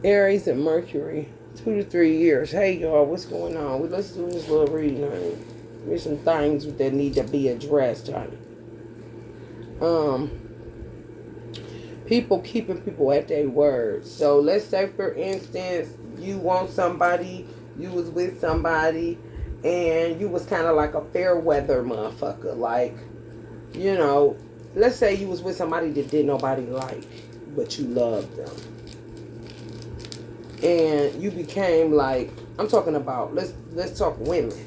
Aries and Mercury. 2 to 3 years. Hey y'all, what's going on? Well, let's do this little reading, honey. There's some things that need to be addressed, honey. People keeping people at their word. So let's say, for instance, you want somebody, you was with somebody, and you was kind of like a fair weather motherfucker. Like, you know, let's say you was with somebody that didn't nobody like, but you loved them. And you became like, I'm talking about, let's talk women.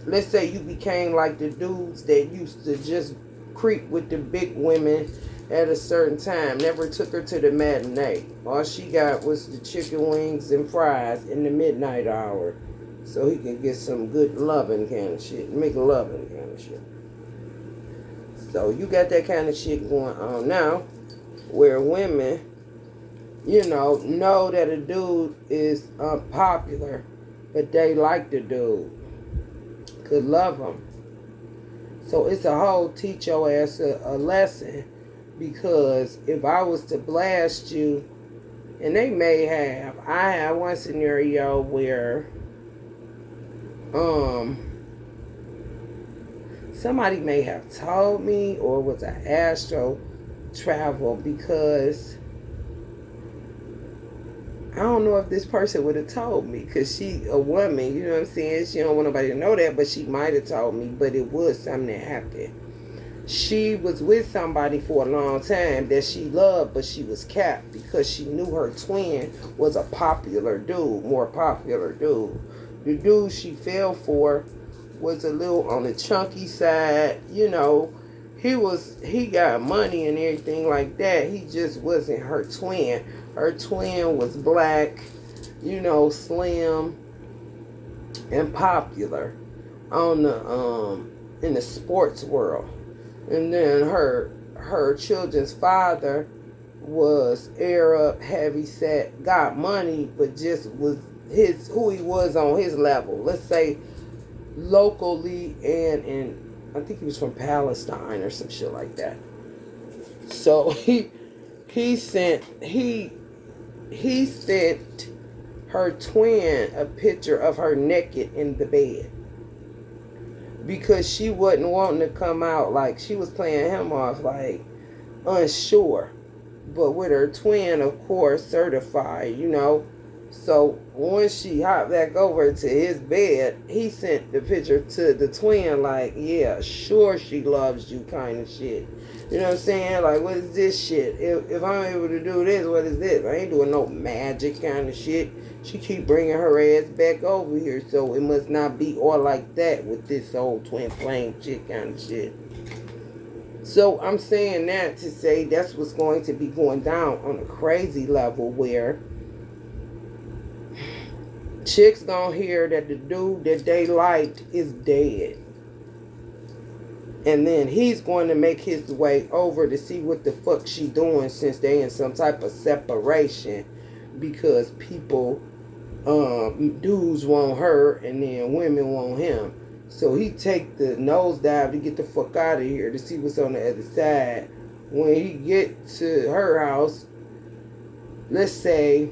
Let's say you became like the dudes that used to just creep with the big women at a certain time. Never took her to the matinee. All she got was the chicken wings and fries in the midnight hour. So he can get some good loving kind of shit. Make loving kind of shit. So you got that kind of shit going on now, where women, you know that a dude is unpopular, but they like the dude, could love him. So it's a whole teach your ass a lesson, because if I was to blast you, and I have one scenario where somebody may have told me, or was an astro travel, because I don't know if this person would have told me, because she a woman, you know what I'm saying? She don't want nobody to know that, but she might have told me, but it was something that happened. She was with somebody for a long time that she loved, but she was capped because she knew her twin was a popular dude, more popular dude. The dude she fell for was a little on the chunky side, you know. He got money and everything like that. He just wasn't her twin. Her twin was black, you know, slim and popular on the in the sports world. And then her children's father was Arab, heavy set, got money, but just was who he was on his level. Let's say locally, and I think he was from Palestine or some shit like that. So he sent her twin a picture of her naked in the bed, because she wasn't wanting to come out. Like, she was playing him off like unsure, but with her twin, of course, certified, you know. So once she hopped back over to his bed, he sent the picture to the twin like, yeah, sure, she loves you kind of shit. You know what I'm saying? Like, what is this shit? If I'm able to do this, what is this? I ain't doing no magic kind of shit. She keep bringing her ass back over here, so it must not be all like that with this old twin flame shit kind of shit. So I'm saying that to say that's what's going to be going down on a crazy level, where chicks gonna hear that the dude that they liked is dead. And then he's going to make his way over to see what the fuck she doing, since they in some type of separation, because people, dudes want her and then women want him. So he take the nosedive to get the fuck out of here to see what's on the other side. When he get to her house, let's say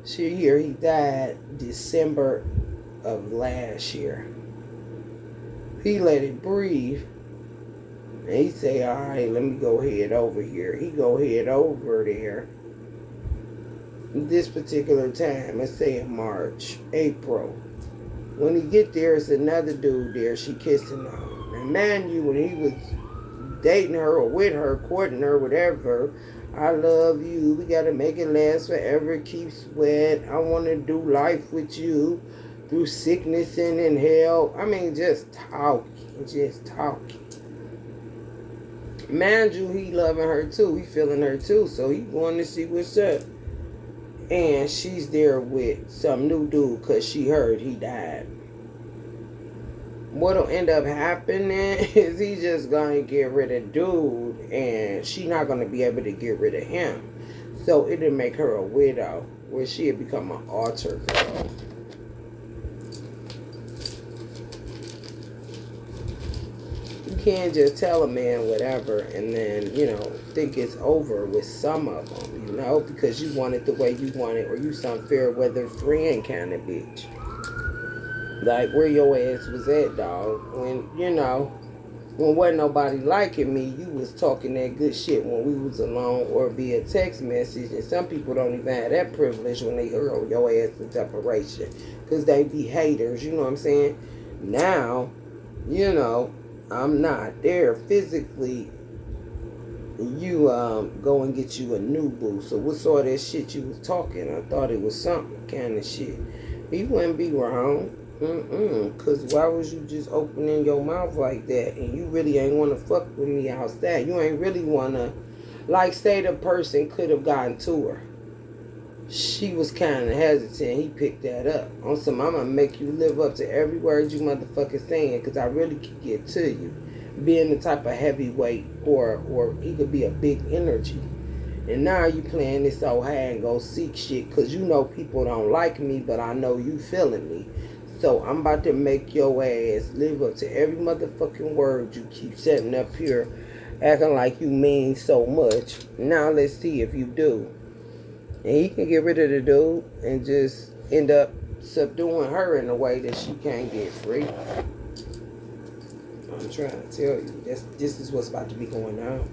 he died December of last year. He let it breathe. And he say, all right, let me go head over here. He go head over there. This particular time, let's say in March, April. When he get there, it's another dude there. She kissing him. And mind you, when he was dating her or with her, courting her, whatever, I love you. We got to make it last forever. Keep sweat. I want to do life with you through sickness and in hell. I mean, just talking. Mind you, he loving her too. He feeling her too. So he going to see what's up. And she's there with some new dude because she heard he died. What'll end up happening is he just going to get rid of dude, and she not going to be able to get rid of him. So it'll make her a widow, where she'll become an altar girl. can't just tell a man whatever and then, think it's over with some of them, because you want it the way you want it, or you some fair weather friend kind of bitch. Like where your ass was at, dog. When wasn't nobody liking me, you was talking that good shit when we was alone or via text message. And some people don't even have that privilege when they hurl your ass in separation. Because they be haters, you know what I'm saying? Now, I'm not there physically. You go and get you a new boo. So what's all that shit you was talking? I thought it was something kind of shit. You wouldn't be wrong. Cause why was you just opening your mouth like that? And you really ain't wanna fuck with me outside. You ain't really wanna, like, say the person could have gotten to her. She was kind of hesitant. He picked that up. On some, I'm gonna make you live up to every word you motherfucker saying, cause I really could get to you. Being the type of heavyweight, or he could be a big energy. And now you playing this old hide and go seek shit, cause people don't like me, but I know you feeling me. So I'm about to make your ass live up to every motherfucking word you keep setting up here, acting like you mean so much. Now let's see if you do. And he can get rid of the dude and just end up subduing her in a way that she can't get free. I'm trying to tell you, this is what's about to be going on.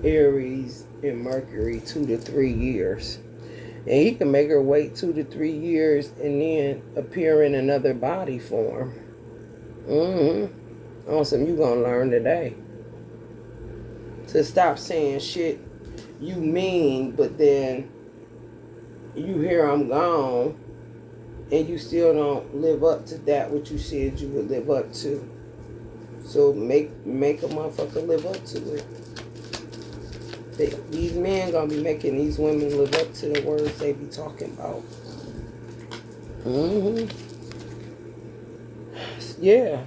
Aries and Mercury, 2 to 3 years. And he can make her wait 2 to 3 years and then appear in another body form. Awesome, you gonna learn today. To stop saying shit you mean, but then you hear I'm gone and you still don't live up to that what you said you would live up to. So make a motherfucker live up to it. These men gonna be making these women live up to the words they be talking about. Yeah,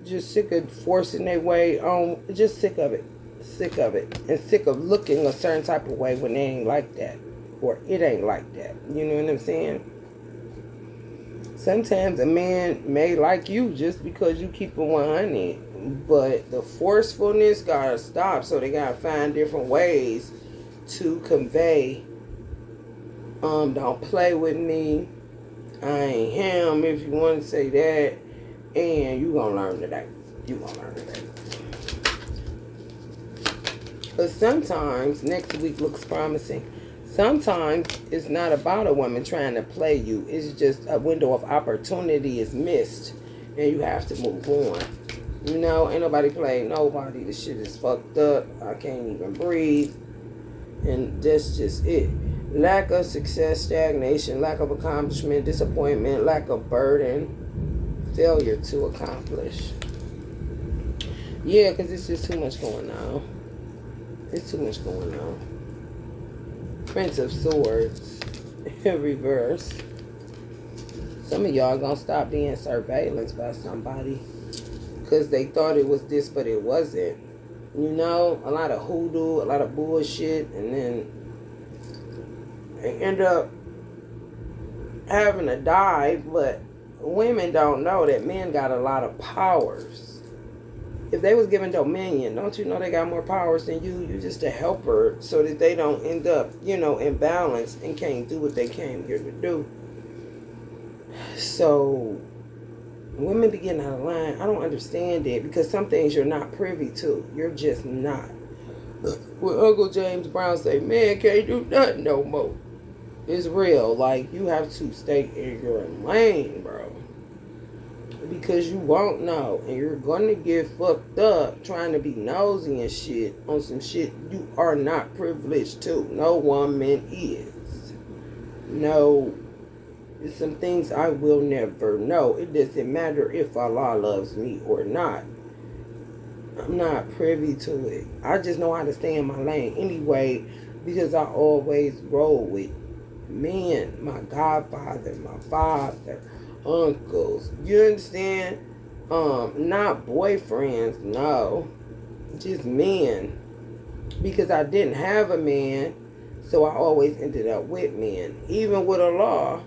just sick of forcing their way on. Just sick of it. Sick of it. And sick of looking a certain type of way when they ain't like that. Or it ain't like that. You know what I'm saying? Sometimes a man may like you just because you keep it 100. But the forcefulness gotta stop. So they gotta find different ways to convey, don't play with me, I ain't him, if you want to say that. And you gonna learn today. But sometimes, next week looks promising. Sometimes it's not about a woman trying to play you. It's just a window of opportunity is missed. And you have to move on. Ain't nobody playing nobody. The shit is fucked up. I can't even breathe. And that's just it. Lack of success, stagnation, lack of accomplishment, disappointment, lack of burden, failure to accomplish. Yeah, because it's just too much going on. It's too much going on. Prince of Swords in reverse. Some of y'all gonna stop being surveillance by somebody because they thought it was this, but it wasn't. A lot of hoodoo, a lot of bullshit, and then they end up having to die. But women don't know that men got a lot of powers. If they was given dominion, don't you know they got more powers than you? You're just a helper so that they don't end up, imbalanced and can't do what they came here to do. So women be getting out of line. I don't understand it because some things you're not privy to. You're just not. When Uncle James Brown say, man can't do nothing no more. It's real. Like, you have to stay in your lane, bro. Because you won't know. And you're going to get fucked up trying to be nosy and shit on some shit you are not privileged to. No woman is. No. There's some things I will never know. It doesn't matter if Allah loves me or not. I'm not privy to it. I just know how to stay in my lane anyway because I always roll with men. My godfather, my father, uncles. You understand? Not boyfriends, no. Just men. Because I didn't have a man, so I always ended up with men. Even with Allah.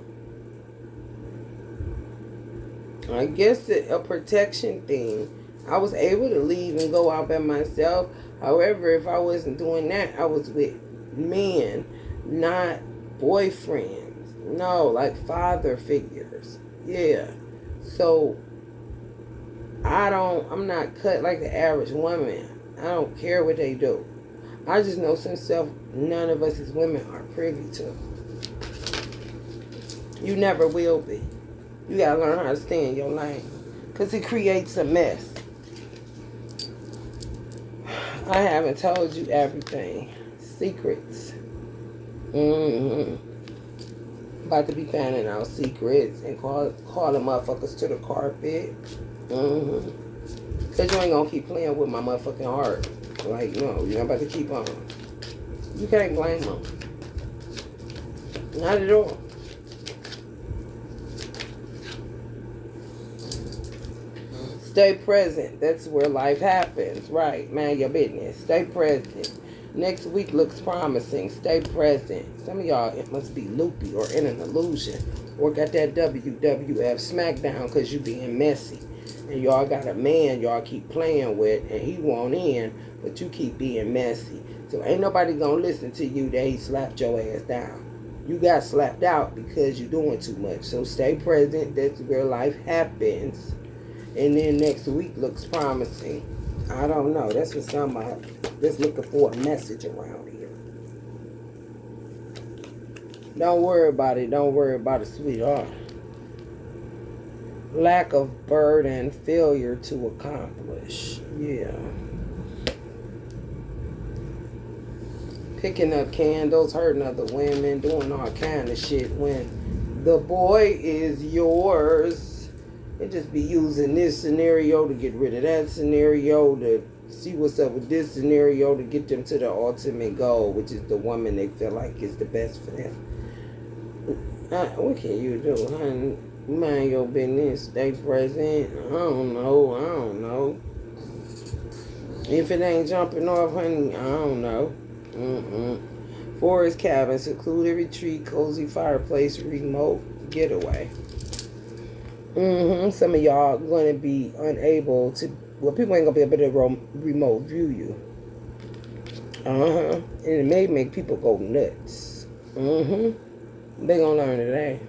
I guess it's a protection thing. I was able to leave and go out by myself. However, if I wasn't doing that, I was with men, not boyfriends. No, like father figures. Yeah. So I'm not cut like the average woman. I don't care what they do. I just know some stuff none of us as women are privy to. You never will be. You gotta learn how to stay in your lane. Because it creates a mess. I haven't told you everything. Secrets. About to be finding out secrets and calling motherfuckers to the carpet. Because you ain't gonna keep playing with my motherfucking heart. Like, no, you're not about to keep on. You can't blame them. Not at all. Stay present. That's where life happens. Right. Mind your business. Stay present. Next week looks promising. Stay present. Some of y'all, it must be loopy or in an illusion. Or got that WWF SmackDown because you being messy. And y'all got a man y'all keep playing with. And he won't in. But you keep being messy. So ain't nobody going to listen to you that he slapped your ass down. You got slapped out because you're doing too much. So stay present. That's where life happens. And then next week looks promising. I don't know. That's what somebody that's looking for a message around here. Don't worry about it. Don't worry about it, sweetheart. Lack of burden, failure to accomplish. Yeah. Picking up candles, hurting other women, doing all kind of shit when the boy is yours. It just be using this scenario to get rid of that scenario, to see what's up with this scenario, to get them to the ultimate goal, which is the woman they feel like is the best for them. What can you do, honey? Mind your business. Stay present. I don't know. If it ain't jumping off, honey, I don't know. Forest cabin, secluded retreat, cozy fireplace, remote getaway. Some of y'all going to be unable to, well, people ain't going to be able to remote view you. And it may make people go nuts. They going to learn today.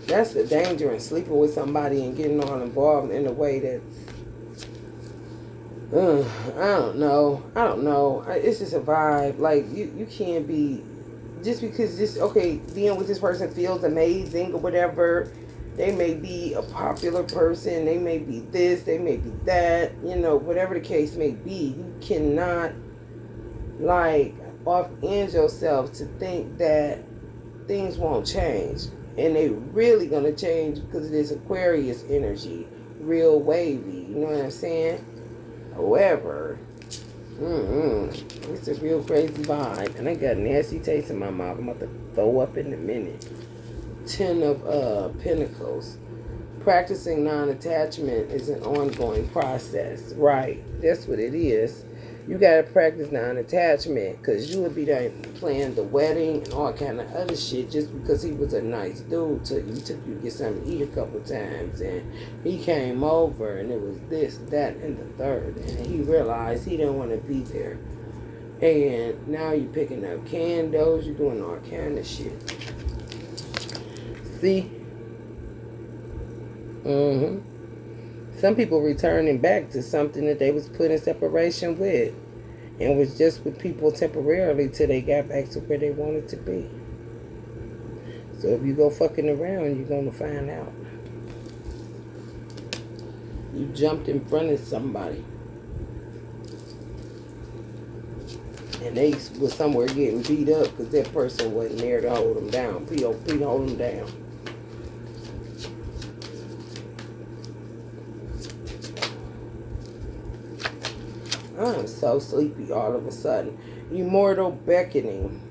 That's the danger in sleeping with somebody and getting all involved in a way that's, I don't know. It's just a vibe. Like, you can't be, just because being with this person feels amazing or whatever. They may be a popular person. They may be this. They may be that. Whatever the case may be. You cannot, off-end yourself to think that things won't change. And they really going to change because of this Aquarius energy. Real wavy. You know what I'm saying? However, it's a real crazy vibe. And I got a nasty taste in my mouth. I'm about to throw up in a minute. 10 of Pentacles. Practicing non-attachment is an ongoing process. Right. That's what it is. You got to practice non-attachment because you would be there planning the wedding and all kind of other shit just because he was a nice dude to you. He took you to get something to eat a couple times and he came over and it was this, that, and the third. And he realized he didn't want to be there. And now you're picking up candles. You're doing all kind of shit. See? Some people returning back to something that they was put in separation with and was just with people temporarily till they got back to where they wanted to be. So if you go fucking around, you're going to find out. You jumped in front of somebody. And they was somewhere getting beat up because that person wasn't there to hold them down. Please hold them down. I'm so sleepy all of a sudden. Immortal beckoning.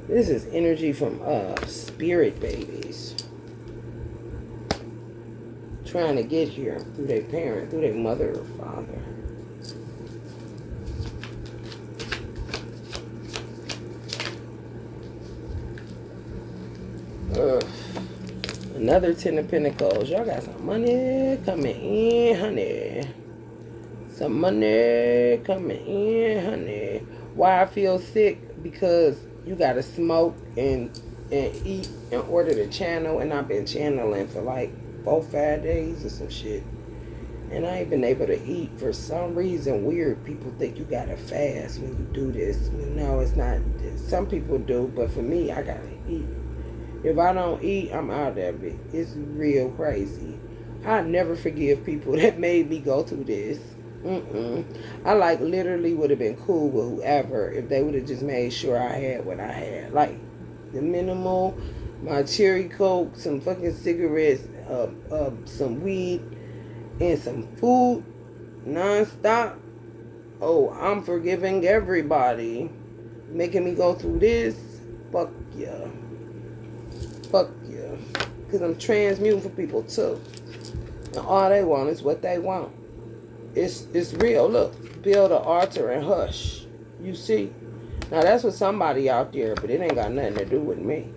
This is energy from spirit babies. Trying to get here through their parent, through their mother or father. Another 10 of Pentacles. Y'all got some money coming in, honey. Some money coming in, honey. Why I feel sick? Because you gotta smoke and eat in order to channel, and I've been channeling for like 4-5 days or some shit. And I ain't been able to eat for some reason. Weird people think you gotta fast when you do this. No, it's not. Some people do, but for me, I gotta eat. If I don't eat, I'm out of it. It's real crazy. I never forgive people that made me go through this. I like literally would have been cool with whoever if they would have just made sure I had what I had. Like the minimal, my cherry coke, some fucking cigarettes, some weed, and some food non-stop. Oh, I'm forgiving everybody. Making me go through this? Fuck yeah. Fuck yeah. Because I'm transmuting for people too. And all they want is what they want. It's real. Look, build an altar and hush. You see? Now that's for somebody out there, but it ain't got nothing to do with me.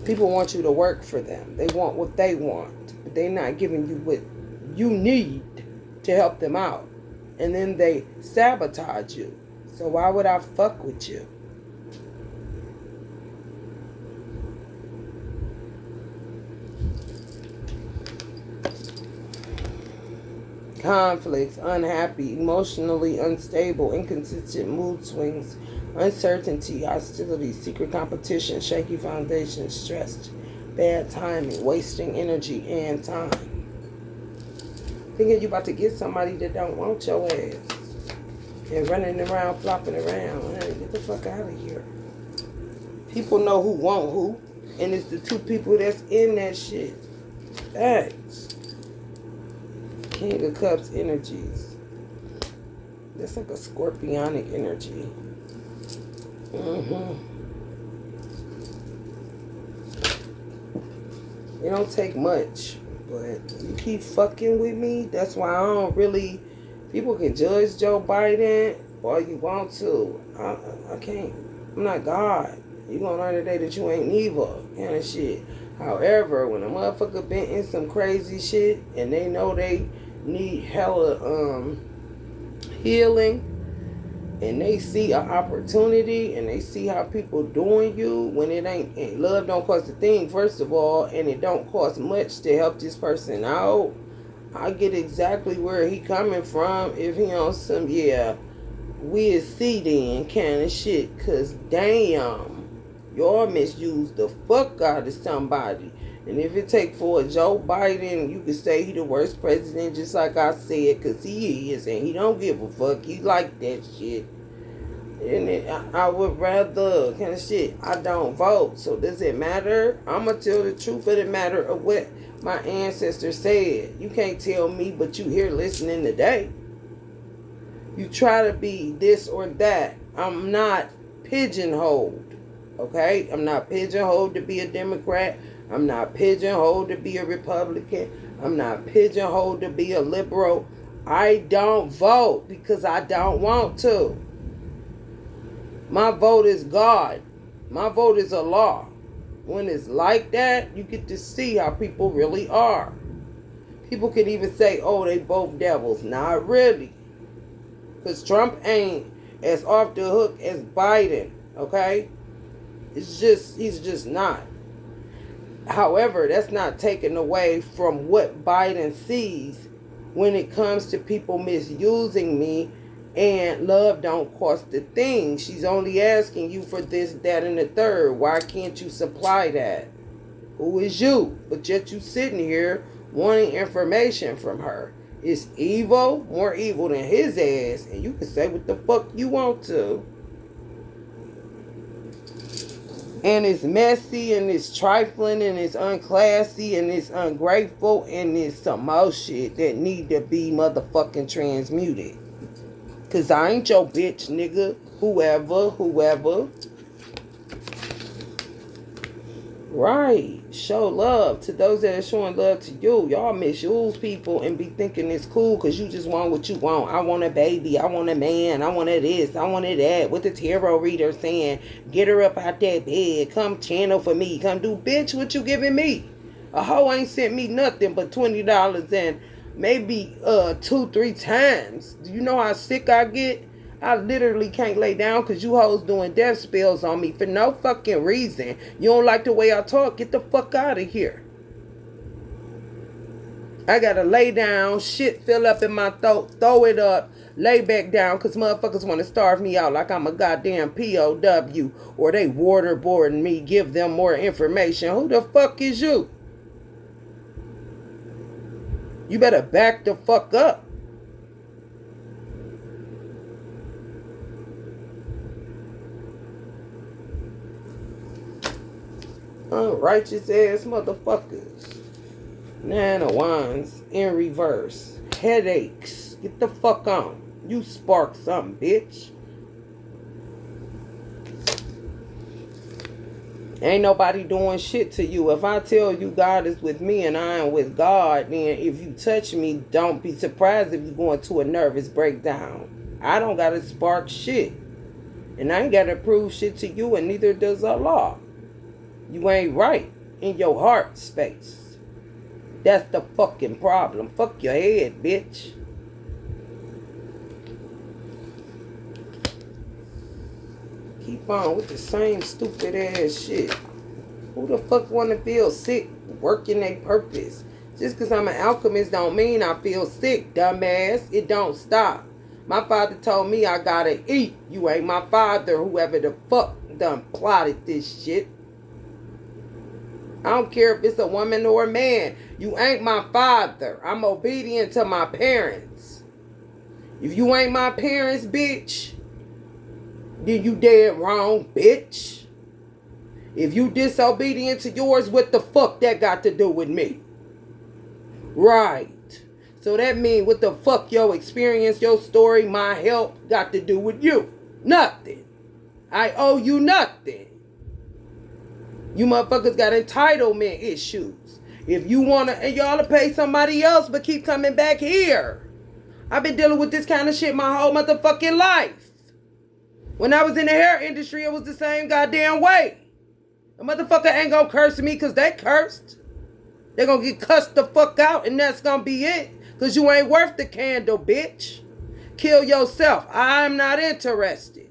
People want you to work for them. They want what they want. But they're not giving you what you need to help them out. And then they sabotage you. So why would I fuck with you? Conflicts, unhappy, emotionally unstable, inconsistent mood swings, uncertainty, hostility, secret competition, shaky foundation, stressed, bad timing, wasting energy and time. Thinking you about to get somebody that don't want your ass and running around, flopping around. Hey, get the fuck out of here. People know who want who, and it's the two people that's in that shit. Thanks. King of Cups energies. That's like a scorpionic energy. It don't take much, but you keep fucking with me. That's why I don't really. People can judge Joe Biden all you want to. I can't. I'm not God. You gonna learn today that you ain't evil kind of shit. However, when a motherfucker been in some crazy shit and they know they need hella healing, and they see an opportunity and they see how people doing you when it ain't love don't cost a thing, first of all, and it don't cost much to help this person out. I get exactly where he coming from if he on some we'll see then kind of shit, cause damn, y'all misuse the fuck out of somebody. And if it take for a Joe Biden, you could say he the worst president, just like I said, because he is, and he don't give a fuck. He like that shit. And I would rather kind of shit. I don't vote. So does it matter? I'm going to tell the truth of the matter of what my ancestors said. You can't tell me, but you here listening today. You try to be this or that. I'm not pigeonholed. Okay? I'm not pigeonholed to be a Democrat. I'm not pigeonholed to be a Republican. I'm not pigeonholed to be a liberal. I don't vote because I don't want to. My vote is God. My vote is a law. When it's like that, you get to see how people really are. People can even say, oh, they both devils. Not really. Because Trump ain't as off the hook as Biden. Okay? He's just not. However, that's not taken away from what Biden sees when it comes to people misusing me, and love don't cost a thing. She's only asking you for this, that, and the third. Why can't you supply that? Who is you? But yet you sitting here wanting information from her. It's evil, more evil than his ass, and you can say what the fuck you want to. And it's messy, and it's trifling, and it's unclassy, and it's ungrateful, and it's some more shit that need to be motherfucking transmuted. Cause I ain't your bitch, nigga. Whoever. Right. Show love to those that are showing love to you. Y'all misuse people and be thinking it's cool because you just want what you want. I want a baby. I want a man. I want a this. I want a that. What the tarot reader saying. Get her up out that bed. Come channel for me. Come do, bitch, what you giving me? A hoe ain't sent me nothing but $20 and maybe 2-3 times. Do you know how sick I get? I literally can't lay down because you hoes doing death spells on me for no fucking reason. You don't like the way I talk? Get the fuck out of here. I gotta lay down, shit fill up in my throat, throw it up, lay back down because motherfuckers want to starve me out like I'm a goddamn POW or they waterboarding me, give them more information. Who the fuck is you? You better back the fuck up. Unrighteous ass motherfuckers. Nine of Wands in reverse. Headaches. Get the fuck on. You spark something, bitch. Ain't nobody doing shit to you. If I tell you God is with me and I am with God, then if you touch me, don't be surprised if you go into a nervous breakdown. I don't gotta spark shit. And I ain't gotta prove shit to you, and neither does Allah. You ain't right in your heart space. That's the fucking problem. Fuck your head, bitch. Keep on with the same stupid ass shit. Who the fuck wanna feel sick working their purpose? Just because I'm an alchemist don't mean I feel sick, dumbass. It don't stop. My father told me I gotta eat. You ain't my father, whoever the fuck done plotted this shit. I don't care if it's a woman or a man. You ain't my father. I'm obedient to my parents. If you ain't my parents, bitch, then you dead wrong, bitch. If you disobedient to yours, what the fuck that got to do with me? Right. So that means what the fuck your experience, your story, my help got to do with you? Nothing. I owe you nothing. You motherfuckers got entitlement issues. If you want to, and y'all to pay somebody else, but keep coming back here. I've been dealing with this kind of shit my whole motherfucking life. When I was in the hair industry, it was the same goddamn way. A motherfucker ain't gonna curse me because they cursed. They gonna get cussed the fuck out, and that's gonna be it. Because you ain't worth the candle, bitch. Kill yourself. I'm not interested.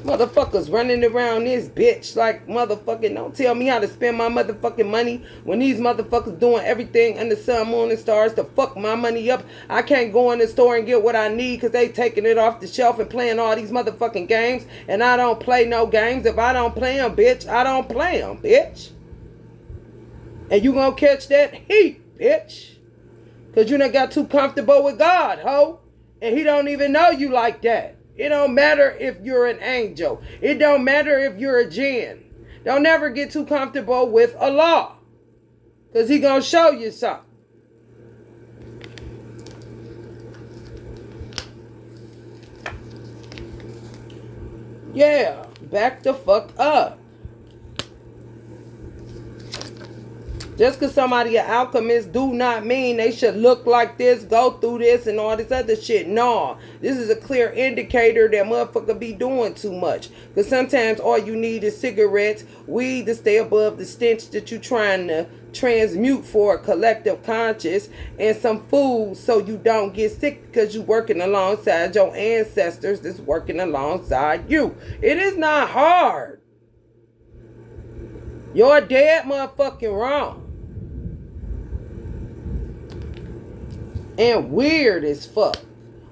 Motherfuckers running around this bitch like motherfucking don't tell me how to spend my motherfucking money when these motherfuckers doing everything under sun, moon, and stars to fuck my money up. I can't go in the store and get what I need because they taking it off the shelf and playing all these motherfucking games, and I don't play no games. If I don't play them, bitch, I don't play them, bitch. And you gonna catch that heat, bitch, because you done got too comfortable with God, ho, and he don't even know you like that. It don't matter if you're an angel. It don't matter if you're a jinn. Don't never get too comfortable with Allah, because he gonna show you something. Yeah, back the fuck up. Just because somebody an alchemist do not mean they should look like this, go through this, and all this other shit. No, this is a clear indicator that motherfucker be doing too much. Because sometimes all you need is cigarettes, weed to stay above the stench that you trying to transmute for a collective conscious, and some food so you don't get sick because you working alongside your ancestors that's working alongside you. It is not hard. You're dead motherfucking wrong. And weird as fuck.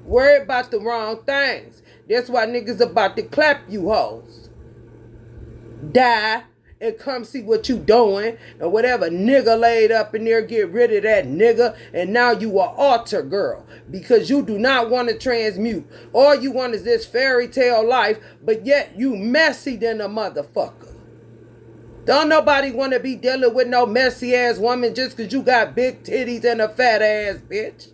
Worry about the wrong things. That's why niggas about to clap you hoes. Die and come see what you doing. And whatever nigga laid up in there, get rid of that nigga. And now you a altar girl. Because you do not want to transmute. All you want is this fairy tale life. But yet you messy than a motherfucker. Don't nobody want to be dealing with no messy ass woman just because you got big titties and a fat ass bitch.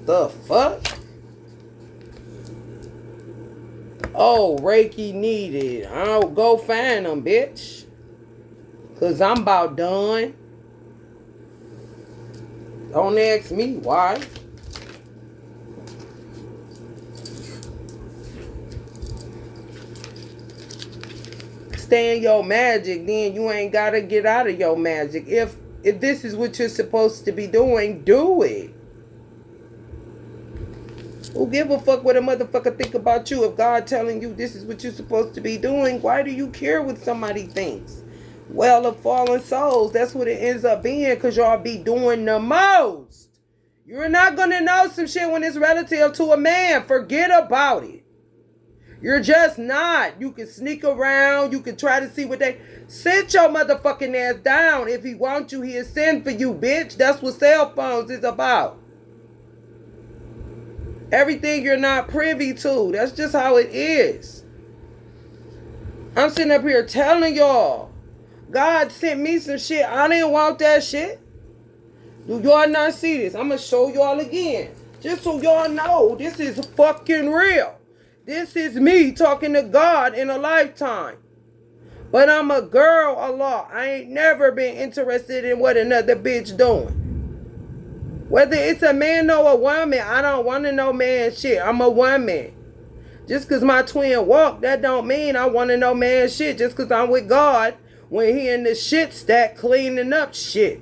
The fuck? Oh, Reiki needed. I'll go find them, bitch. Cause I'm about done. Don't ask me why. Stay in your magic, then you ain't gotta get out of your magic. If this is what you're supposed to be doing, do it. Who give a fuck what a motherfucker think about you? If God telling you this is what you're supposed to be doing, why do you care what somebody thinks? Well, of fallen souls, that's what it ends up being, because y'all be doing the most. You're not going to know some shit when it's relative to a man. Forget about it. You're just not. You can sneak around. You can try to see what they... Sit your motherfucking ass down. If he wants you, he'll send for you, bitch. That's what cell phones is about. Everything you're not privy to. That's just how it is. I'm sitting up here telling y'all, God sent me some shit. I didn't want that shit. Do y'all not see this? I'm going to show y'all again. Just so y'all know, this is fucking real. This is me talking to God in a lifetime. But I'm a girl a lot. I ain't never been interested in what another bitch doing. Whether it's a man or a woman, I don't want to know man shit. I'm a woman. Just because my twin walk, that don't mean I want to know man shit. Just because I'm with God when he in the shit stack cleaning up shit.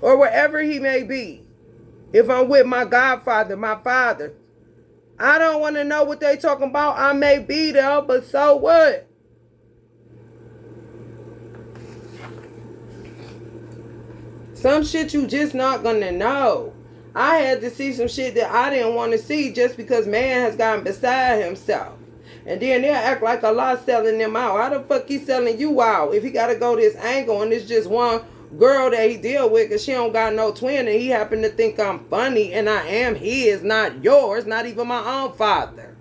Or wherever he may be. If I'm with my godfather, my father. I don't want to know what they talking about. I may be there, but so what? Some shit you just not gonna know. I had to see some shit that I didn't want to see just because man has gotten beside himself. And then they'll act like Allah selling them out. How the fuck he selling you out if he gotta go this angle and it's just one girl that he deal with because she don't got no twin and he happen to think I'm funny and I am his, not yours, not even my own father.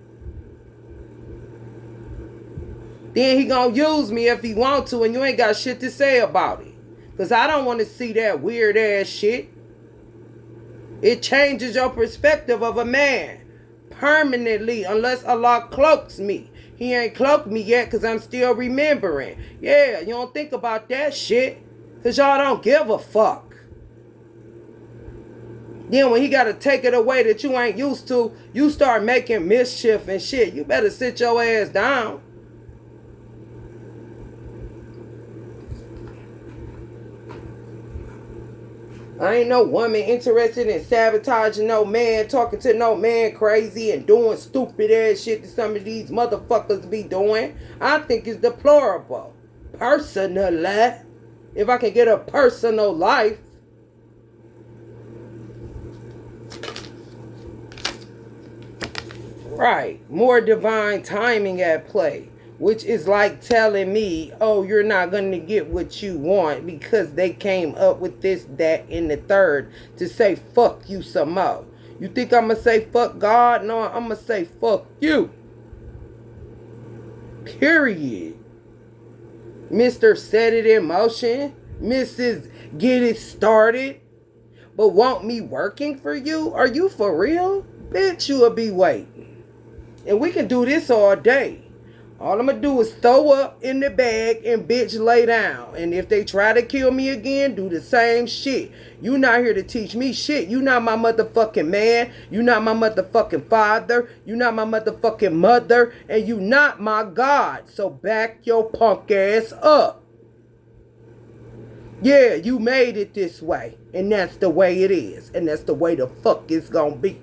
Then he gonna use me if he want to and you ain't got shit to say about it. Because I don't want to see that weird ass shit. It changes your perspective of a man permanently unless Allah cloaks me. He ain't cloaked me yet because I'm still remembering. Yeah, you don't think about that shit because y'all don't give a fuck. Then when he got to take it away that you ain't used to, you start making mischief and shit. You better sit your ass down. I ain't no woman interested in sabotaging no man, talking to no man crazy and doing stupid ass shit that some of these motherfuckers be doing. I think it's deplorable. Personally. If I can get a personal life. Right. More divine timing at play. Which is like telling me, oh, you're not going to get what you want because they came up with this, that, and the third to say fuck you some more. You think I'm going to say fuck God? No, I'm going to say fuck you. Period. Mr. Set It in Motion. Mrs. Get It Started. But want me working for you? Are you for real? Bitch, you'll be waiting. And we can do this all day. All I'm going to do is throw up in the bag and bitch lay down. And if they try to kill me again, do the same shit. You not here to teach me shit. You not my motherfucking man. You not my motherfucking father. You not my motherfucking mother. And you not my God. So back your punk ass up. Yeah, you made it this way. And that's the way it is. And that's the way the fuck it's gonna be.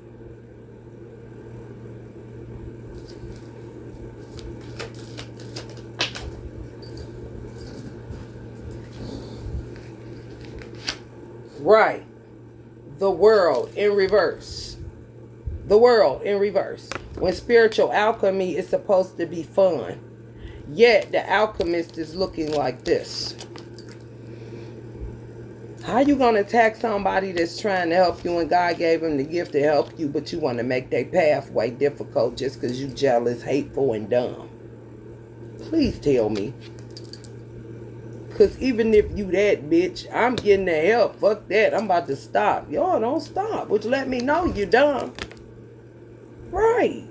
Right. The world in reverse. The world in reverse. When spiritual alchemy is supposed to be fun. Yet the alchemist is looking like this. How you going to attack somebody that's trying to help you and God gave him the gift to help you, but you want to make their pathway difficult just because you jealous, hateful, and dumb? Please tell me. Because even if you that bitch, I'm getting the help. Fuck that. I'm about to stop. Y'all don't stop. Which let me know you dumb. Right.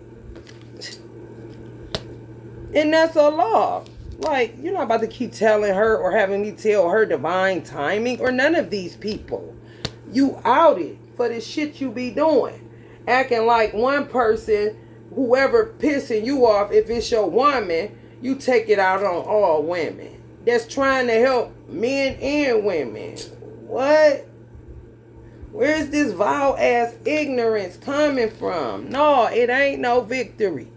And that's a law. Like, you're not about to keep telling her or having me tell her divine timing or none of these people. You outed for the shit you be doing. Acting like one person, whoever pissing you off, if it's your woman, you take it out on all women. That's trying to help men and women. What? Where's this vile ass ignorance coming from? No, it ain't no victory.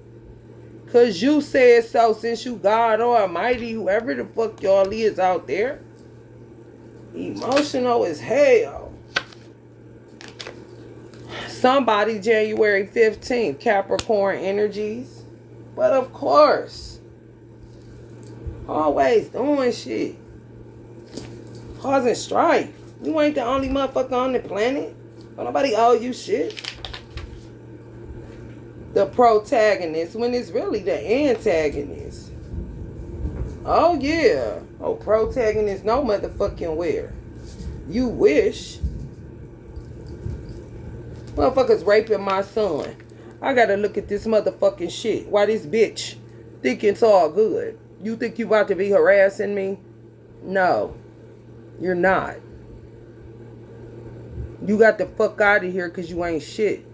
Cause you said so since you God Almighty, whoever the fuck y'all is out there. Emotional as hell. Somebody January 15th, Capricorn energies. But of course, always doing shit. Causing strife. You ain't the only motherfucker on the planet. Don't nobody owe you shit. The protagonist when it's really the antagonist. Oh yeah. Oh, protagonist no motherfucking where. You wish. Motherfuckers raping my son. I gotta look at this motherfucking shit. Why this bitch think it's all good? You think you about to be harassing me? No. You're not. You got the fuck out of here because you ain't shit.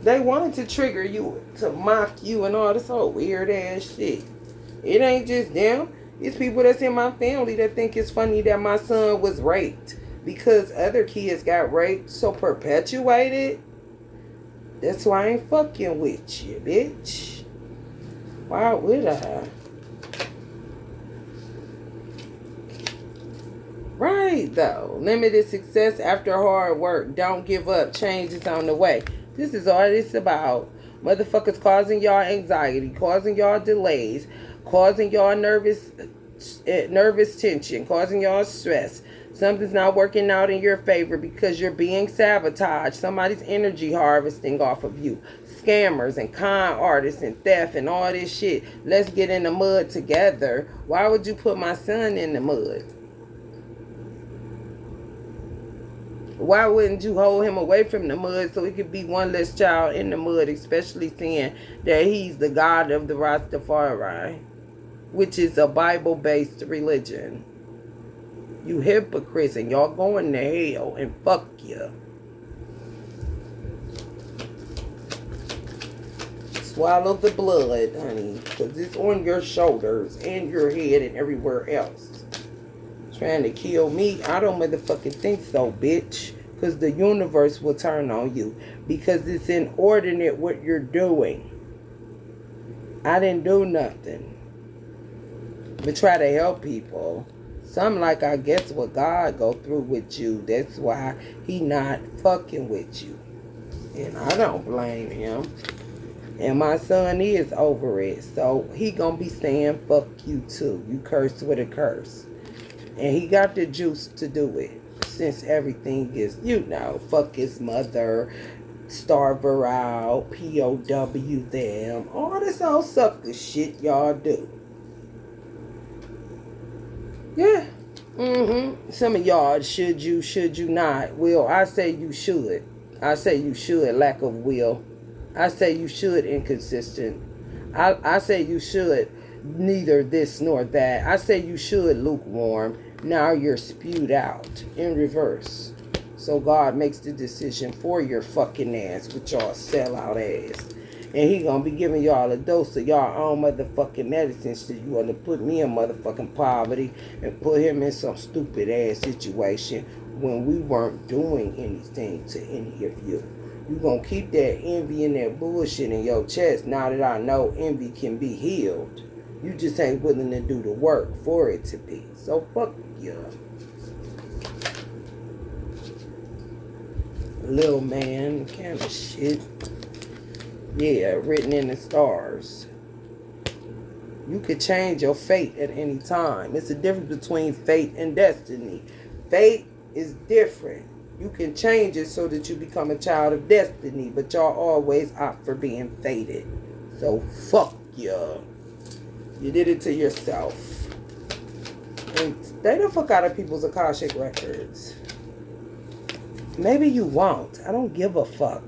They wanted to trigger you, to mock you and all this old weird ass shit. It ain't just them. It's people that's in my family that think it's funny that my son was raped because other kids got raped. So perpetuate it. That's why I ain't fucking with you, bitch. Why would I? Right, though. Limited success after hard work. Don't give up. Change is on the way. This is all it's about. Motherfuckers causing y'all anxiety, causing y'all delays, causing y'all nervous tension, causing y'all stress. Something's not working out in your favor because you're being sabotaged. Somebody's energy harvesting off of you. Scammers and con artists and theft and all this shit. Let's get in the mud together. Why would you put my son in the mud? Why wouldn't you hold him away from the mud so he could be one less child in the mud, especially seeing that he's the God of the Rastafari, which is a Bible-based religion. You hypocrites, and y'all going to hell, and fuck you. Swallow the blood, honey, because it's on your shoulders and your head and everywhere else. Trying to kill me? I don't motherfucking think so, bitch. Because the universe will turn on you. Because it's inordinate what you're doing. I didn't do nothing. But try to help people. Some like, I guess what God go through with you. That's why he not fucking with you. And I don't blame him. And my son is over it. So he gonna be saying fuck you too. You cursed with a curse. And he got the juice to do it. Since everything is, fuck his mother, starve her out, POW them. All this old sucker shit y'all do. Yeah. Some of y'all, should you not? Well, I say you should. I say you should, lack of will. I say you should, inconsistent. I say you should, neither this nor that. I say you should, lukewarm. Now you're spewed out in reverse. So God makes the decision for your fucking ass with y'all sellout ass. And he gonna be giving y'all a dose of y'all own motherfucking medicine so you want to put me in motherfucking poverty and put him in some stupid ass situation when we weren't doing anything to any of you. You gonna keep that envy and that bullshit in your chest now that I know envy can be healed. You just ain't willing to do the work for it to be. So fuck you. Little man kind of shit. Yeah, written in the stars. You could change your fate at any time. It's a difference between fate and destiny. Fate is different. You can change it so that you become a child of destiny, but y'all always opt for being fated. So fuck you. You did it to yourself. And stay the fuck out of people's Akashic records. Maybe you won't. I don't give a fuck.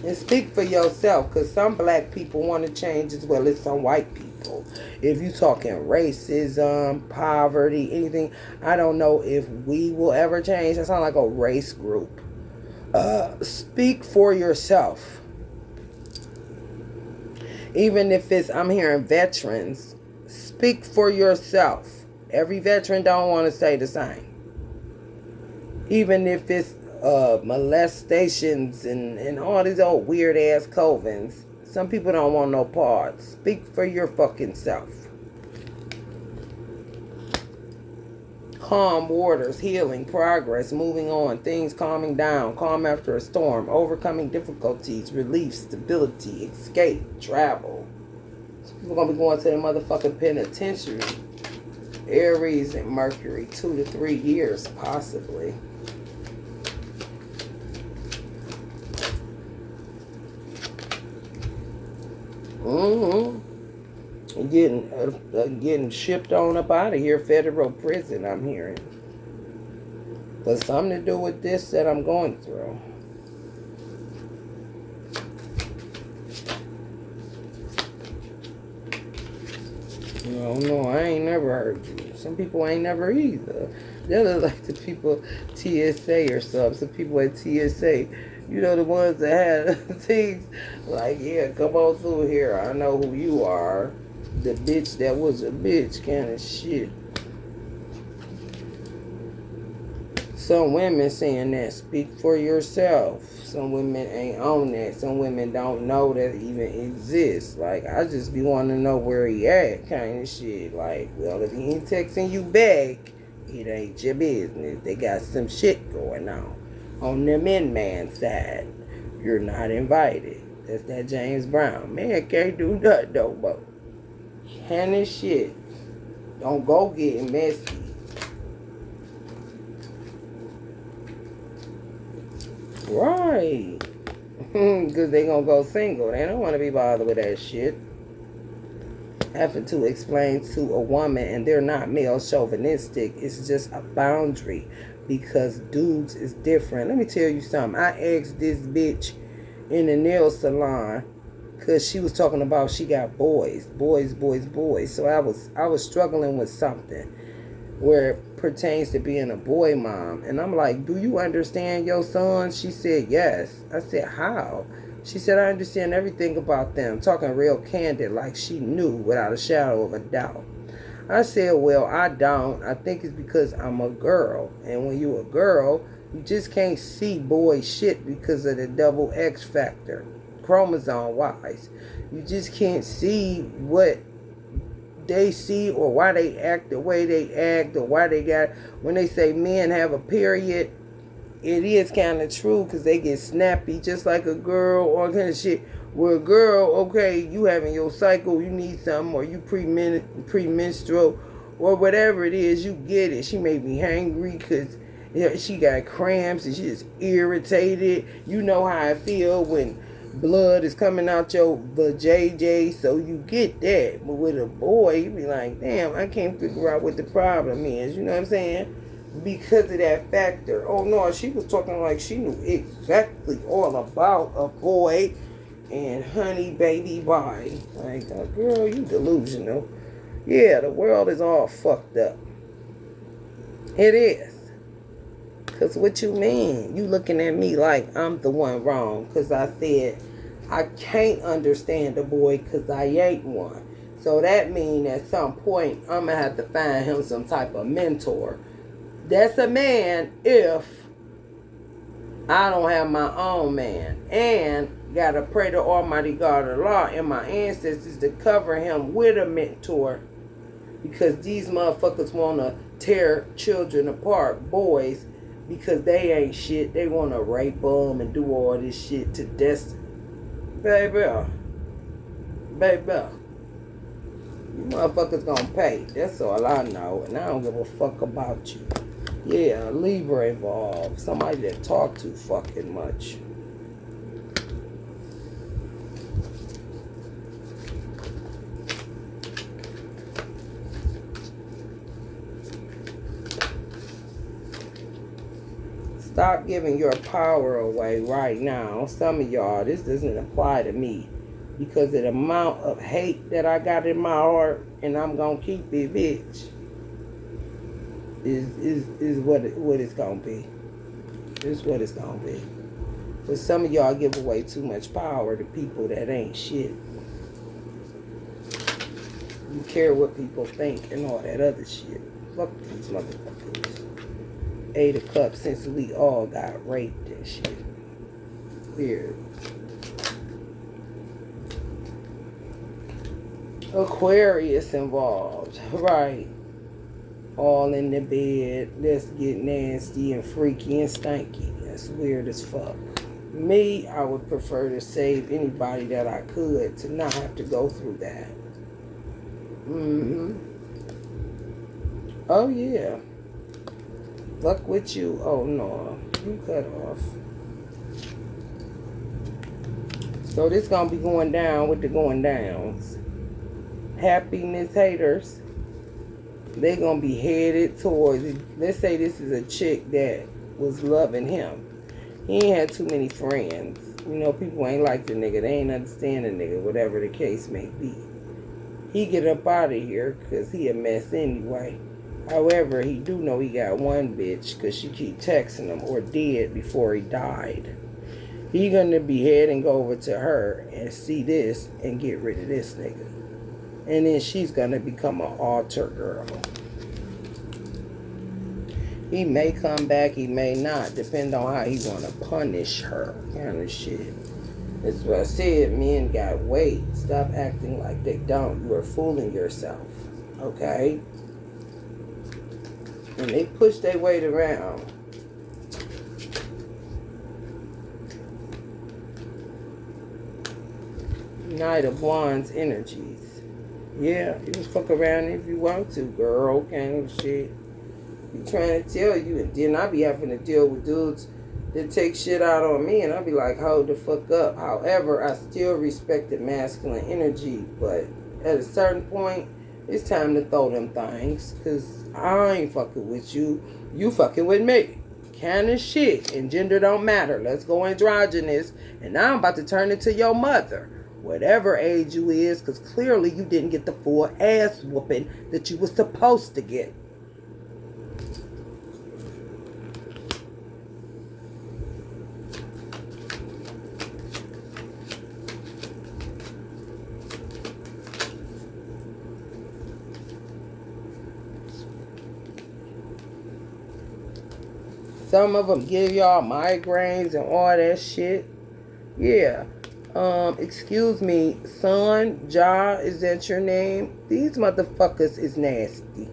And speak for yourself, because some black people want to change as well as some white people. If you talking racism, poverty, anything, I don't know if we will ever change. That sounds like a race group. Speak for yourself. Even if it's, I'm hearing veterans, speak for yourself. Every veteran don't want to stay the same. Even if it's molestations and all these old weird ass covens. Some people don't want no parts. Speak for your fucking self. Calm waters, healing, progress, moving on, things calming down, calm after a storm, overcoming difficulties, relief, stability, escape, travel. Some people gonna be going to the motherfucking penitentiary. Aries and Mercury, 2 to 3 years possibly. Getting shipped on up out of here, federal prison, I'm hearing. But something to do with this that I'm going through. No, I ain't never heard you. Some people ain't never either. They're like the people TSA or something. Some people at TSA, you know, the ones that had things like, yeah, come on through here. I know who you are. The bitch that was a bitch kind of shit. Some women saying that, speak for yourself. Some women ain't on that. Some women don't know that it even exists. Like, I just be wanting to know where he at kind of shit. Like, well, if he ain't texting you back, it ain't your business. They got some shit going on the men side. You're not invited. That's that James Brown. Man can't do nothing no more. Kind of shit. Don't go getting messy. Right. Because they gonna go single. They don't want to be bothered with that shit. Having to explain to a woman, and they're not male chauvinistic, it's just a boundary. Because dudes is different. Let me tell you something. I asked this bitch in the nail salon, because she was talking about she got boys. So I was struggling with something where it pertains to being a boy mom. And I'm like, do you understand your son? She said, yes. I said, how? She said, I understand everything about them. Talking real candid, like she knew without a shadow of a doubt. I said, well, I don't. I think it's because I'm a girl. And when you a girl, you just can't see boy shit because of the double X factor. Chromosome-wise. You just can't see what they see or why they act the way they act or why they got. When they say men have a period, it is kind of true because they get snappy just like a girl or kind of shit. Where a girl, okay, you having your cycle, you need something, or you premenstrual or whatever it is, you get it. She made me hangry because she got cramps and she just irritated. You know how I feel when blood is coming out your vajayjay, so you get that. But with a boy, you be like, damn, I can't figure out what the problem is. You know what I'm saying? Because of that factor. Oh no, she was talking like she knew exactly all about a boy and honey baby boy. Like, oh, girl, you delusional. Yeah, the world is all fucked up. It is. Because what you mean? You looking at me like I'm the one wrong. Because I said I can't understand a boy because I ain't one. So that means at some point I'm going to have to find him some type of mentor. That's a man if I don't have my own man. And got to pray to Almighty God of Law and my ancestors to cover him with a mentor. Because these motherfuckers want to tear children apart, boys. Because they ain't shit. They want to rape them and do all this shit to death. Baby. You motherfuckers gonna pay. That's all I know. And I don't give a fuck about you. Yeah, Libra involved. Somebody that talk too fucking much. Stop giving your power away right now. Some of y'all, this doesn't apply to me because of the amount of hate that I got in my heart, and I'm gonna keep it, bitch. Is what it's gonna be. Is what it's gonna be. But some of y'all give away too much power to people that ain't shit. You care what people think and all that other shit. Fuck these motherfuckers. 8 of Cups, since we all got raped and shit. Weird. Aquarius involved. Right. All in the bed. Let's get nasty and freaky and stanky. That's weird as fuck. Me, I would prefer to save anybody that I could to not have to go through that. Oh, yeah. Fuck with you. Oh, no. You cut off. So this gonna be going down with the going downs. Happiness haters. They gonna be headed towards it. Let's say this is a chick that was loving him. He ain't had too many friends. You know, people ain't like the nigga. They ain't understand the nigga, whatever the case may be. He get up out of here because he a mess anyway. However, he do know he got one bitch because she keep texting him or did before he died. He gonna be head and go over to her and see this and get rid of this nigga. And then she's gonna become an altar girl. He may come back, he may not, depend on how he wanna punish her, kind of shit. That's what I said, men got weight. Stop acting like they don't. You are fooling yourself, okay? And they push their weight around. Knight of Wands energies. Yeah, you can fuck around if you want to, girl, kind of shit. Be trying to tell you, and then I be having to deal with dudes that take shit out on me, and I be like, hold the fuck up. However, I still respect the masculine energy, but at a certain point, it's time to throw them things, because I ain't fucking with you. You fucking with me. Kind of shit. And gender don't matter. Let's go androgynous. And now I'm about to turn into your mother. Whatever age you is, because clearly you didn't get the full ass whooping that you was supposed to get. Some of them give y'all migraines and all that shit. Yeah. Excuse me, son, Ja, is that your name? These motherfuckers is nasty.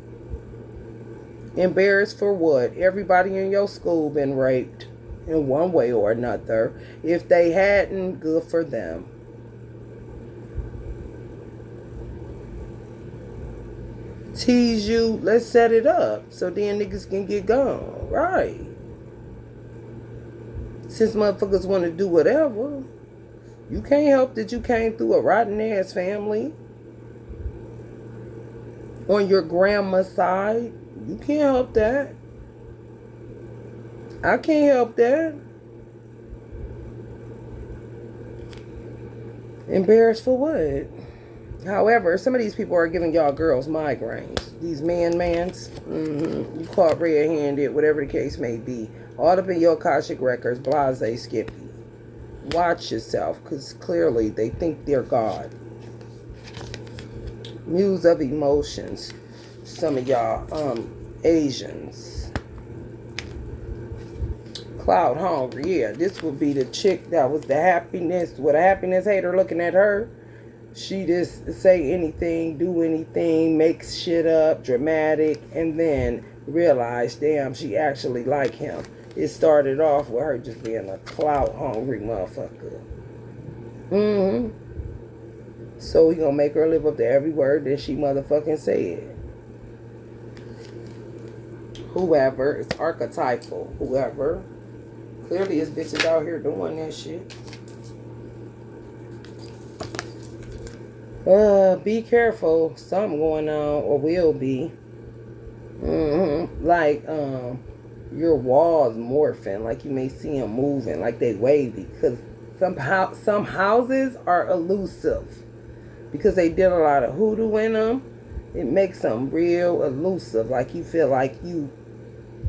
Embarrassed for what? Everybody in your school been raped in one way or another. If they hadn't, good for them. Tease you, let's set it up so then niggas can get gone. Right. Since motherfuckers want to do whatever, you can't help that you came through a rotten ass family. On your grandma's side, you can't help that. I can't help that. Embarrassed for what? However, some of these people are giving y'all girls migraines. These mans. You caught red-handed, whatever the case may be. All up in your Akashic records, blase, Skippy. Watch yourself, because clearly they think they're God. Muse of emotions. Some of y'all, Asians. Cloud hungry. Yeah, this would be the chick that was the happiness, with a happiness hater looking at her. She just say anything, do anything, makes shit up, dramatic, and then realize, damn, she actually like him. It started off with her just being a clout-hungry motherfucker. So we gonna make her live up to every word that she motherfucking said. Whoever. It's archetypal. Whoever. Clearly, it's bitches out here doing that shit. Be careful. Something going on, or will be. Like, your walls morphing. Like, you may see them moving. Like, they wavy. Because some houses are elusive. Because they did a lot of hoodoo in them. It makes them real elusive. Like, you feel like you,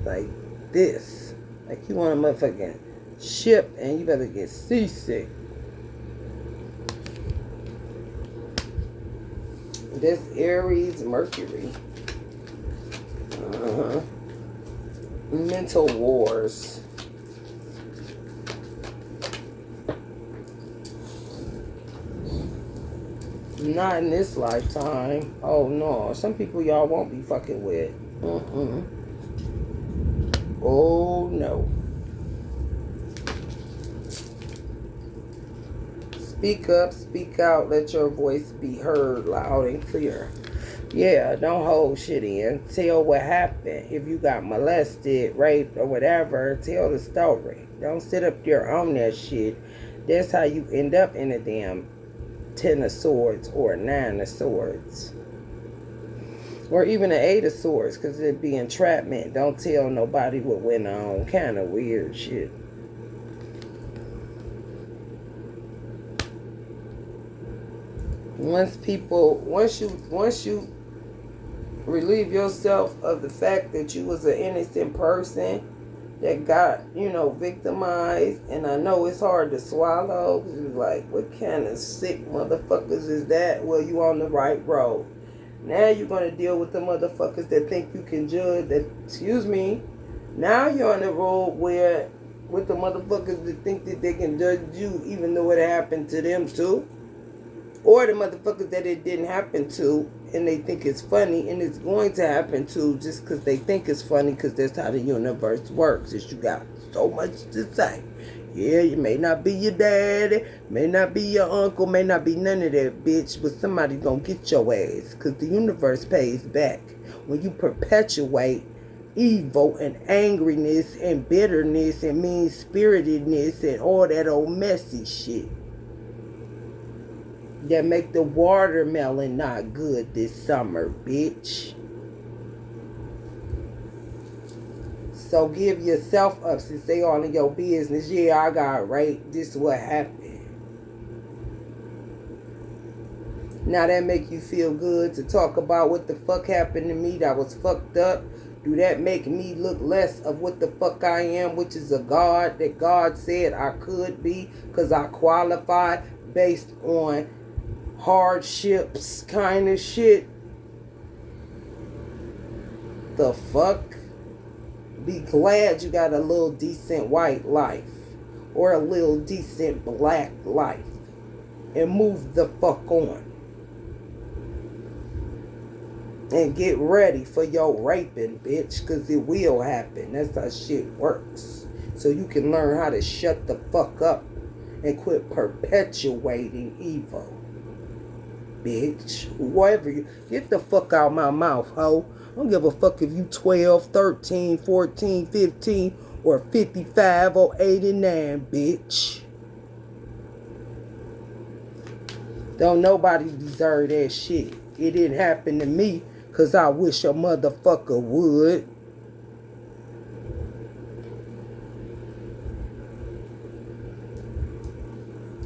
like this. Like, you want a motherfucking ship and you better get seasick. This Aries, Mercury. Mental wars. Not in this lifetime. Oh no. Some people y'all won't be fucking with. Oh no. Speak up, speak out, let your voice be heard loud and clear. Yeah, don't hold shit in. Tell what happened. If you got molested, raped, or whatever, tell the story. Don't sit up there on that shit. That's how you end up in a damn 10 of swords or a 9 of swords. Or even an 8 of swords, because it'd be entrapment. Don't tell nobody what went on. Kind of weird shit. Once you relieve yourself of the fact that you was an innocent person that got, victimized, and I know it's hard to swallow, because you're like, what kind of sick motherfuckers is that? Well, you on the right road. Now you're going to deal with the motherfuckers that think you can judge, now you're on the road with the motherfuckers that think that they can judge you even though it happened to them too. Or the motherfuckers that it didn't happen to and they think it's funny and it's going to happen to just because they think it's funny, because that's how the universe works. Is you got so much to say. Yeah, you may not be your daddy, may not be your uncle, may not be none of that, bitch, but somebody gonna get your ass, because the universe pays back. When you perpetuate evil and angriness and bitterness and mean-spiritedness and all that old messy shit that make the watermelon not good this summer, bitch. So give yourself up, since they all in your business. Yeah, I got raped. This is what happened. Now that make you feel good to talk about what the fuck happened to me that was fucked up? Do that make me look less of what the fuck I am, which is a God that God said I could be, because I qualify based on hardships kind of shit? The fuck? Be glad you got a little decent white life or a little decent black life and move the fuck on. And get ready for your raping, bitch, because it will happen. That's how shit works. So you can learn how to shut the fuck up and quit perpetuating evil. Bitch, whatever you get the fuck out my mouth, ho. I don't give a fuck if you 12, 13, 14, 15, or 55 or 89, bitch. Don't nobody deserve that shit. It didn't happen to me, because I wish a motherfucker would.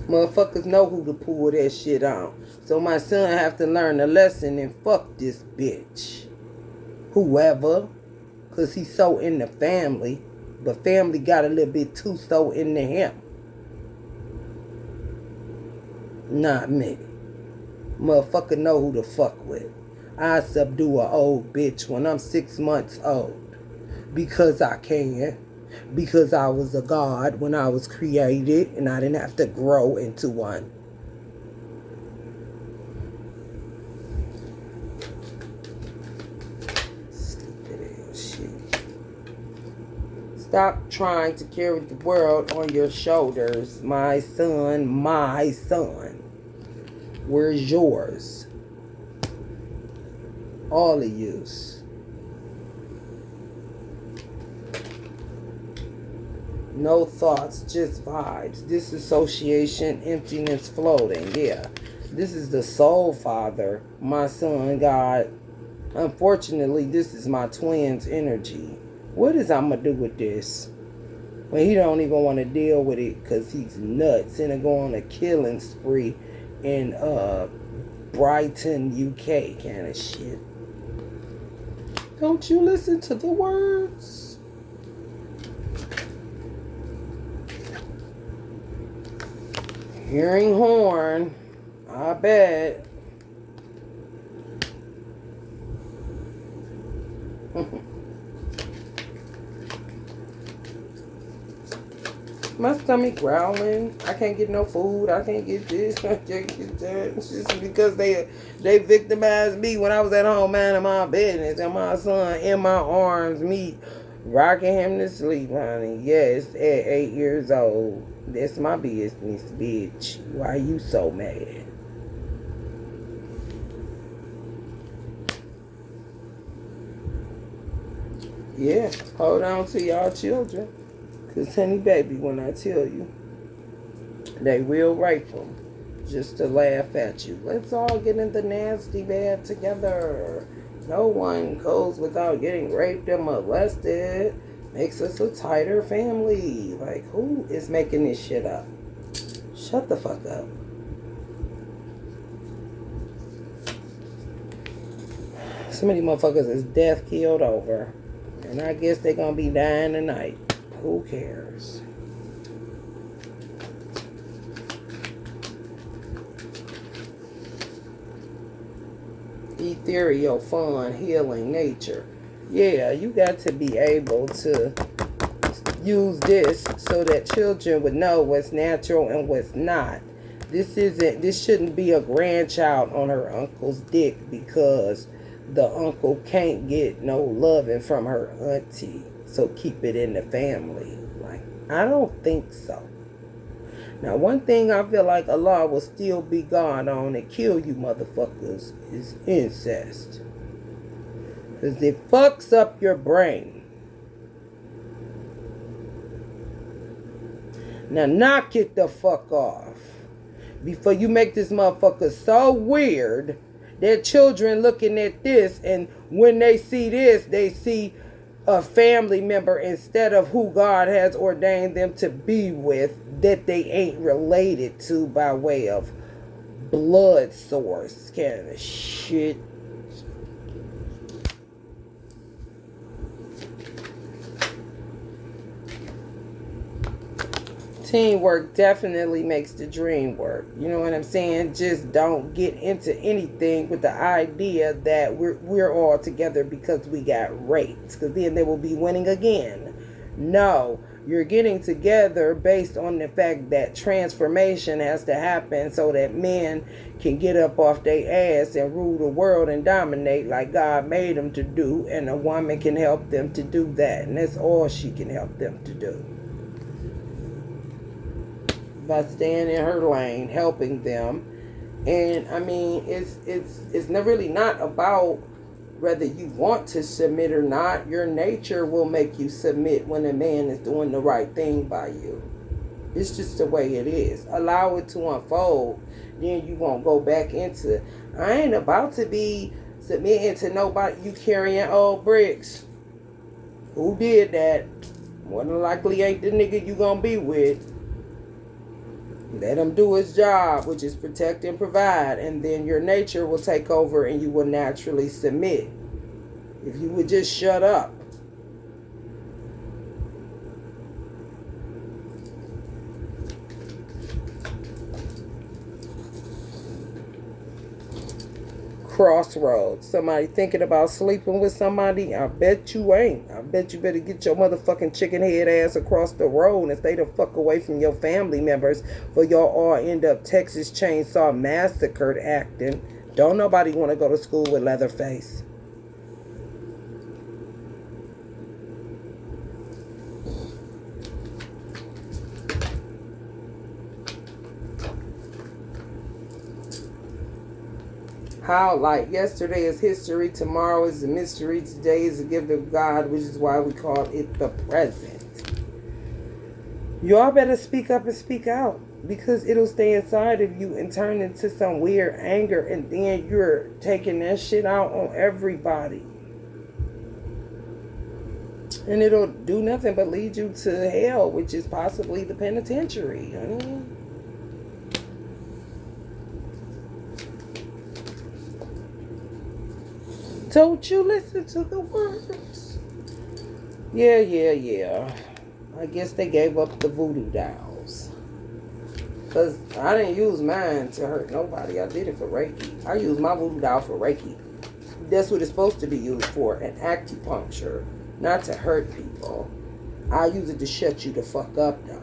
Motherfuckers know who to pull that shit on. So my son have to learn a lesson and fuck this bitch. Whoever. Because he's so in the family. But family got a little bit too so into him. Not me. Motherfucker know who to fuck with. I subdue an old bitch when I'm 6 months old. Because I can. Because I was a god when I was created and I didn't have to grow into one. Stupid ass shit. Stop trying to carry the world on your shoulders, my son, my son. Where's yours? All of yous. No thoughts, just vibes. Disassociation, emptiness, floating. Yeah. This is the soul father, my son, God. Unfortunately, this is my twin's energy. What is I'm going to do with this? When he don't even want to deal with it because he's nuts and go on a killing spree in Brighton, UK kind of shit. Don't you listen to the words? Hearing horn, I bet. My stomach growling. I can't get no food. I can't get this. I can't get that. It's just because they victimized me when I was at home minding my business and my son in my arms, me rocking him to sleep, honey. Yes, at 8 years old. That's my business, bitch. Why you so mad? Yeah, hold on to y'all children. Because, honey, baby, when I tell you, they will rape them just to laugh at you. Let's all get in the nasty bed together. No one goes without getting raped and molested. Makes us a tighter family. Like, who is making this shit up? Shut the fuck up. Some of these motherfuckers is death killed over. And I guess they're going to be dying tonight. Who cares? Ethereal, fun, healing, nature. Yeah, you got to be able to use this so that children would know what's natural and what's not. This shouldn't be a grandchild on her uncle's dick because the uncle can't get no loving from her auntie. So keep it in the family. Like, I don't think so. Now, one thing I feel like Allah will still be God on and kill you motherfuckers is incest. Because it fucks up your brain. Now, knock it the fuck off. Before you make this motherfucker so weird that children looking at this and when they see this, they see a family member instead of who God has ordained them to be with that they ain't related to by way of blood source kind of shit. Teamwork definitely makes the dream work. You know what I'm saying? Just don't get into anything with the idea that we're all together because we got raped. Because then they will be winning again. No, you're getting together based on the fact that transformation has to happen so that men can get up off their ass and rule the world and dominate like God made them to do. And a woman can help them to do that. And that's all she can help them to do. By staying in her lane, helping them. And I mean, it's really not about whether you want to submit or not. Your nature will make you submit when a man is doing the right thing by you. It's just the way it is. Allow it to unfold. Then you won't go back into, I ain't about to be submitting to nobody. You carrying old bricks. Who did that? More than likely ain't the nigga you gonna be with. Let him do his job, which is protect and provide, and then your nature will take over and you will naturally submit. If you would just shut up. Crossroads. Somebody thinking about sleeping with somebody? I bet you ain't. I bet you better get your motherfucking chicken head ass across the road and stay the fuck away from your family members, for y'all all end up Texas Chainsaw Massacred acting. Don't nobody want to go to school with Leatherface. How, like, yesterday is history, tomorrow is a mystery, today is a gift of God, which is why we call it the present. Y'all better speak up and speak out, because it'll stay inside of you and turn into some weird anger, and then you're taking that shit out on everybody. And it'll do nothing but lead you to hell, which is possibly the penitentiary, honey. Don't you listen to the words? Yeah. I guess they gave up the voodoo dolls. Because I didn't use mine to hurt nobody. I did it for Reiki. I used my voodoo doll for Reiki. That's what it's supposed to be used for, an acupuncture, not to hurt people. I use it to shut you the fuck up, though.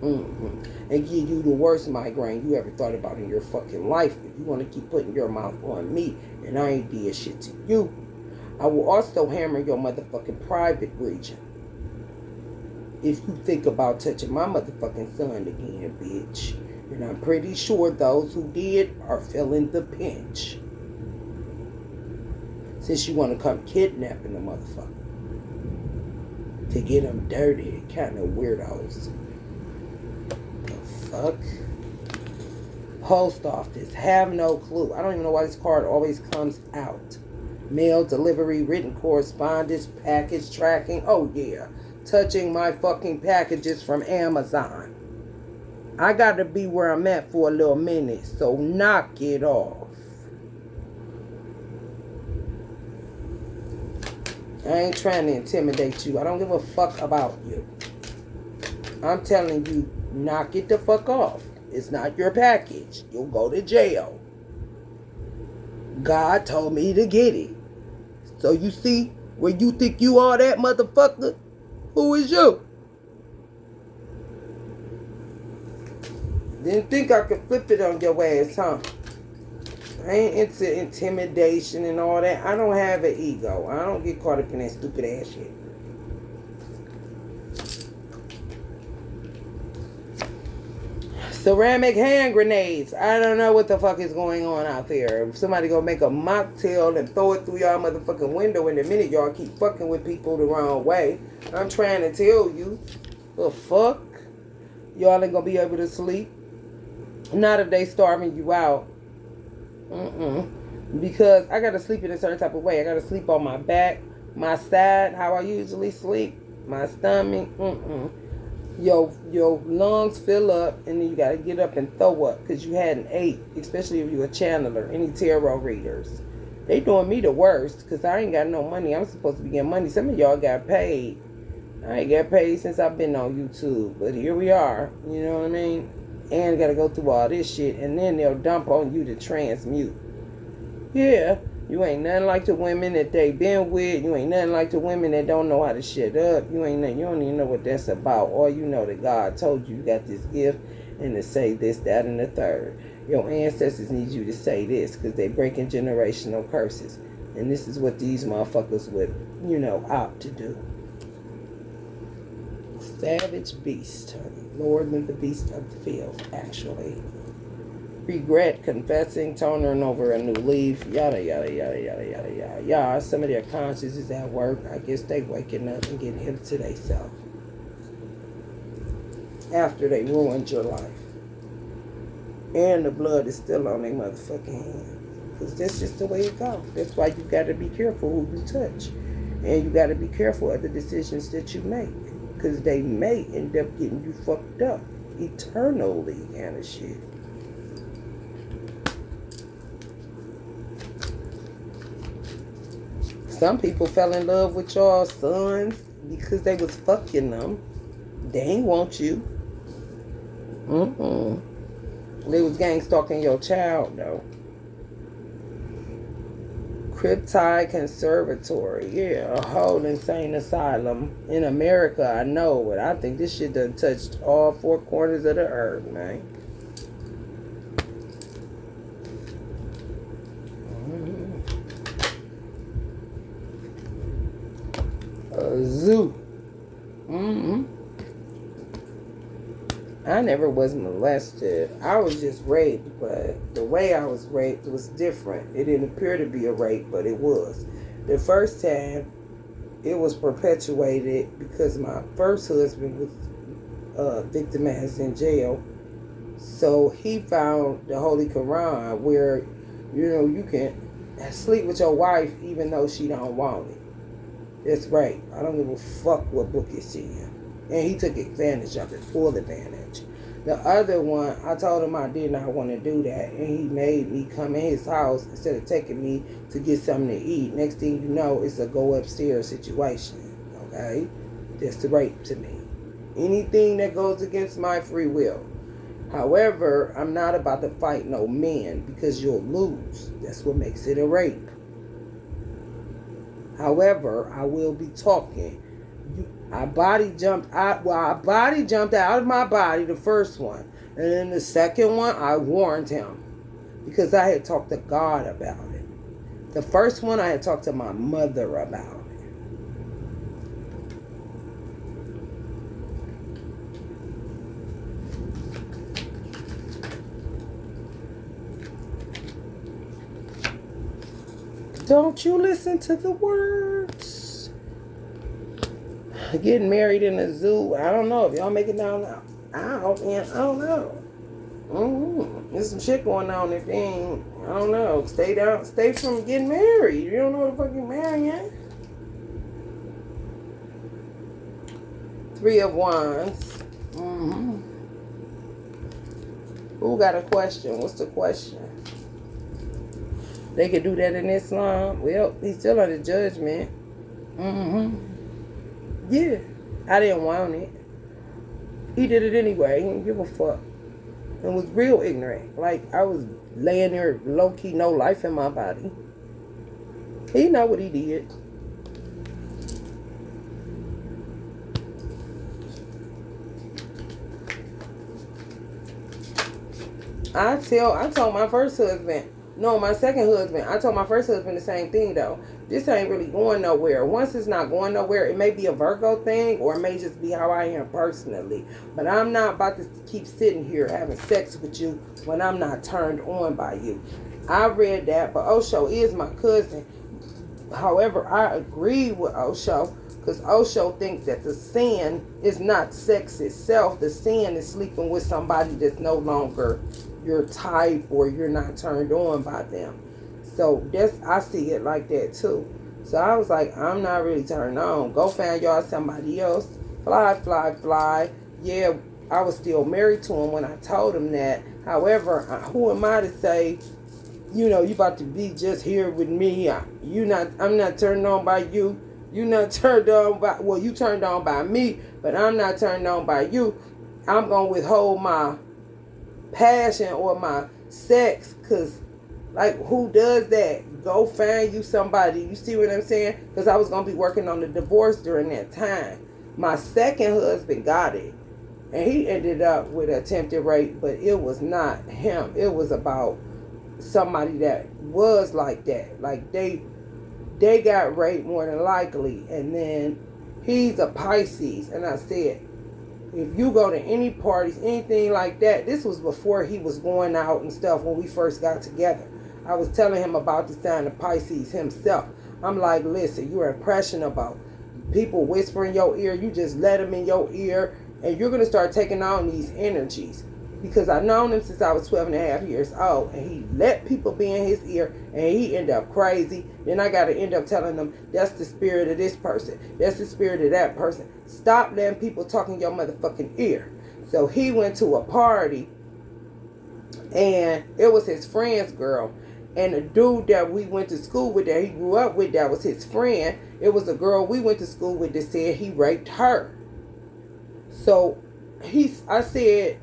And give you the worst migraine you ever thought about in your fucking life. If you want to keep putting your mouth on me and I ain't did shit to you, I will also hammer your motherfucking private region. If you think about touching my motherfucking son again, bitch. And I'm pretty sure those who did are feeling the pinch. Since you want to come kidnapping the motherfucker. To get them dirty, kind of weirdos. The fuck? Post office, have no clue. I don't even know why this card always comes out. Mail delivery, written correspondence, package tracking. Oh yeah. Touching my fucking packages from Amazon. I gotta be where I'm at for a little minute, so knock it off. I ain't trying to intimidate you. I don't give a fuck about you. I'm telling you, knock it the fuck off. It's not your package. You'll go to jail. God told me to get it. So you see, where you think you are, that motherfucker, who is you? Didn't think I could flip it on your ass, huh? I ain't into intimidation and all that. I don't have an ego. I don't get caught up in that stupid ass shit. Ceramic hand grenades. I don't know what the fuck is going on out there. If somebody gonna make a mocktail and throw it through y'all motherfucking window in a minute, y'all keep fucking with people the wrong way. I'm trying to tell you. The fuck? Y'all ain't gonna be able to sleep. Not if they starving you out. Because I gotta sleep in a certain type of way. I gotta sleep on my back, my side, how I usually sleep, my stomach. Your lungs fill up, and then you gotta get up and throw up because you hadn't ate. Especially if you're a channeler, any tarot readers, they doing me the worst because I ain't got no money. I'm supposed to be getting money. Some of y'all got paid. I ain't got paid since I've been on YouTube, but here we are. You know what I mean? And gotta go through all this shit, and then they'll dump on you to transmute. Yeah, you ain't nothing like the women that they been with. You ain't nothing like the women that don't know how to shut up. You don't even know what that's about. All you know that God told you got this gift and to say this, that, and the third. Your ancestors need you to say this because they breaking generational curses. And this is what these motherfuckers would, opt to do. Savage beast, honey. More than the beast of the field, actually. Regret, confessing, turning over a new leaf, yada, yada, yada, yada, yada, yada, yada. Some of their conscience is at work. I guess they waking up and getting hip to themselves after they ruined your life. And the blood is still on their motherfucking hands. Because that's just the way it goes. That's why you got to be careful who you touch. And you got to be careful of the decisions that you make. Because they may end up getting you fucked up eternally kind of shit. Some people fell in love with y'all sons because they was fucking them. They ain't want you. They was gang stalking your child though. Cryptide Conservatory. Yeah, a whole insane asylum. In America, I know, but I think this shit done touched all four corners of the earth, man. A zoo. I never was molested. I was just raped, but the way I was raped was different. It didn't appear to be a rape, but it was. The first time, it was perpetuated because my first husband was victim has in jail. So he found the Holy Quran where, you can sleep with your wife even though she don't want it. That's right. I don't give a fuck what book it's in. And he took advantage of it, full advantage. The other one, I told him I did not want to do that. And he made me come in his house instead of taking me to get something to eat. Next thing you know, it's a go upstairs situation. Okay? That's the rape to me. Anything that goes against my free will. However, I'm not about to fight no men because you'll lose. That's what makes it a rape. However, I will be talking. I body jumped out of my body, the first one. And then the second one, I warned him. Because I had talked to God about it. The first one, I had talked to my mother about it. Don't you listen to the words. Getting married in a zoo. I don't know if y'all make it down now. I don't know. There's some shit going on if they ain't. I don't know. Stay from getting married. You don't know what the fuck you're marrying. 3 of Wands. Who got a question? What's the question? They could do that in Islam. Well, he's still under judgment. Yeah. I didn't want it. He did it anyway. He didn't give a fuck. It was real ignorant. Like, I was laying there low-key, no life in my body. He know what he did. I told my first husband, no, my second husband, I told my first husband the same thing though. This ain't really going nowhere. Once it's not going nowhere, it may be a Virgo thing or it may just be how I am personally. But I'm not about to keep sitting here having sex with you when I'm not turned on by you. I read that, but Osho is my cousin. However, I agree with Osho because Osho thinks that the sin is not sex itself. The sin is sleeping with somebody that's no longer your type or you're not turned on by them. So I see it like that too. So I was like, I'm not really turned on. Go find y'all somebody else. Fly. Yeah, I was still married to him when I told him that. However, who am I to say, you about to be just here with me. I'm not turned on by you. You not turned on by, well, you turned on by me, but I'm not turned on by you. I'm going to withhold my passion or my sex because, like, who does that? Go find you somebody. You see what I'm saying? Because I was going to be working on the divorce during that time. My second husband got it. And he ended up with attempted rape, but it was not him. It was about somebody that was like that. Like, they got raped more than likely. And then he's a Pisces. And I said, if you go to any parties, anything like that, this was before he was going out and stuff when we first got together. I was telling him about the sign of Pisces himself. I'm like, listen, you're impressionable. People whisper in your ear, you just let them in your ear, and you're going to start taking on these energies. Because I've known him since I was 12 and a half years old, and he let people be in his ear, and he ended up crazy. Then I got to end up telling them, that's the spirit of this person. That's the spirit of that person. Stop letting people talk in your motherfucking ear. So he went to a party, and it was his friend's girl. And the dude that we went to school with, that he grew up with, that was his friend, it was a girl we went to school with that said he raped her. So I said,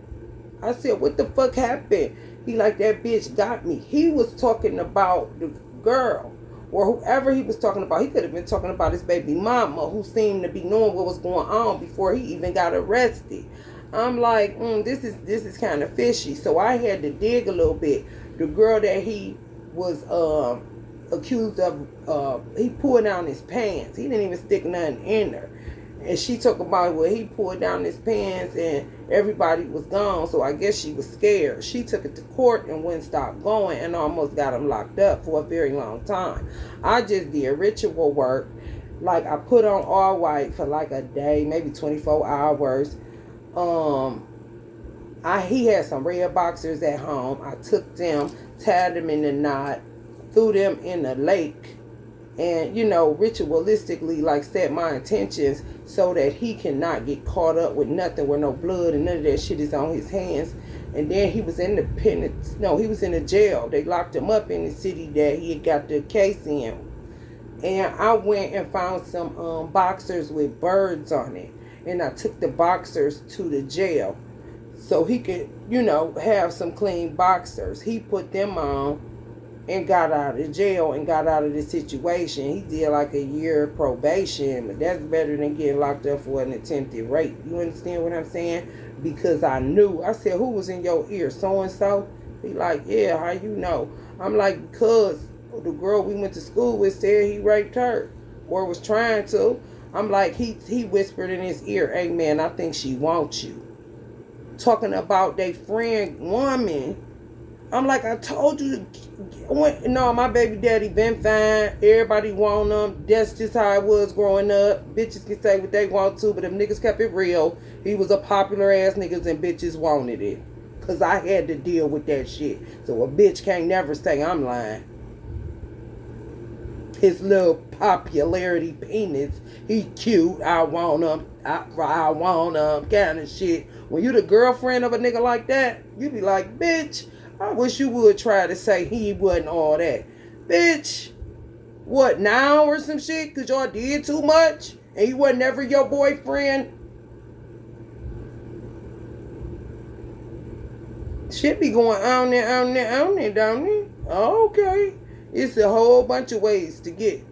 what the fuck happened? He like, that bitch got me. He was talking about the girl or whoever he was talking about. He could have been talking about his baby mama who seemed to be knowing what was going on before he even got arrested. I'm like, this is kind of fishy. So I had to dig a little bit. The girl that he was accused of, he pulled down his pants. He didn't even stick nothing in her. And she talked about, well, he pulled down his pants and everybody was gone. So I guess she was scared. She took it to court and wouldn't stop going and almost got him locked up for a very long time. I just did ritual work. Like, I put on all white for like a day, maybe 24 hours. Um, he had some red boxers at home. I took them, tied them in a knot, threw them in a lake, and ritualistically like set my intentions so that he cannot get caught up with nothing, where no blood and none of that shit is on his hands. And then he was in the he was in the jail. They locked him up in the city that he had got the case in. And I went and found some boxers with birds on it, and I took the boxers to the jail so he could have some clean boxers. He put them on and got out of jail and got out of the situation. He did like a year probation, but that's better than getting locked up for an attempted rape. You understand what I'm saying? Because I knew. I said, who was in your ear? So and so? He like, yeah, how you know? I'm like, because the girl we went to school with said he raped her or was trying to. I'm like, he whispered in his ear, hey man, I think she wants you. Talking about their friend woman. I'm like, I told you no, my baby daddy been fine. Everybody want him. That's just how it was growing up. Bitches can say what they want to, but if niggas kept it real, he was a popular ass niggas and bitches wanted it. Cause I had to deal with that shit. So a bitch can't never say I'm lying. His little popularity penis, he cute, I want him, I want him kind of shit. When you the girlfriend of a nigga like that, you be like, bitch, I wish you would try to say he wasn't all that. Bitch, what now or some shit? Cause y'all did too much and he wasn't ever your boyfriend. Shit be going on there, down there. Okay. It's a whole bunch of ways to get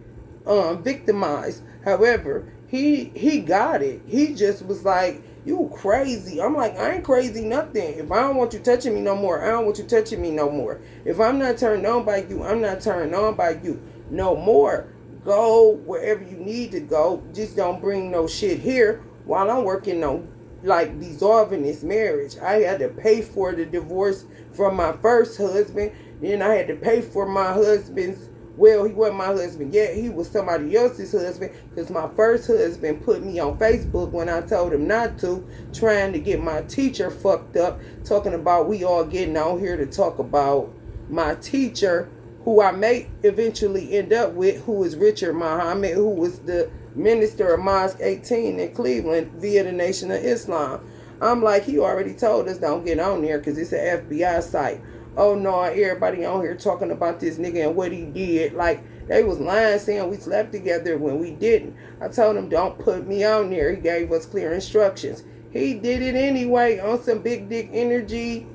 victimized. However, he got it. He just was like, you crazy. I'm like, I ain't crazy nothing. If I don't want you touching me no more, I don't want you touching me no more. If I'm not turned on by you, I'm not turned on by you no more. Go wherever you need to go. Just don't bring no shit here while I'm working on like dissolving this marriage. I had to pay for the divorce from my first husband. Then I had to pay for my husband's, well, he wasn't my husband yet. He was somebody else's husband because my first husband put me on Facebook when I told him not to, trying to get my teacher fucked up, talking about we all getting on here to talk about my teacher, who I may eventually end up with, who is Richard Muhammad, who was the minister of Mosque 18 in Cleveland via the Nation of Islam. I'm like, he already told us don't get on there because it's an FBI site. Oh no, everybody on here talking about this nigga and what he did. Like, they was lying saying we slept together when we didn't. I told him don't put me on there. He gave us clear instructions. He did it anyway on some big dick energy.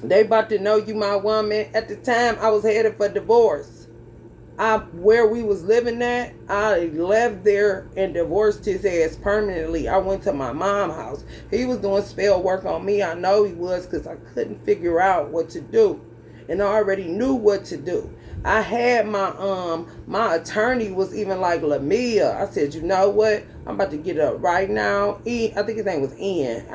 They about to know you my woman. At the time, I was headed for divorce. Where we was living at, I left there and divorced his ass permanently. I went to my mom's house. He was doing spell work on me. I know he was because I couldn't figure out what to do. And I already knew what to do. I had my attorney was even like Lamia. I said, you know what? I'm about to get up right now. I think his name was Ian.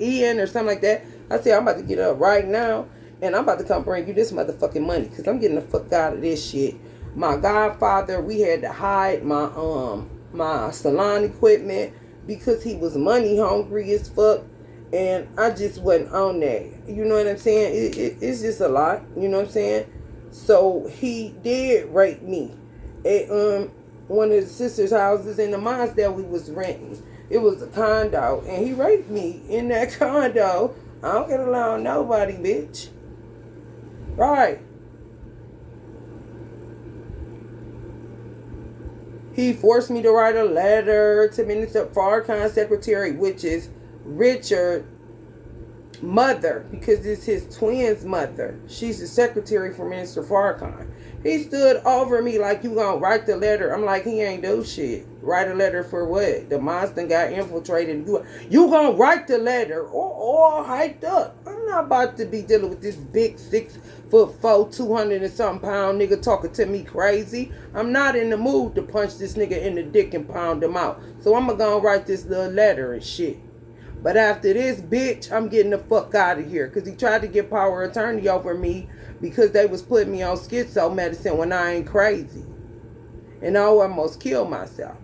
Ian or something like that. I said, I'm about to get up right now. And I'm about to come bring you this motherfucking money. Because I'm getting the fuck out of this shit. My godfather, we had to hide my salon equipment because he was money hungry as fuck, and I just wasn't on that. You know what I'm saying? It's just a lot. You know what I'm saying? So he did rape me at one of his sister's houses in the mosque that we was renting. It was a condo, and he raped me in that condo. I don't get along with nobody, bitch. Right. He forced me to write a letter to Minister Farrakhan's secretary, which is Richard's mother, because it's his twin's mother. She's the secretary for Minister Farrakhan. He stood over me like, you gonna write the letter. I'm like, he ain't do shit. Write a letter for what? The monster got infiltrated. You gonna write the letter or hyped up. I'm not about to be dealing with this big 6'4", 200 and something pound nigga talking to me crazy. I'm not in the mood to punch this nigga in the dick and pound him out. So I'm gonna write this little letter and shit. But after this, bitch, I'm getting the fuck out of here. Because he tried to get power of attorney over me because they was putting me on schizo medicine when I ain't crazy. And I almost killed myself.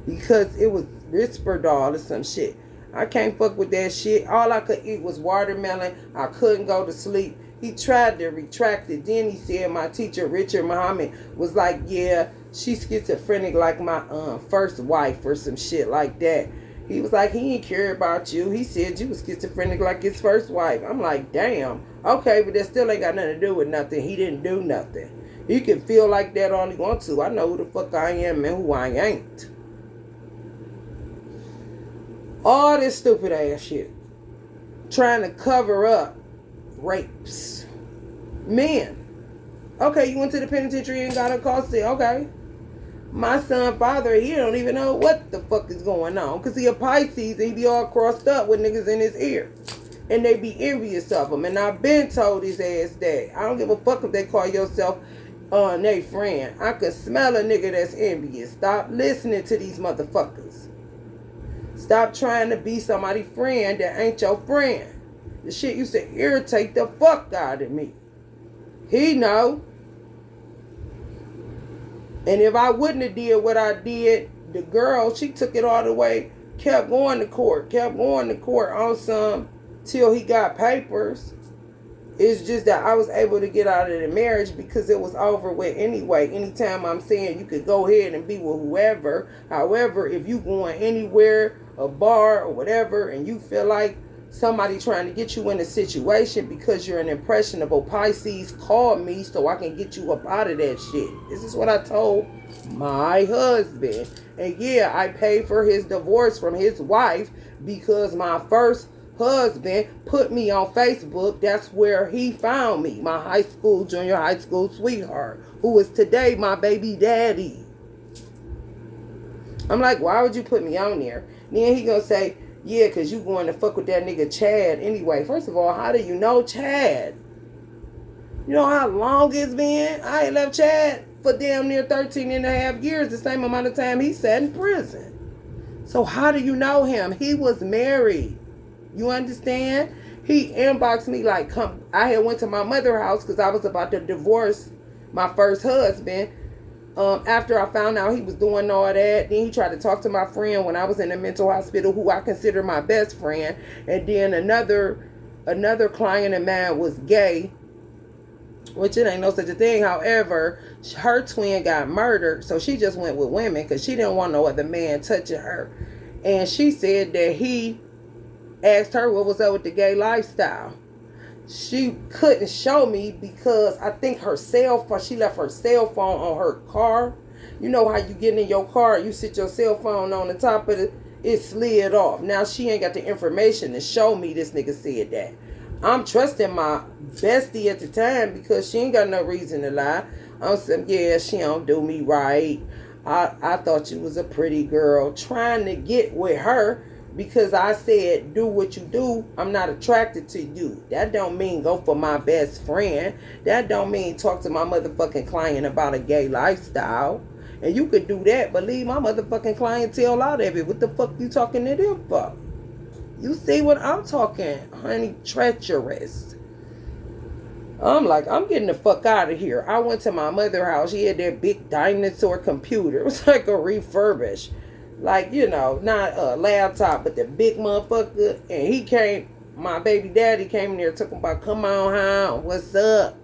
Because it was Risperdal or some shit. I can't fuck with that shit. All I could eat was watermelon. I couldn't go to sleep. He tried to retract it. Then he said my teacher, Richard Muhammad, was like, yeah, she's schizophrenic like my first wife or some shit like that. He was like, he didn't care about you. He said you was schizophrenic like his first wife. I'm like, damn. Okay, but that still ain't got nothing to do with nothing. He didn't do nothing. He can feel like that all he wants to. I know who the fuck I am and who I ain't. All this stupid ass shit. Trying to cover up rapes. Men. Okay, you went to the penitentiary and got accosted. Okay. My son father, he don't even know what the fuck is going on. Because he a Pisces and he be all crossed up with niggas in his ear. And they be envious of him. And I've been told his ass that. I don't give a fuck if they call yourself they friend. I could smell a nigga that's envious. Stop listening to these motherfuckers. Stop trying to be somebody's friend that ain't your friend. The shit used to irritate the fuck out of me. He know. And if I wouldn't have did what I did, the girl, she took it all the way, kept going to court on some till he got papers. It's just that I was able to get out of the marriage because it was over with anyway. Anytime I'm saying you could go ahead and be with whoever. However, if you going anywhere, a bar or whatever, and you feel like somebody trying to get you in a situation because you're an impressionable Pisces, call me so I can get you up out of that shit. This is what I told my husband. And yeah, I paid for his divorce from his wife because my first husband put me on Facebook. That's where he found me. My junior high school sweetheart, who is today my baby daddy. I'm like, why would you put me on there? Then he gonna say, yeah, because you going to fuck with that nigga Chad anyway. First of all, how do you know Chad? You know how long it's been? I ain't left Chad for damn near 13 and a half years, the same amount of time he sat in prison. So how do you know him? He was married. You understand? He inboxed me like, come. I had went to my mother's house because I was about to divorce my first husband. After I found out he was doing all that, then he tried to talk to my friend when I was in the mental hospital, who I consider my best friend. And then another client of mine was gay, which it ain't no such a thing. However, her twin got murdered, so she just went with women because she didn't want no other man touching her. And she said that he asked her what was up with the gay lifestyle. She couldn't show me because I think her cell phone, she left her cell phone on her car. You know how you get in your car, you sit your cell phone on the top of it slid off. Now she ain't got the information to show me this nigga said that. I'm trusting my bestie at the time because she ain't got no reason to lie. I'm saying, yeah, she don't do me right. I thought you was a pretty girl, trying to get with her. Because I said, do what you do, I'm not attracted to you. That don't mean go for my best friend. That don't mean talk to my motherfucking client about a gay lifestyle. And you could do that, but leave my motherfucking clientele out of it. What the fuck you talking to them for? You see what I'm talking, honey? Treacherous. I'm like, I'm getting the fuck out of here. I went to my mother's house. She had that big dinosaur computer. It was like a refurbished. Like, you know, not a laptop, but the big motherfucker. And he came, my baby daddy came in there talking about, come on, home, what's up?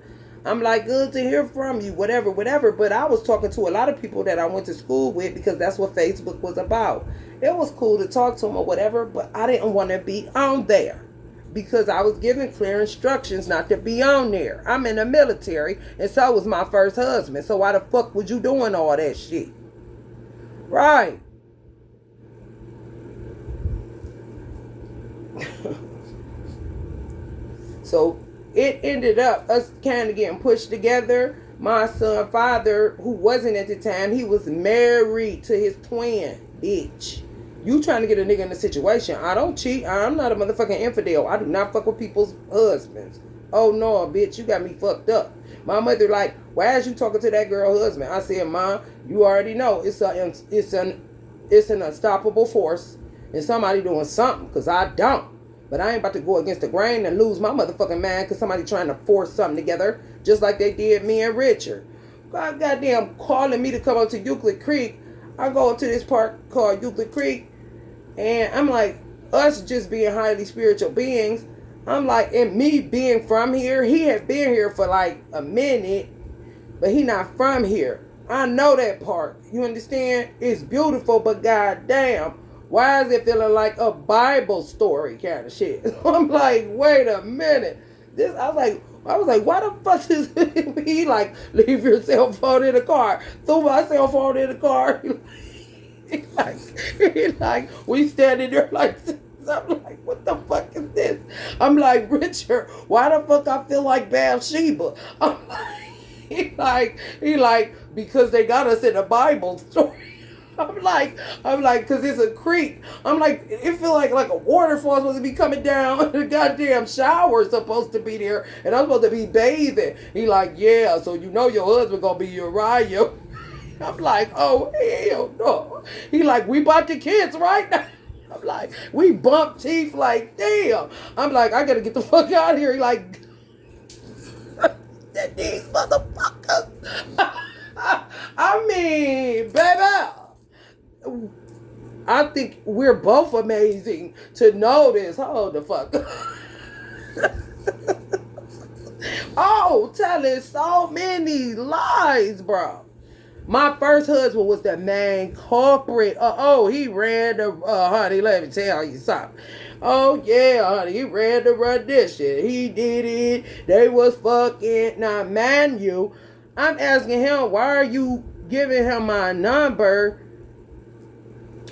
I'm like, good to hear from you, whatever. But I was talking to a lot of people that I went to school with because that's what Facebook was about. It was cool to talk to them or whatever, but I didn't want to be on there because I was given clear instructions not to be on there. I'm in the military, and so was my first husband. So why the fuck was you doing all that shit? Right. So it ended up us kind of getting pushed together. My son father, who wasn't at the time, he was married to his twin. Bitch, you trying to get a nigga in a situation. I don't cheat. I'm not a motherfucking infidel. I do not fuck with people's husbands. Oh no, bitch, you got me fucked up. My mother like, why is you talking to that girl husband? I said, Mom, you already know it's an unstoppable force and somebody doing something, because I don't. But I ain't about to go against the grain and lose my motherfucking mind because somebody trying to force something together, just like they did me and Richard. God goddamn calling me to come up to Euclid Creek. I go to this park called Euclid Creek, and I'm like, us just being highly spiritual beings, I'm like, and me being from here, he had been here for like a minute, but he not from here. I know that part. You understand? It's beautiful, but goddamn, why is it feeling like a Bible story kind of shit? I'm like, wait a minute. I was like, why the fuck is he like, leave your cell phone in the car? Throw my cell phone in the car. He like, we standing there like this. I'm like, what the fuck is this? I'm like, Richard, why the fuck I feel like Bathsheba? I'm like, he like, because they got us in a Bible story. I'm like, cause it's a creek. I'm like, it feel like a waterfall supposed to be coming down. The goddamn shower's supposed to be there, and I'm supposed to be bathing. He like, yeah, so you know your husband gonna be Uriah. I'm like, oh hell no. He like, we bought the kids right now. I'm like, we bumped teeth like damn. I'm like, I gotta get the fuck out of here. He like, these motherfuckers. I mean, baby, I think we're both amazing to know this. Hold the fuck. Oh, telling so many lies, bro. My first husband was the main culprit. He ran the, honey, let me tell you something. Oh, yeah, honey, he ran the rendition. He did it. They was fucking. Now, man, I'm asking him, why are you giving him my number?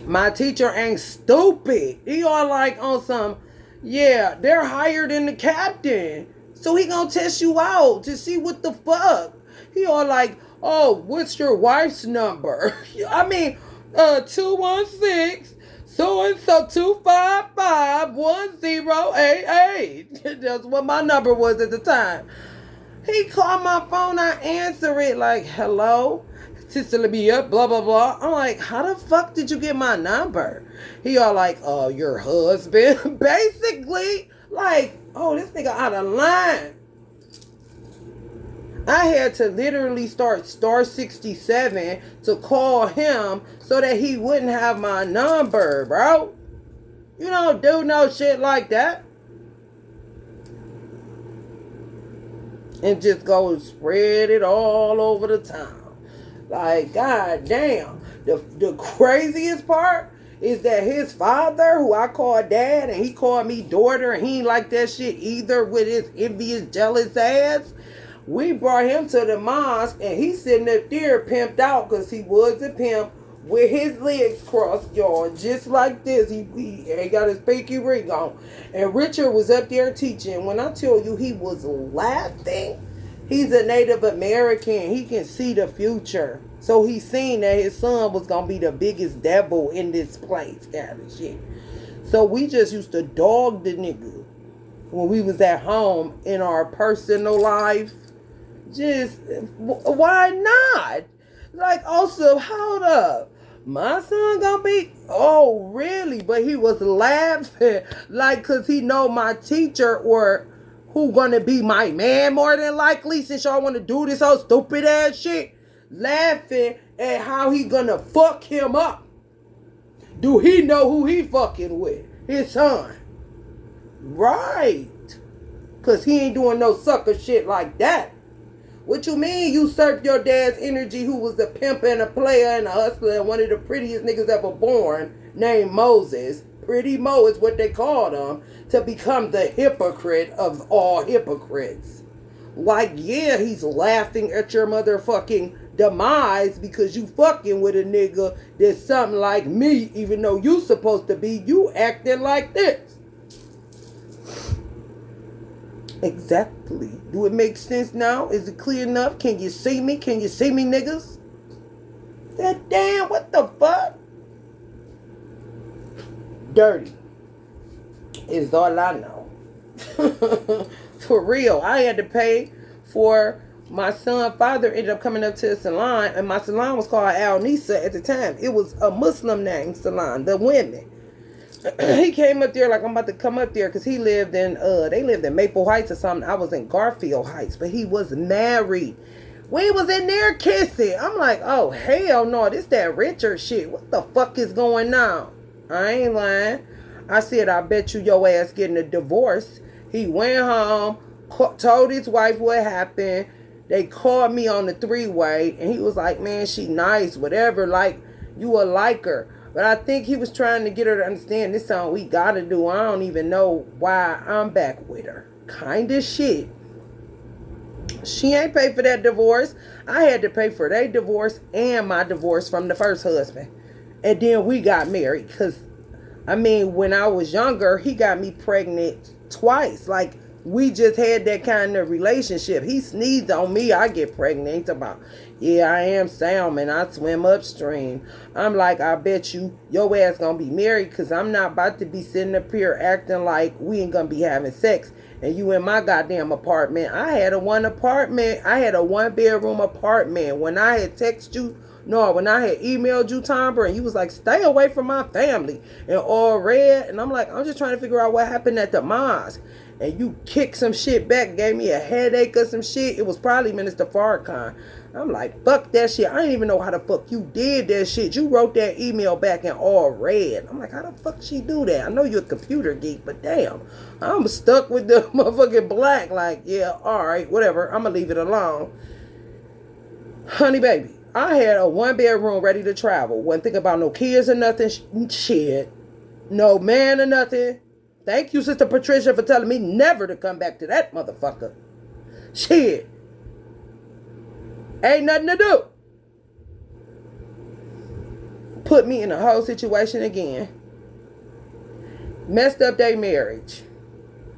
My teacher ain't stupid. He all like on some, yeah, they're higher than the captain. So he gonna test you out to see what the fuck. He all like, oh, what's your wife's number? I mean, 216 so and so 255 1088. That's what my number was at the time. He called my phone, I answer it like, hello, Sister Labia, blah blah blah. I'm like, how the fuck did you get my number? He all like, your husband. Basically, like, oh, this nigga out of line. I had to literally start star 67 to call him so that he wouldn't have my number, bro. You don't do no shit like that. And just go spread it all over the town. Like, goddamn. The craziest part is that his father, who I call dad, and he called me daughter, and he ain't like that shit either with his envious, jealous ass. We brought him to the mosque, and he's sitting up there pimped out because he was a pimp with his legs crossed, y'all, just like this. He got his pinky ring on. And Richard was up there teaching. When I tell you he was laughing, he's a Native American. He can see the future. So he seen that his son was going to be the biggest devil in this place, kind of shit. So we just used to dog the nigga when we was at home in our personal life. Just, why not? Like, also, hold up. My son gonna be, oh, really? But he was laughing, like, because he know my teacher or who gonna be my man more than likely, since y'all want to do this whole stupid ass shit. Laughing at how he gonna fuck him up. Do he know who he fucking with? His son. Right. Because he ain't doing no sucker shit like that. What you mean you usurped your dad's energy, who was a pimp and a player and a hustler and one of the prettiest niggas ever born, named Moses? Pretty Mo is what they called him, to become the hypocrite of all hypocrites. Like, yeah, he's laughing at your motherfucking demise because you fucking with a nigga that's something like me, even though you supposed to be, you acting like this. Exactly. Do it make sense now? Is it clear enough? Can you see me? Can you see me, niggas? That damn, what the fuck? Dirty is all I know. For real. I had to pay for my son's father ended up coming up to the salon, and my salon was called Al Nisa at the time. It was a Muslim name salon, the women. He came up there like I'm about to come up there because he lived in, they lived in Maple Heights or something. I was in Garfield Heights, but he was married. We was in there kissing. I'm like, oh, hell no, this that Richard shit. What the fuck is going on? I ain't lying. I said, I bet you your ass getting a divorce. He went home, told his wife what happened. They called me on the three-way, and he was like, man, she nice, whatever, like, you will like her. But I think he was trying to get her to understand this something we gotta do. I don't even know why I'm back with her. Kind of shit. She ain't paid for that divorce. I had to pay for their divorce and my divorce from the first husband. And then we got married. Because, I mean, when I was younger, he got me pregnant twice. Like, we just had that kind of relationship. He sneezed on me, I get pregnant. He's about, yeah, I am salmon. I swim upstream. I'm like, I bet you your ass gonna be married, because I'm not about to be sitting up here acting like we ain't gonna be having sex and you in my goddamn apartment. I had a one bedroom apartment. When I had texted you, no, when I had emailed you, Tomber, and you was like, stay away from my family, and all red, and I'm like, I'm just trying to figure out what happened at the mosque. And you kicked some shit back, gave me a headache or some shit. It was probably Minister Farrakhan. I'm like, fuck that shit. I didn't even know how the fuck you did that shit. You wrote that email back in all red. I'm like, how the fuck she do that? I know you're a computer geek, but damn, I'm stuck with the motherfucking black. Like, yeah, all right, whatever. I'm gonna leave it alone. Honey baby, I had a one bedroom ready to travel. Wasn't thinking about no kids or nothing. Shit. No man or nothing. Thank you, Sister Patricia, for telling me never to come back to that motherfucker. Shit. Ain't nothing to do. Put me in a whole situation again. Messed up their marriage.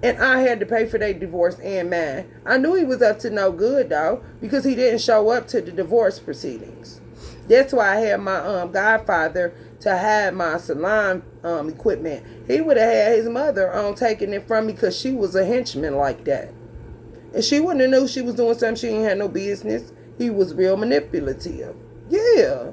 And I had to pay for their divorce and mine. I knew he was up to no good, though, because he didn't show up to the divorce proceedings. That's why I had my godfather to have my salon equipment. He would have had his mother taking it from me, because she was a henchman like that. And she wouldn't have knew she was doing something she ain't had no business. He was real manipulative. Yeah.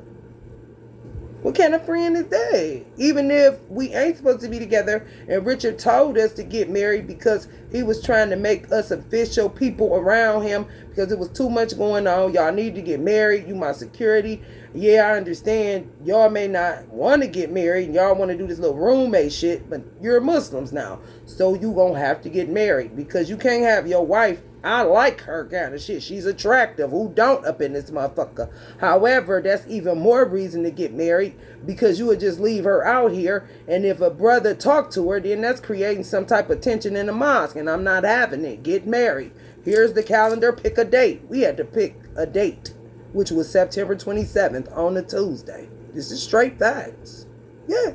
What kind of friend is that? Even if we ain't supposed to be together, and Richard told us to get married because he was trying to make us official people around him, because it was too much going on. Y'all need to get married. You my security. Yeah, I understand y'all may not want to get married and y'all want to do this little roommate shit, but you're Muslims now, so you gonna have to get married, because you can't have your wife. I like her kind of shit. She's attractive. Who don't up in this motherfucker? However, that's even more reason to get married, because you would just leave her out here, and if a brother talk to her, then that's creating some type of tension in the mosque, and I'm not having it. Get married. Here's the calendar. Pick a date. We had to pick a date, which was September 27th on a Tuesday. This is straight facts. Yeah.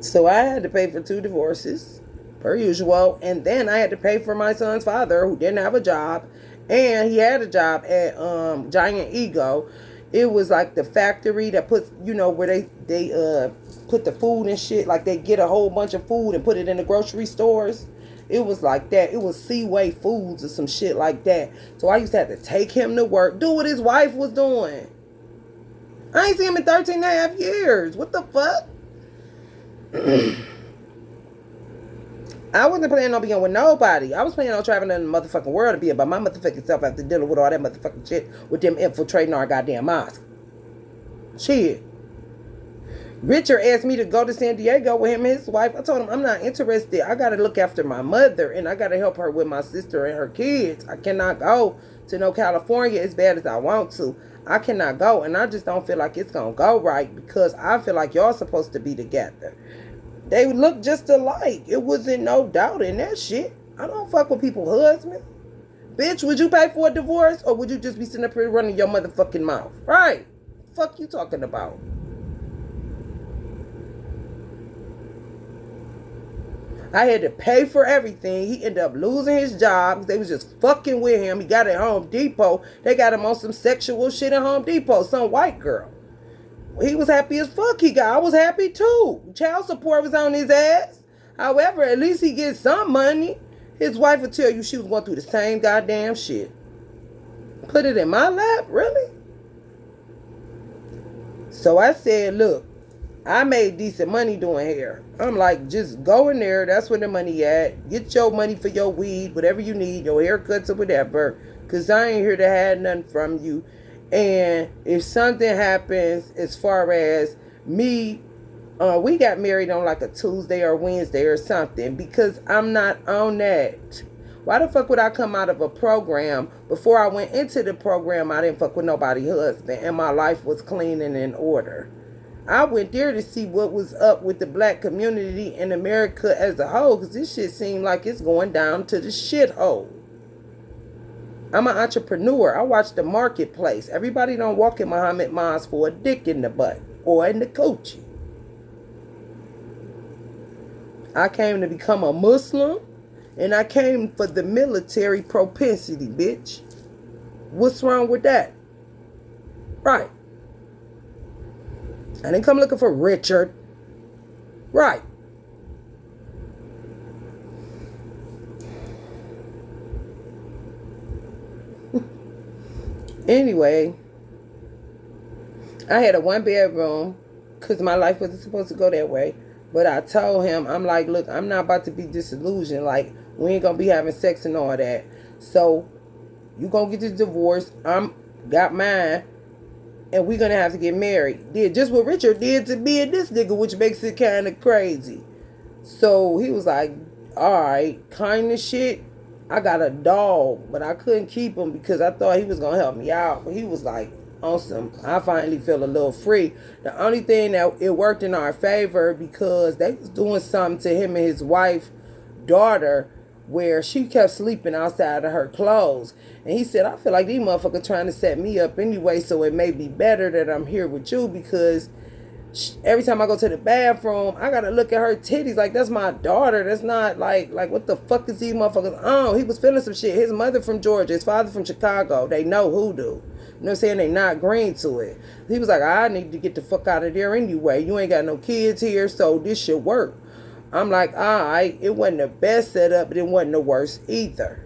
So I had to pay for 2 divorces, per usual. And then I had to pay for my son's father, who didn't have a job. And he had a job at Giant Ego. It was like the factory that puts, where they put the food and shit. Like they get a whole bunch of food and put it in the grocery stores. It was like that. It was Seaway Foods or some shit like that. So I used to have to take him to work, do what his wife was doing. I ain't seen him in 13 and a half years. What the fuck? I wasn't planning on being with nobody. I was planning on traveling in the motherfucking world to be about my motherfucking self after dealing with all that motherfucking shit with them infiltrating our goddamn mosque. Shit. Richard asked me to go to San Diego with him and his wife. I told him I'm not interested. I got to look after my mother, and I got to help her with my sister and her kids. I cannot go to no California as bad as I want to. I cannot go, and I just don't feel like it's going to go right, because I feel like y'all supposed to be together. They look just alike. It wasn't no doubt in that shit. I don't fuck with people's husbands. Bitch, would you pay for a divorce, or would you just be sitting up here running your motherfucking mouth? Right. Fuck you talking about? I had to pay for everything. He ended up losing his job. They was just fucking with him. He got at Home Depot. They got him on some sexual shit at Home Depot. Some white girl. He was happy as fuck. I was happy too. Child support was on his ass. However, at least he gets some money. His wife would tell you she was going through the same goddamn shit. Put it in my lap? Really? So I said, look, I made decent money doing hair. I'm like, just go in there. That's where the money at. Get your money for your weed, whatever you need, your haircuts or whatever. Because I ain't here to have nothing from you. And if something happens as far as me, we got married on like a Tuesday or Wednesday or something, because I'm not on that. Why the fuck would I come out of a program? Before I went into the program, I didn't fuck with nobody's husband, and my life was clean and in order. I went there to see what was up with the black community in America as a whole, because this shit seemed like it's going down to the shithole. I'm an entrepreneur. I watch the marketplace. Everybody don't walk in Muhammad Mosque for a dick in the butt or in the coochie. I came to become a Muslim, and I came for the military propensity, bitch. What's wrong with that? Right. I didn't come looking for Richard. Right. Anyway, I had a 1-bedroom because my life wasn't supposed to go that way. But I told him, I'm like, look, I'm not about to be disillusioned. Like, we ain't going to be having sex and all that. So, you going to get this divorce. I'm got mine. And we going to have to get married. Did just what Richard did to me and this nigga, which makes it kind of crazy. So, he was like, all right, kind of shit. I got a dog, but I couldn't keep him because I thought he was going to help me out. But he was like, awesome. I finally feel a little free. The only thing that it worked in our favor because they was doing something to him and his wife, daughter, where she kept sleeping outside of her clothes. And he said, I feel like these motherfuckers trying to set me up anyway, so it may be better that I'm here with you because every time I go to the bathroom, I gotta look at her titties like that's my daughter. That's not like what the fuck is these motherfuckers on? He was feeling some shit. His mother from Georgia, his father from Chicago. They know hoodoo. You know what I'm saying? They not green to it. He was like, I need to get the fuck out of there anyway. You ain't got no kids here, so this should work. I'm like, all right. It wasn't the best setup, but it wasn't the worst either.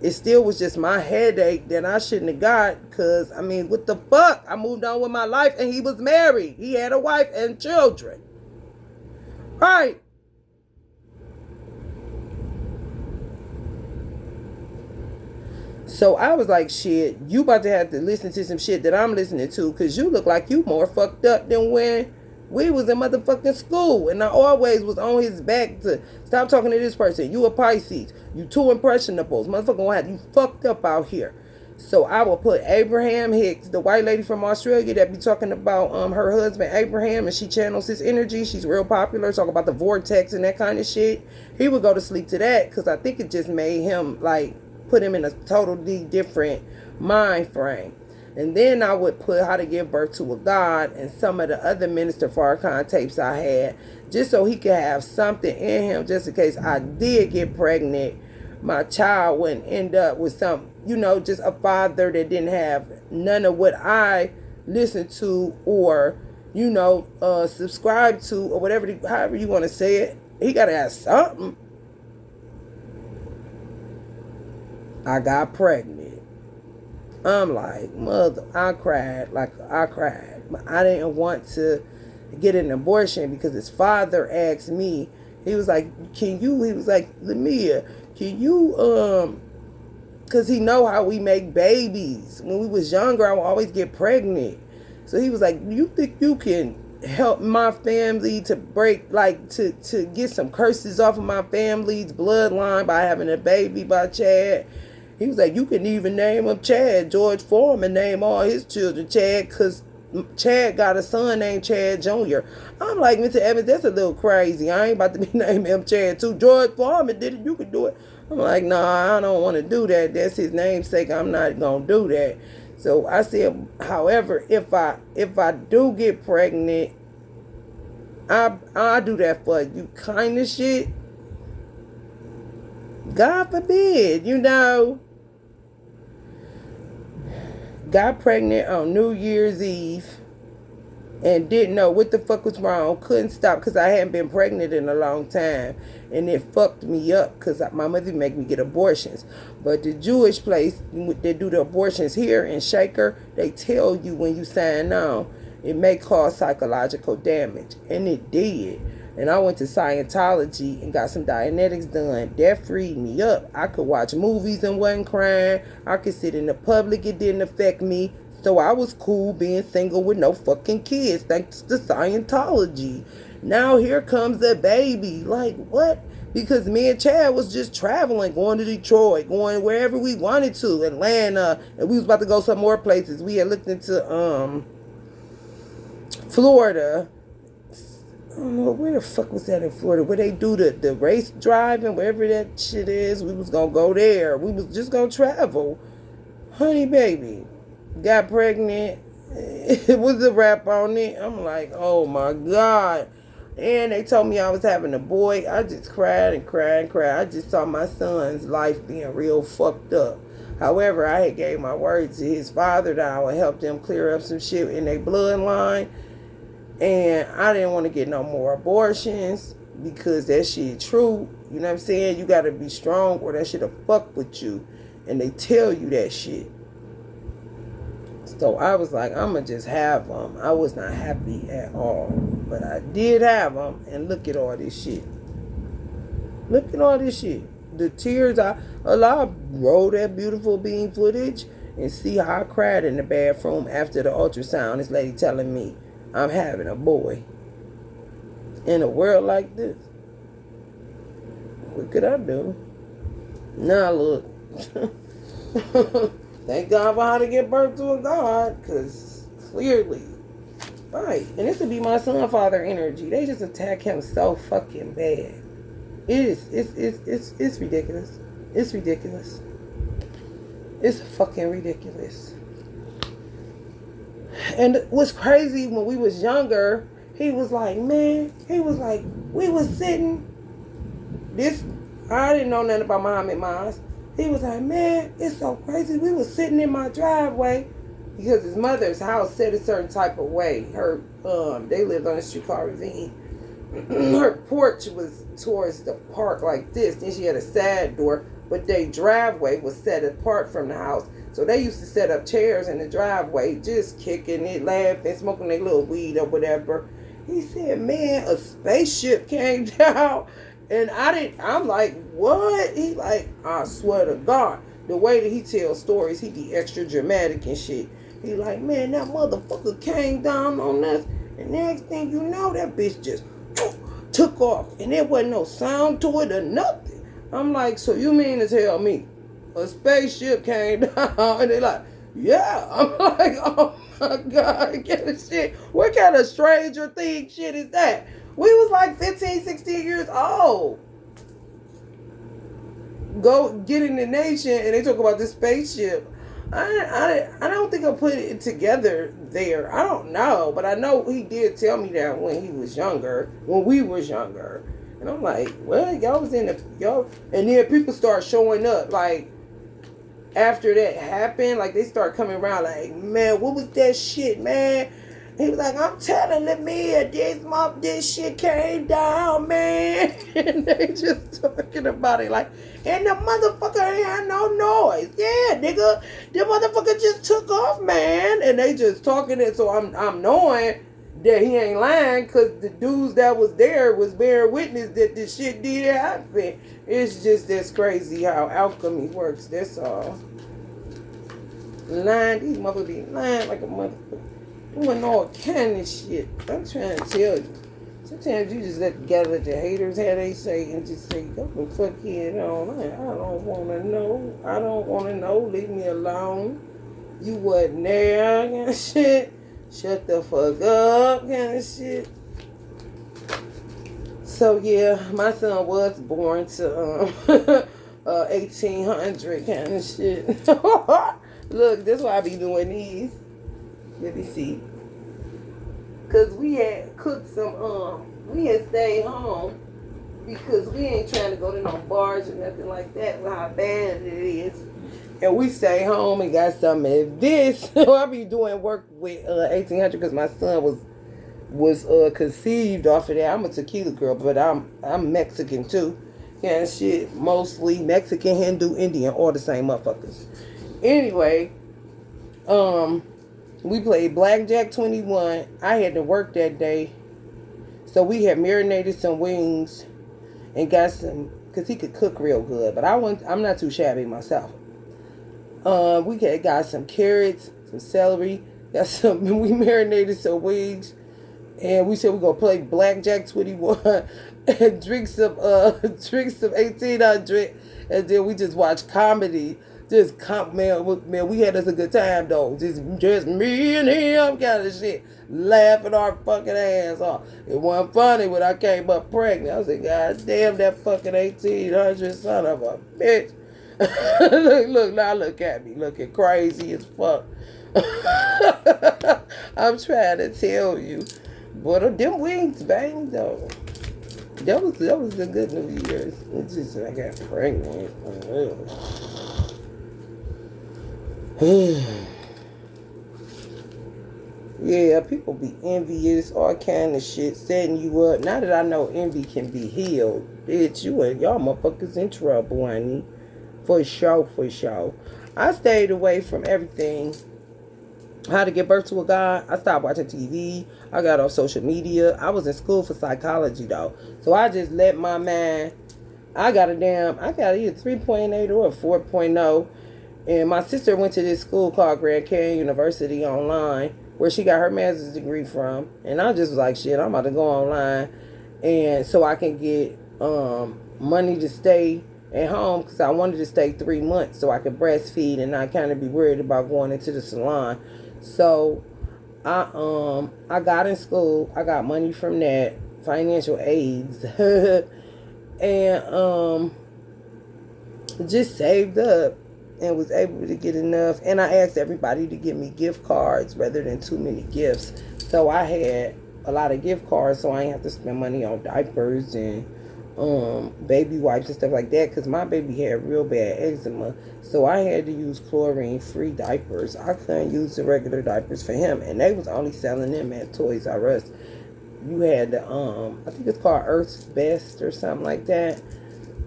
It still was just my headache that I shouldn't have got because, I mean, what the fuck? I moved on with my life and he was married. He had a wife and children. Right. So I was like, shit, you about to have to listen to some shit that I'm listening to because you look like you more fucked up than when we was in motherfucking school. And I always was on his back to stop talking to this person. You a Pisces. You too impressionables. Motherfucker gonna have you fucked up out here. So I will put Abraham Hicks, the white lady from Australia that be talking about her husband Abraham, and she channels his energy. She's real popular, talk about the vortex and that kind of shit. He would go to sleep to that because I think it just made him like put him in a totally different mind frame. And then I would put How to Give Birth to a God and some of the other Minister Farrakhan tapes I had, just so he could have something in him, just in case I did get pregnant, my child wouldn't end up with some, just a father that didn't have none of what I listened to or, subscribe to or whatever, however you want to say it. He got to have something. I got pregnant. I'm like, mother, I cried. But I didn't want to get an abortion because his father asked me. He was like, he was like, Lamia, can you, because he know how we make babies. When we was younger, I would always get pregnant. So he was like, you think you can help my family to break, to get some curses off of my family's bloodline by having a baby by Chad? He was like, you can even name him Chad. George Foreman named all his children Chad because Chad got a son named Chad Jr. I'm like, Mr. Evans, that's a little crazy. I ain't about to be naming him Chad too. George Foreman did it. You can do it. I'm like, nah, I don't want to do that. That's his namesake. I'm not going to do that. So I said, however, if I do get pregnant, I'll do that for you kind of shit. God forbid, got pregnant on New Year's Eve and didn't know what the fuck was wrong. Couldn't stop because I hadn't been pregnant in a long time. And it fucked me up because my mother make me get abortions. But the Jewish place, they do the abortions here in Shaker, they tell you when you sign on, it may cause psychological damage. And it did. And I went to Scientology and got some Dianetics done. That freed me up. I could watch movies and wasn't crying. I could sit in the public. It didn't affect me. So I was cool being single with no fucking kids, thanks to Scientology. Now here comes a baby. Like, what? Because me and Chad was just traveling, going to Detroit, going wherever we wanted to, Atlanta, and we was about to go some more places. We had looked into Florida. I don't know, where the fuck was that in Florida? Where they do the race driving, wherever that shit is. We was gonna go there. We was just gonna travel. Honey baby got pregnant. It was a wrap on it. I'm like, oh my God. And they told me I was having a boy. I just cried and cried and cried. I just saw my son's life being real fucked up. However, I had gave my word to his father that I would help them clear up some shit in their bloodline. And I didn't want to get no more abortions because that shit true. You know what I'm saying? You got to be strong or that shit'll fuck with you. And they tell you that shit. So I was like, I'm going to just have them. I was not happy at all. But I did have them. And look at all this shit. Look at all this shit. The tears, I roll that beautiful beam footage and see how I cried in the bathroom after the ultrasound. This lady telling me I'm having a boy. In a world like this. What could I do? Now look. Thank God for how to give birth to a God. Because clearly. Right. And this would be my son father energy. They just attack him so fucking bad. It is. It's ridiculous. It's ridiculous. It's fucking ridiculous. And what's crazy, when we was younger, he was like, we was sitting, I didn't know nothing about Muhammad Maz. He was like, man, it's so crazy. We was sitting in my driveway because his mother's house set a certain type of way. They lived on a street called Ravine. Her porch was towards the park like this. Then she had a side door, but their driveway was set apart from the house. So they used to set up chairs in the driveway, just kicking it, laughing, smoking their little weed or whatever. He said, man, a spaceship came down. And I'm like, what? He like, I swear to God. The way that he tells stories, he be extra dramatic and shit. He like, man, that motherfucker came down on us. And next thing you know, that bitch just took off. And there wasn't no sound to it or nothing. I'm like, so you mean to tell me a spaceship came down? And they like, yeah. I'm like, oh my God, get a shit. What kind of Stranger Things shit is that? We was like 15, 16 years old. Go get in the nation and they talk about this spaceship. I don't think I put it together there. I don't know. But I know he did tell me that when he was younger. When we was younger. And I'm like, well, y'all was in y'all. And then people start showing up. Like, after that happened, like, they start coming around like, man, what was that shit, man? He was like, I'm telling the this shit came down, man. And they just talking about it like, and the motherfucker ain't had no noise. Yeah, nigga, the motherfucker just took off, man. And they just talking it, so I'm knowing that he ain't lying, because the dudes that was there was bearing witness that the shit did happen. It's just that's crazy how alchemy works, that's all. Lying, these motherfuckers be lying like a motherfucker. Doing all kind of shit. I'm trying to tell you. Sometimes you just let the haters have they say and just say, go the fuck it on. I don't want to know. I don't want to know. Leave me alone. You wasn't there kind of shit. Shut the fuck up kind of shit. So yeah, my son was born to 1800 kind of shit. Look, that's why I be doing these. Let me see. Cause we had cooked we had stayed home because we ain't trying to go to no bars or nothing like that with how bad it is. And we stayed home and got some of this. So I be doing work with 1800 because my son was conceived off of that. I'm a tequila girl, but I'm Mexican too. Yeah, shit, mostly Mexican, Hindu, Indian, all the same motherfuckers. Anyway, we played Blackjack 21. I had to work that day. So we had marinated some wings and got some, because he could cook real good. But I'm not too shabby myself. We got some carrots, some celery, got some. We marinated some wings, and we said we're gonna play blackjack 21 and drink some 1800, and then we just watch comedy. Man, we had us a good time though. Just me and him kind of shit, laughing our fucking ass off. It wasn't funny when I came up pregnant. I was like, God damn, that fucking 1800 son of a bitch. Now look at me, looking crazy as fuck. I'm trying to tell you. But them wings bang though. That was a good New Year's. It's just I got pregnant. Yeah, people be envious, all kind of shit, setting you up. Now that I know envy can be healed, bitch, you and y'all motherfuckers in trouble, honey. For sure, for sure. I stayed away from everything. How to Give Birth to a God. I stopped watching TV. I got off social media. I was in school for psychology though. So I just let my mind. I got either 3.8 or a 4.0. And my sister went to this school called Grand Canyon University online where she got her master's degree from. And I just was like, shit, I'm about to go online. And so I can get money to stay at home because I wanted to stay 3 months so I could breastfeed and not kind of be worried about going into the salon. So I got in school. I got money from that, financial aids, and just saved up and was able to get enough. And I asked everybody to give me gift cards rather than too many gifts. So I had a lot of gift cards, so I ain't have to spend money on diapers and baby wipes and stuff like that, because my baby had real bad eczema, so I had to use chlorine-free diapers. I couldn't use the regular diapers for him, and they was only selling them at Toys R Us. You had the I think it's called Earth's Best or something like that.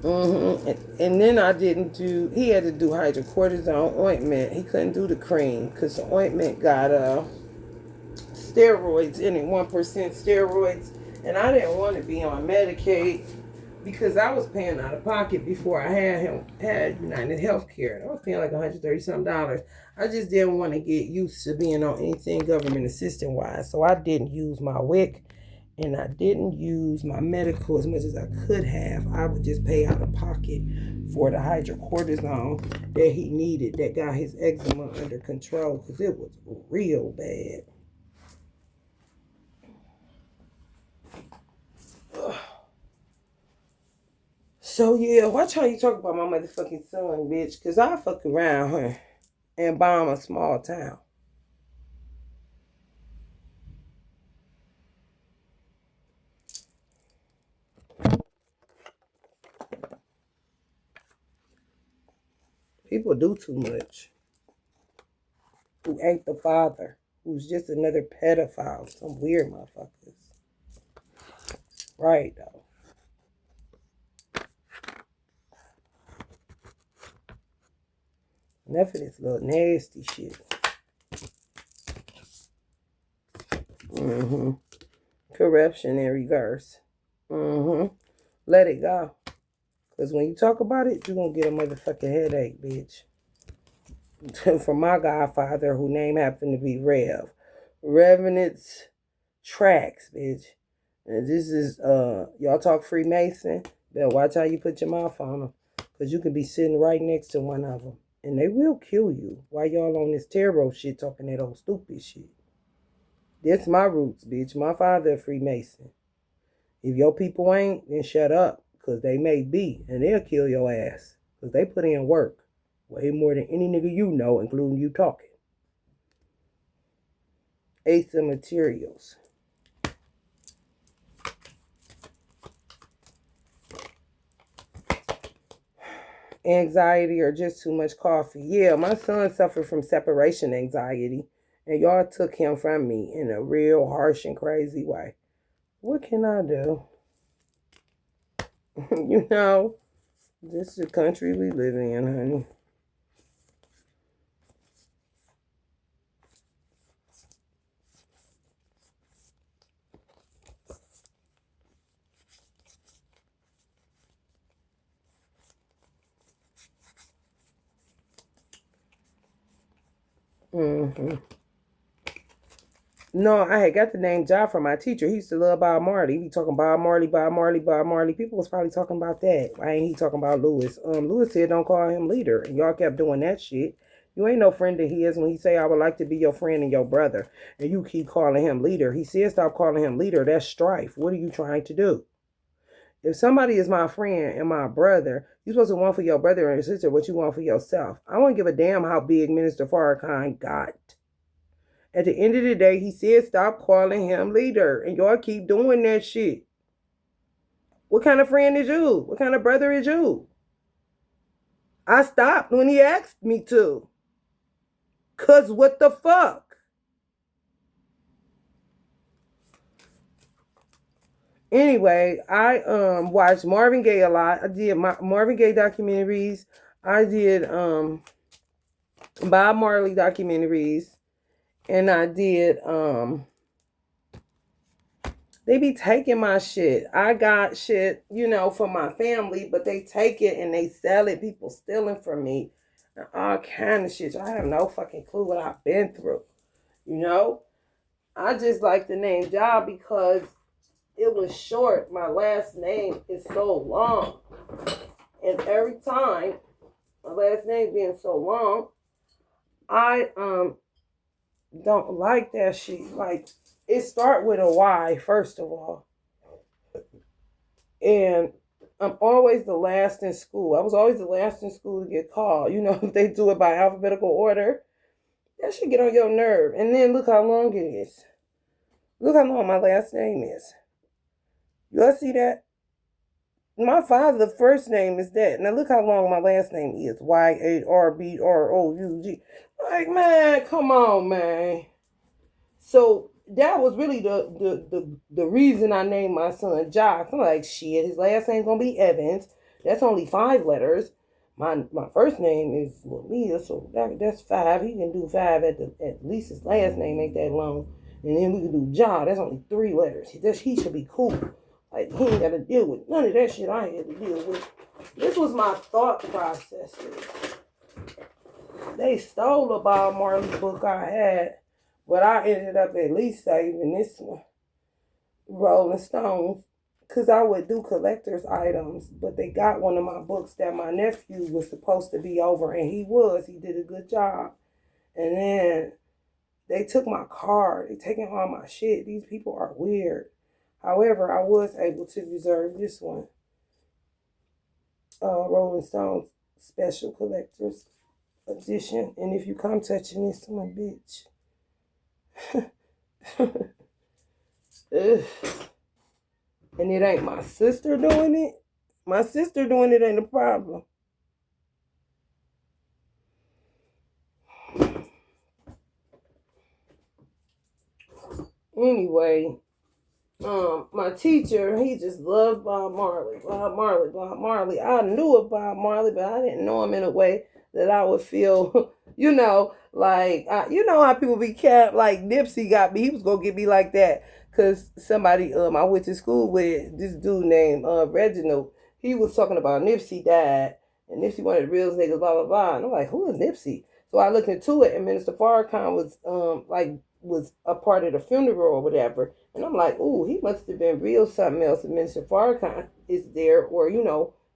And then he had to do hydrocortisone ointment. He couldn't do the cream because the ointment got steroids in it, 1% steroids, and I didn't want to be on Medicaid because I was paying out of pocket before I had United Healthcare. I was paying like $130 something. I just didn't want to get used to being on anything government assistance wise, so I didn't use my WIC and I didn't use my medical as much as I could have. I would just pay out of pocket for the hydrocortisone that he needed that got his eczema under control because it was real bad. So yeah, watch how you talk about my motherfucking son, bitch, because I fuck around her and bomb a small town. People do too much. Who ain't the father, who's just another pedophile, some weird motherfuckers. Right, though. Enough of this little nasty shit. Corruption in reverse. Let it go. Because when you talk about it, you're going to get a motherfucking headache, bitch. From my godfather, whose name happened to be Rev. Revenant's Tracks, bitch. And this is, y'all talk Freemason. Better watch how you put your mouth on them. Because you could be sitting right next to one of them. And they will kill you while y'all on this tarot shit talking that old stupid shit. That's my roots, bitch. My father a Freemason. If your people ain't, then shut up. Because they may be. And they'll kill your ass. Because they put in work. Way more than any nigga you know, including you talking. Ace of Materials. Anxiety or just too much coffee. Yeah, my son suffered from separation anxiety. And y'all took him from me in a real harsh and crazy way. What can I do? You know, this is the country we live in, honey. Mm-hmm. No, I had got the name Job from my teacher. He used to love Bob Marley. He be talking Bob Marley, Bob Marley, Bob Marley. People was probably talking about that. Why ain't he talking about Lewis? Lewis said don't call him leader, and y'all kept doing that shit. You ain't no friend of his when he say I would like to be your friend and your brother, and you keep calling him leader. He said stop calling him leader. That's strife. What are you trying to do? If somebody is my friend and my brother, you're supposed to want for your brother and your sister what you want for yourself. I won't give a damn how big Minister Farrakhan got. At the end of the day, he said stop calling him leader. And y'all keep doing that shit. What kind of friend is you? What kind of brother is you? I stopped when he asked me to. Cause what the fuck? Anyway, I watched Marvin Gaye a lot. I did my Marvin Gaye documentaries. I did Bob Marley documentaries. And I did they be taking my shit. I got shit, for my family, but they take it and they sell it. People stealing from me. And all kind of shit. I have no fucking clue what I've been through. You know? I just like the name Job because it was short. My last name is so long. And every time my last name being so long, I don't like that shit. Like, it start with a Y, first of all. And I'm always the last in school. I was always the last in school to get called. If they do it by alphabetical order, that should get on your nerve. And then look how long it is. Look how long my last name is. Y'all see that? My father's first name is that. Now look how long my last name is. YARBROUG. Like, man, come on, man. So that was really the reason I named my son Josh. I'm like, shit, his last name's gonna be Evans. That's only 5 letters. My first name is Lamia, so that's 5. He can do 5 at least his last name ain't that long. And then we can do Josh. That's only 3 letters. He should be cool. Like, he ain't gotta deal with none of that shit I had to deal with. This was my thought process. They stole a Bob Marley book I had. But I ended up at least saving this one, Rolling Stones, because I would do collector's items. But they got one of my books that my nephew was supposed to be over, and he was. He did a good job. And then they took my card. They taking all my shit. These people are weird. However, I was able to reserve this one, Rolling Stones Special Collector's Edition. And if you come touching this one, bitch. And it ain't my sister doing it. My sister doing it ain't a problem. Anyway, my teacher, he just loved Bob Marley. Bob Marley, Bob Marley. I knew of Bob Marley, but I didn't know him in a way that I would feel, like, how people be capped, like Nipsey got me. He was going to get me like that. Because somebody, I went to school with this dude named Reginald. He was talking about Nipsey died. And Nipsey one of the real niggas, blah, blah, blah. And I'm like, who is Nipsey? So I looked into it, and Minister Farrakhan was a part of the funeral or whatever. And I'm like, ooh, he must have been real something else. And Minister Farrakhan is there or,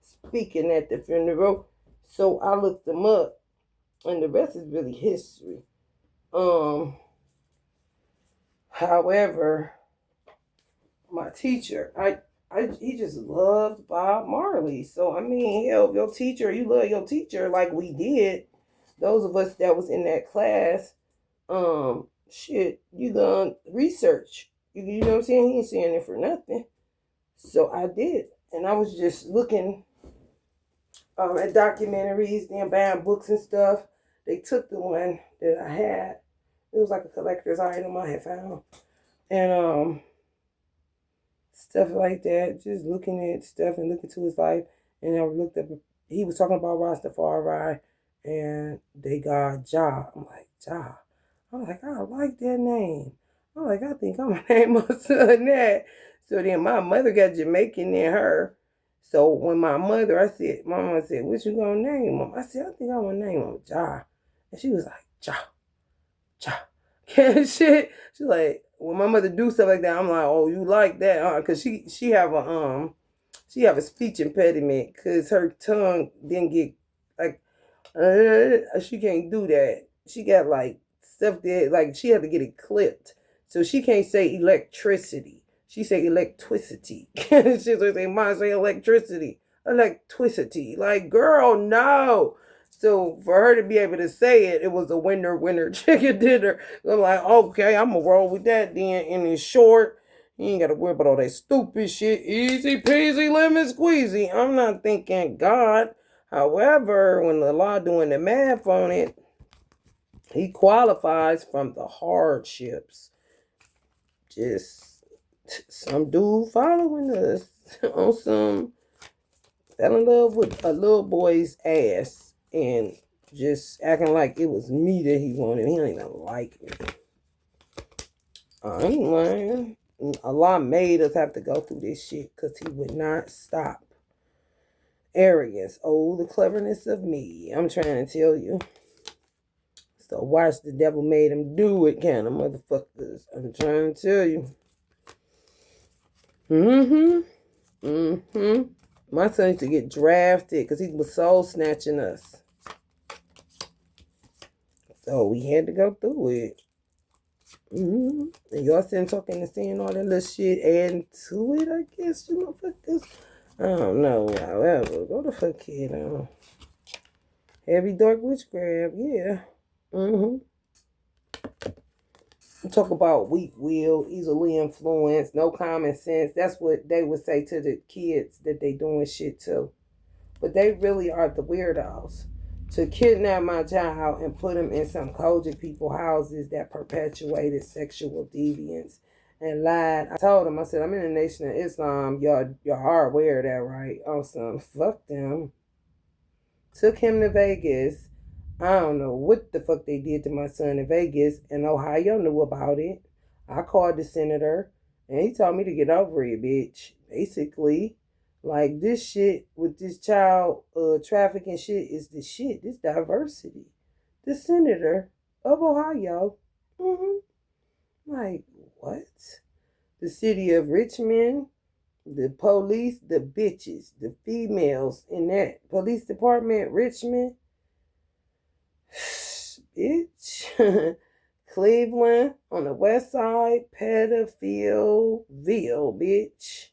speaking at the funeral. So I looked them up, and the rest is really history. However, my teacher, he just loved Bob Marley. So, I mean, hell, your teacher, you love your teacher like we did. Those of us that was in that class, shit, you gonna research. You know what I'm saying? He ain't saying it for nothing. So I did. And I was just looking at documentaries, then buying books and stuff. They took the one that I had. It was like a collector's item I had found. And stuff like that. Just looking at stuff and looking to his life. And I looked up, he was talking about Rastafari and they got Ja. I'm like, Ja. I'm like, I like that name. I'm like, I think I'm going to name my son that. So then my mother got Jamaican in her. So when my mama said, what you going to name him? I said, I think I'm going to name him Ja. And she was like, Ja. cha, and shit. She's like, when my mother do stuff like that, I'm like, oh, you like that, huh? Cause she have a speech impediment, cause her tongue didn't get like she can't do that. She got like stuff that like she had to get it clipped, so she can't say electricity. She say electricity. She's like, say, "Mom, say electricity, electricity." Like, girl, no. So for her to be able to say it, it was a winner chicken dinner. I'm like, okay, I'm gonna roll with that then. And it's short. You ain't gotta worry about all that stupid shit. Easy peasy lemon squeezy. I'm not thinking God. However, when the law doing the math on it, he qualifies from the hardships. Just some dude following us on some fell in love with a little boy's ass and just acting like it was me that he wanted. He don't even like me. I ain't lying. Allah made us have to go through this shit because he would not stop. Arrogance. Oh, the cleverness of me. I'm trying to tell you. So watch the devil made him do it, kind of motherfuckers. I'm trying to tell you. My son used to get drafted because he was soul snatching us. So we had to go through it. And y'all sitting talking and saying all that little shit, adding to it, I guess, you motherfuckers. I don't know. However, go the fuck head on. Heavy dark witchcraft, yeah. Talk about weak will, easily influenced, no common sense. That's what they would say to the kids that they doing shit to. But they really are the weirdos. To kidnap my child and put him in some Kojic people houses that perpetuated sexual deviance and lied. I told him, I said, I'm in the Nation of Islam. Y'all are aware of that, right? Awesome. Fuck them. Took him to Vegas. I don't know what the fuck they did to my son in Vegas, and Ohio knew about it. I called the senator, and he told me to get over it, bitch. Basically, like this shit with this child trafficking shit is the shit. This diversity. The senator of Ohio. Like, what? The city of Richmond, the police, the bitches, the females in that police department, Richmond. Bitch. Cleveland on the west side, pedophile, bitch.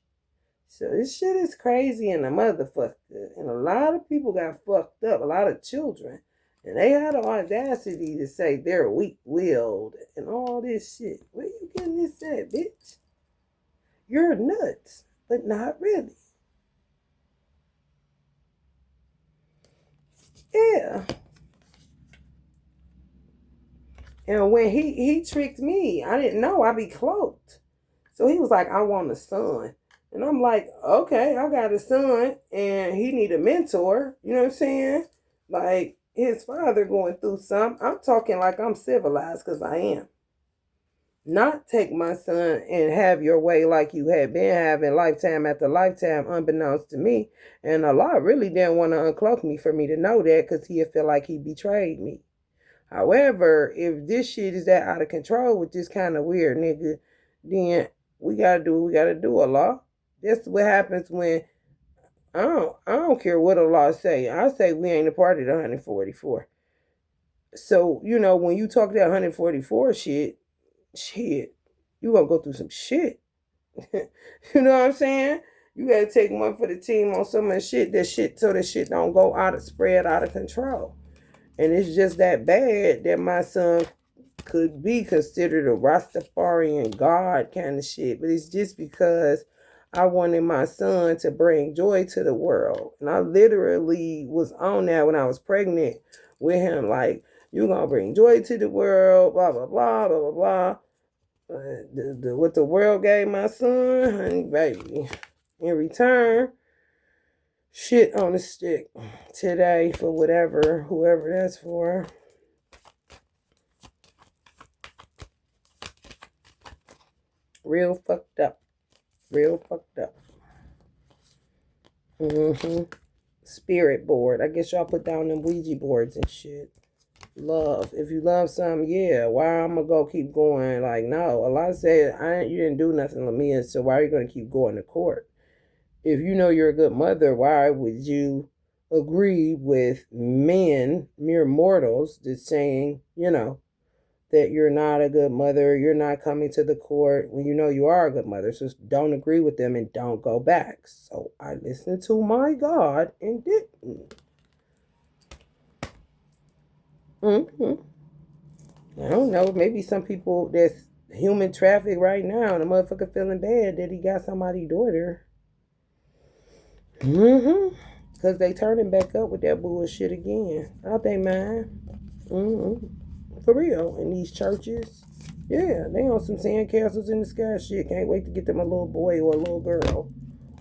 So this shit is crazy and a motherfucker. And a lot of people got fucked up, a lot of children. And they had the audacity to say they're weak-willed and all this shit. Where you getting this at, bitch? You're nuts, but not really. Yeah. And when he tricked me, I didn't know I'd be cloaked. So he was like, I want a son. And I'm like, okay, I got a son and he need a mentor. You know what I'm saying? Like his father going through something. I'm talking like I'm civilized because I am. Not take my son and have your way like you had been having lifetime after lifetime unbeknownst to me. And Allah really didn't want to uncloak me for me to know that because he'd feel like he betrayed me. However, if this shit is that out of control with this kind of weird nigga, then we gotta do what we gotta do, Allah. That's what happens when I don't care what Allah say. I say we ain't a part of the 144. So, when you talk that 144 shit, you gonna go through some shit. You know what I'm saying? You gotta take one for the team on some of the shit so that shit don't go spread out of control. And it's just that bad that my son could be considered a Rastafarian God kind of shit. But it's just because I wanted my son to bring joy to the world. And I literally was on that when I was pregnant with him. Like, you're going to bring joy to the world, blah, blah, blah, blah, blah, blah. What the world gave my son, honey, baby. In return, shit on the stick today for whoever that's for. Real fucked up. Spirit board. I guess y'all put down them Ouija boards and shit. Love. If you love something, yeah. Why I'm gonna go keep going? Like, no. Allah said, you didn't do nothing to me, so why are you gonna keep going to court? If you know you're a good mother, why would you agree with men, mere mortals, just saying, that you're not a good mother, you're not coming to the court when you know you are a good mother. So don't agree with them and don't go back. So I listened to my God and didn't. Mm-hmm. I don't know. Maybe some people that's human traffic right now. The motherfucker feeling bad that he got somebody's daughter. Mm-hmm. Because they turning back up with that bullshit again. I think, man. Mm-hmm. For real. In these churches. Yeah, they on some sandcastles in the sky shit. Can't wait to get them a little boy or a little girl.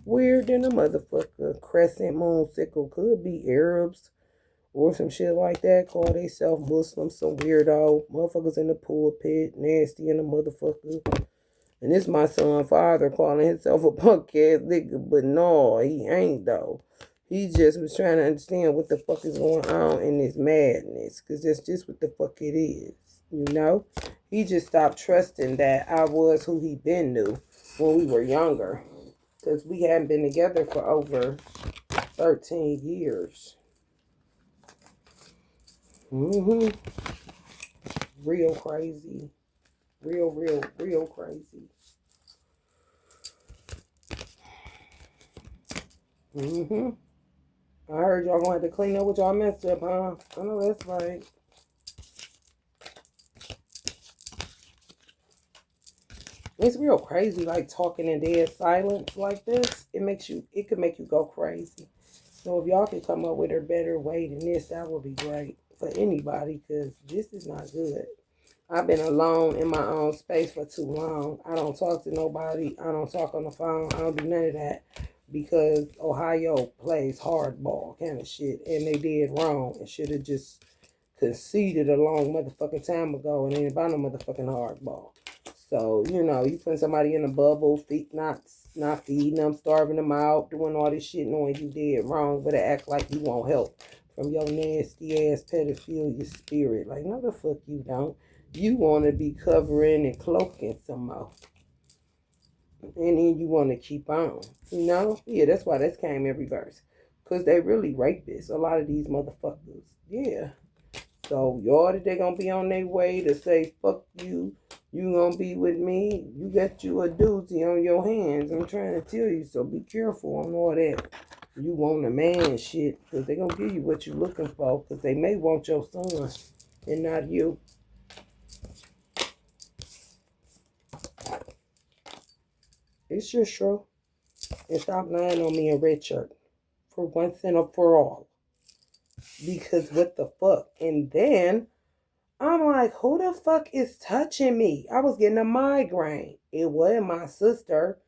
Weird than a motherfucker. Crescent moon sickle. Could be Arabs or some shit like that. Call they self Muslim. Some weirdo. Motherfuckers in the pulpit. Nasty in the motherfucker. And this my son father calling himself a punk ass nigga. But no, he ain't though. He just was trying to understand what the fuck is going on in this madness. Because that's just what the fuck it is. You know? He just stopped trusting that I was who he been knew when we were younger. Because we hadn't been together for over 13 years. Mm-hmm. Real crazy. Real crazy. Mm-hmm. I heard y'all gonna have to clean up what y'all messed up, huh? I know that's right. It's real crazy, like talking in dead silence like this. It could make you go crazy. So if y'all could come up with a better way than this, that would be great for anybody, because this is not good. I've been alone in my own space for too long. I don't talk to nobody. I don't talk on the phone. I don't do none of that because Ohio plays hardball kind of shit, and they did wrong and should have just conceded a long motherfucking time ago and ain't about no motherfucking hardball. So, you put somebody in a bubble, not feeding them, starving them out, doing all this shit knowing you did wrong, but act like you won't help from your nasty ass pedophilia spirit. Like, no the fuck you don't. You want to be covering and cloaking some more. And then you want to keep on. Yeah, that's why this came in reverse. Because they really rapists, a lot of these motherfuckers. Yeah. So y'all that they gonna be on their way to say fuck you, you gonna be with me. You got you a doozy on your hands. I'm trying to tell you, so be careful on all that. You want a man shit, because they gonna give you what you looking for, because they may want your son and not you. It's just true. And stop lying on me and Richard for once and for all. Because what the fuck? And then I'm like, who the fuck is touching me? I was getting a migraine. It wasn't my sister.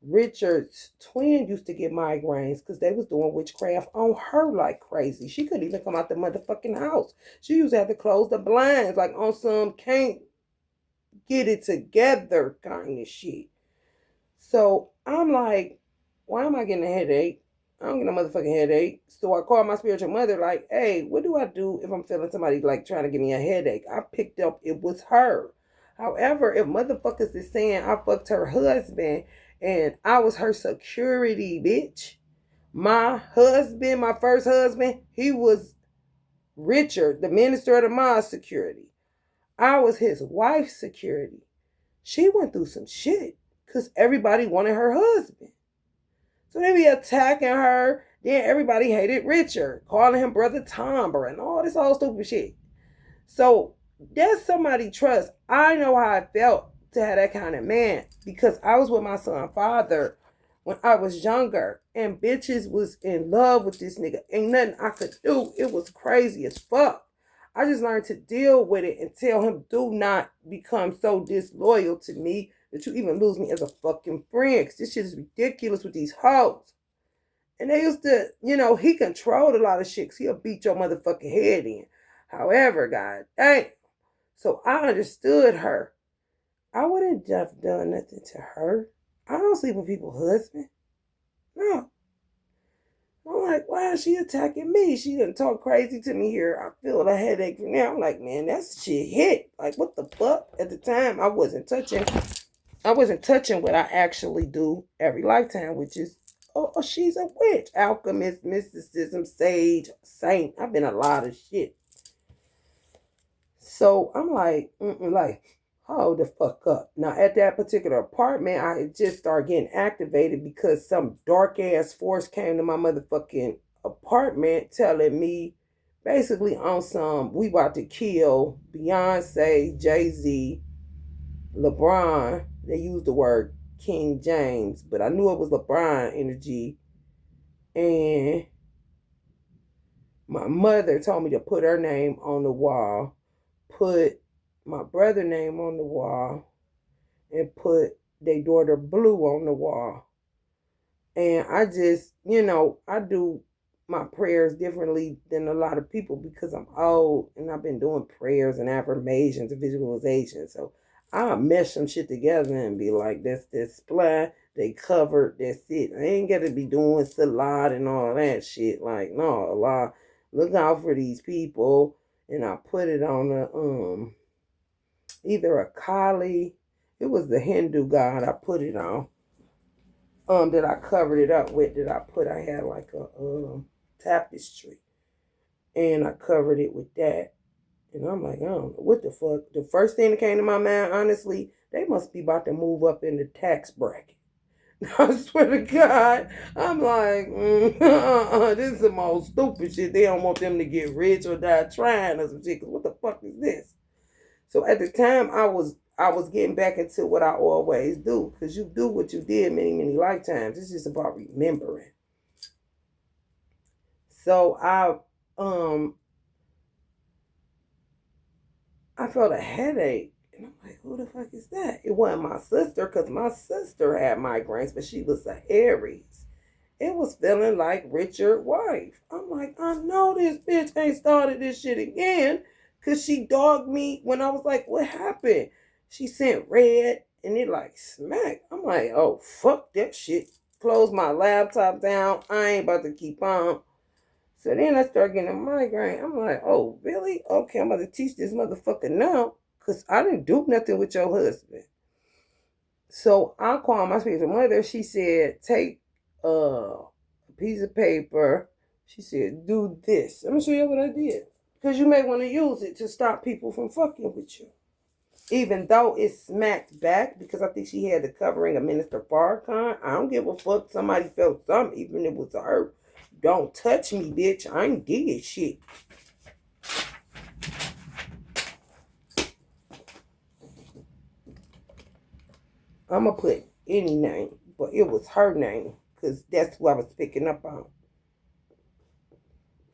Richard's twin used to get migraines because they was doing witchcraft on her like crazy. She couldn't even come out the motherfucking house. She used to have to close the blinds like on some can't get it together kind of shit. So I'm like, why am I getting a headache? I don't get a motherfucking headache. So I called my spiritual mother, like, hey, what do I do if I'm feeling somebody like trying to give me a headache? I picked up it was her. However, if motherfuckers is saying I fucked her husband and I was her security, bitch. My husband, my first husband, he was Richard, the minister of the mosque security. I was his wife's security. She went through some shit because everybody wanted her husband. So they be attacking her. Then everybody hated Richard, calling him Brother Tomber and all this old stupid shit. So that's somebody trust. I know how I felt to have that kind of man because I was with my son's father when I was younger and bitches was in love with this nigga. Ain't nothing I could do. It was crazy as fuck. I just learned to deal with it and tell him, do not become so disloyal to me that you even lose me as a fucking friend. Cause this shit is ridiculous with these hoes. And they used to, he controlled a lot of shit. Cause he'll beat your motherfucking head in. However, God dang. So I understood her. I wouldn't have done nothing to her. I don't sleep with people's husband. No. I don't like, why is she attacking me? She didn't talk crazy to me here. I feel a headache from there. I'm like, man, that shit hit. Like, what the fuck? At the time, I wasn't touching what I actually do every lifetime, which is, oh, she's a witch, alchemist, mysticism, sage, saint. I've been a lot of shit. So I'm like, hold the fuck up. Now, at that particular apartment, I had just started getting activated because some dark ass force came to my motherfucking apartment telling me basically on some, we about to kill Beyonce, Jay-Z, LeBron. They used the word King James, but I knew it was LeBron energy. And my mother told me to put her name on the wall, put my brother's name on the wall, and put their daughter Blue on the wall. And I just, I do my prayers differently than a lot of people because I'm old and I've been doing prayers and affirmations and visualization. So I'll mesh some shit together and be like, that's this plan. They covered, that's it. I ain't got to be doing salad and all that shit. Like, no, Allah, look out for these people. And I put it on either a Kali. It was the Hindu god I put it on. That I covered it up with, I had like a tapestry. And I covered it with that. And I'm like, I don't know what the fuck. The first thing that came to my mind, honestly, they must be about to move up in the tax bracket. I swear to God, I'm like, this is the most stupid shit. They don't want them to get rich or die trying or some shit. Cause what the fuck is this? So at the time, I was getting back into what I always do, because you do what you did many, many lifetimes. It's just about remembering. So I felt a headache. And I'm like, who the fuck is that? It wasn't my sister, because my sister had migraines, but she was an Aries. It was feeling like Richard's wife. I'm like, I know this bitch ain't started this shit again, because she dogged me when I was like, what happened? She sent red, and it like smacked. I'm like, oh, fuck that shit. Close my laptop down. I ain't about to keep on. So then I start getting a migraine. I'm like, oh, really? Okay, I'm about to teach this motherfucker now, because I didn't do nothing with your husband. So I called my spiritual mother. She said, take a piece of paper. She said, do this. I'm going to show you what I did. Because you may want to use it to stop people from fucking with you. Even though it smacked back, because I think she had the covering of Minister Farrakhan. I don't give a fuck. Somebody felt something, even if it was her. Don't touch me, bitch. I ain't did shit. I'm going to put any name, but it was her name, because that's who I was picking up on.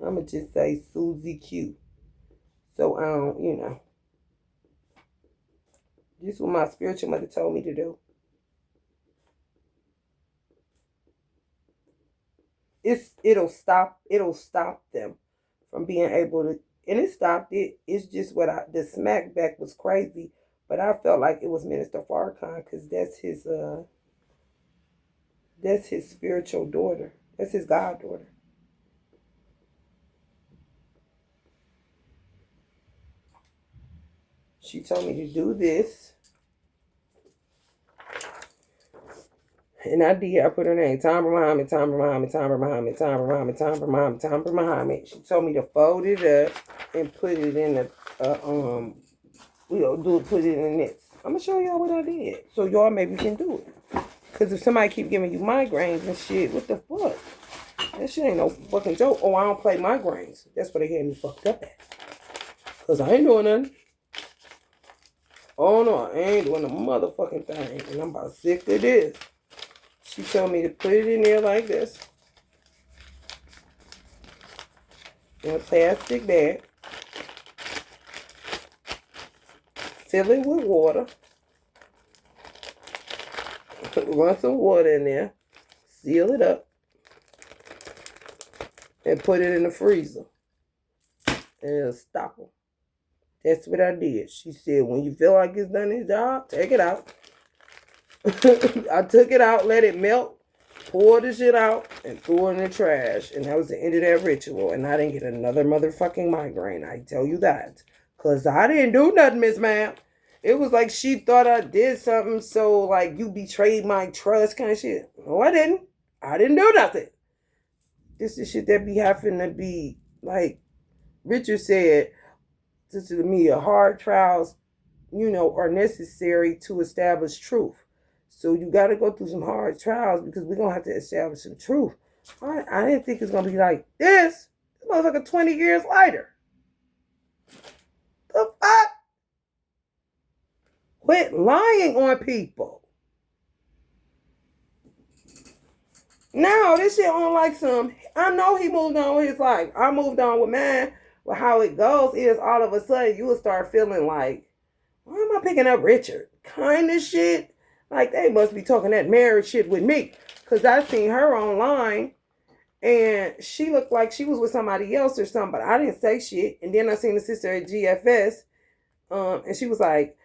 I'm going to just say Susie Q. So, this is what my spiritual mother told me to do. It'll stop them from being able to, and it stopped it. It's just the smack back was crazy, but I felt like it was Minister Farrakhan, because that's his spiritual daughter. That's his goddaughter. She told me to do this. And I did. I put her name. Tamra Muhammad, Tamra Muhammad, Tamra Muhammad, Tamra Muhammad, Tamra Muhammad, Tamra Muhammad. She told me to fold it up and put it in put it in this. I'm going to show y'all what I did. So y'all maybe can do it. Because if somebody keep giving you migraines and shit, what the fuck? That shit ain't no fucking joke. Oh, I don't play migraines. That's what they had me fucked up at. Because I ain't doing nothing. Oh, no, I ain't doing a motherfucking thing. And I'm about sick of this. She told me to put it in there like this. In a plastic bag. Fill it with water. Run some water in there. Seal it up. And put it in the freezer. And it'll stop them. That's what I did. She said, when you feel like it's done its job, take it out. I took it out, let it melt, pulled the shit out and threw it in the trash. And that was the end of that ritual. And I didn't get another motherfucking migraine. I tell you that. Because I didn't do nothing, Miss Ma'am. It was like she thought I did something. So, like, you betrayed my trust kind of shit. No, I didn't. I didn't do nothing. This is shit that be having to be, like Richard said to me, hard trials, are necessary to establish truth. So you got to go through some hard trials because we're going to have to establish some truth. I didn't think it's going to be like this. This motherfucker 20 years later. The fuck? Quit lying on people. Now, this shit on like some, I know he moved on with his life. I moved on with mine. But how it goes is all of a sudden you will start feeling like, why am I picking up Richard? Kind of shit. Like they must be talking that marriage shit with me. Because I seen her online and she looked like she was with somebody else or something, but I didn't say shit. And then I seen the sister at GFS and she was like,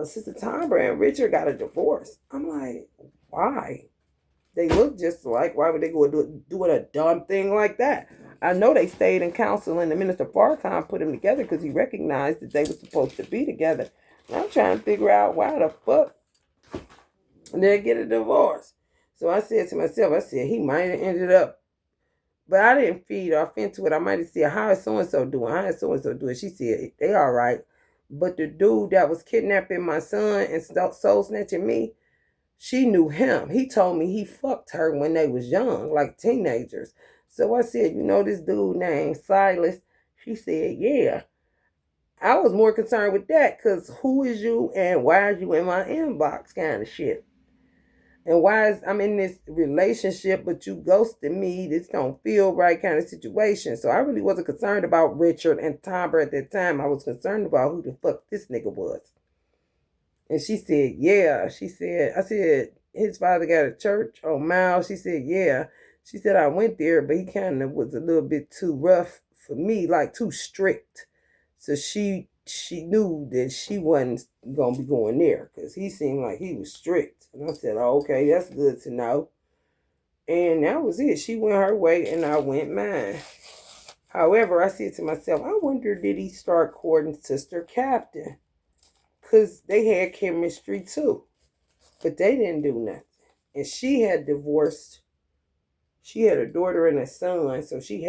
Sister Tambra and Richard got a divorce. I'm like, why? They look just alike. Why would they go doing a dumb thing like that? I know they stayed in council and the Minister Farrakhan put them together because he recognized that they were supposed to be together. And I'm trying to figure out why the fuck they get a divorce. So I said to myself, he might have ended up, but I didn't feed off into it. I might have said, how is so-and-so doing? How is so-and-so doing? She said, they all right. But the dude that was kidnapping my son and soul snatching me, she knew him. He told me he fucked her when they was young, like teenagers. So I said, this dude named Silas? She said, yeah. I was more concerned with that because who is you and why are you in my inbox kind of shit? And why is I'm in this relationship but you ghosted me? This don't feel right kind of situation. So I really wasn't concerned about Richard and Tomber at that time. I was concerned about who the fuck this nigga was. And she said, yeah. I said, his father got a church on Mile. She said, yeah. She said, I went there, but he kind of was a little bit too rough for me, like too strict. So she knew that she wasn't going to be going there because he seemed like he was strict. And I said, oh, okay, that's good to know. And that was it. She went her way and I went mine. However, I said to myself, I wonder, did he start courting Sister Captain? Because they had chemistry too. But they didn't do nothing. And she had divorced. She had a daughter and a son. So she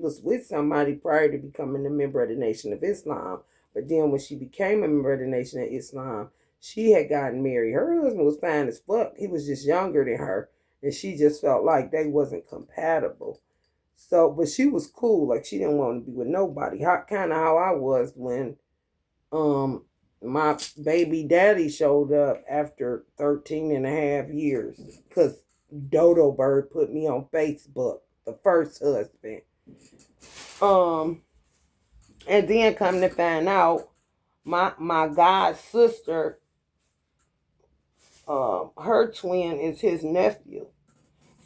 was with somebody prior to becoming a member of the Nation of Islam. But then when she became a member of the Nation of Islam, she had gotten married. Her husband was fine as fuck. He was just younger than her. And she just felt like they wasn't compatible. So, but she was cool. Like she didn't want to be with nobody. Kind of how I was when my baby daddy showed up after 13 and a half years because Dodo Bird put me on Facebook, the first husband. And then come to find out, my god sister, her twin is his nephew.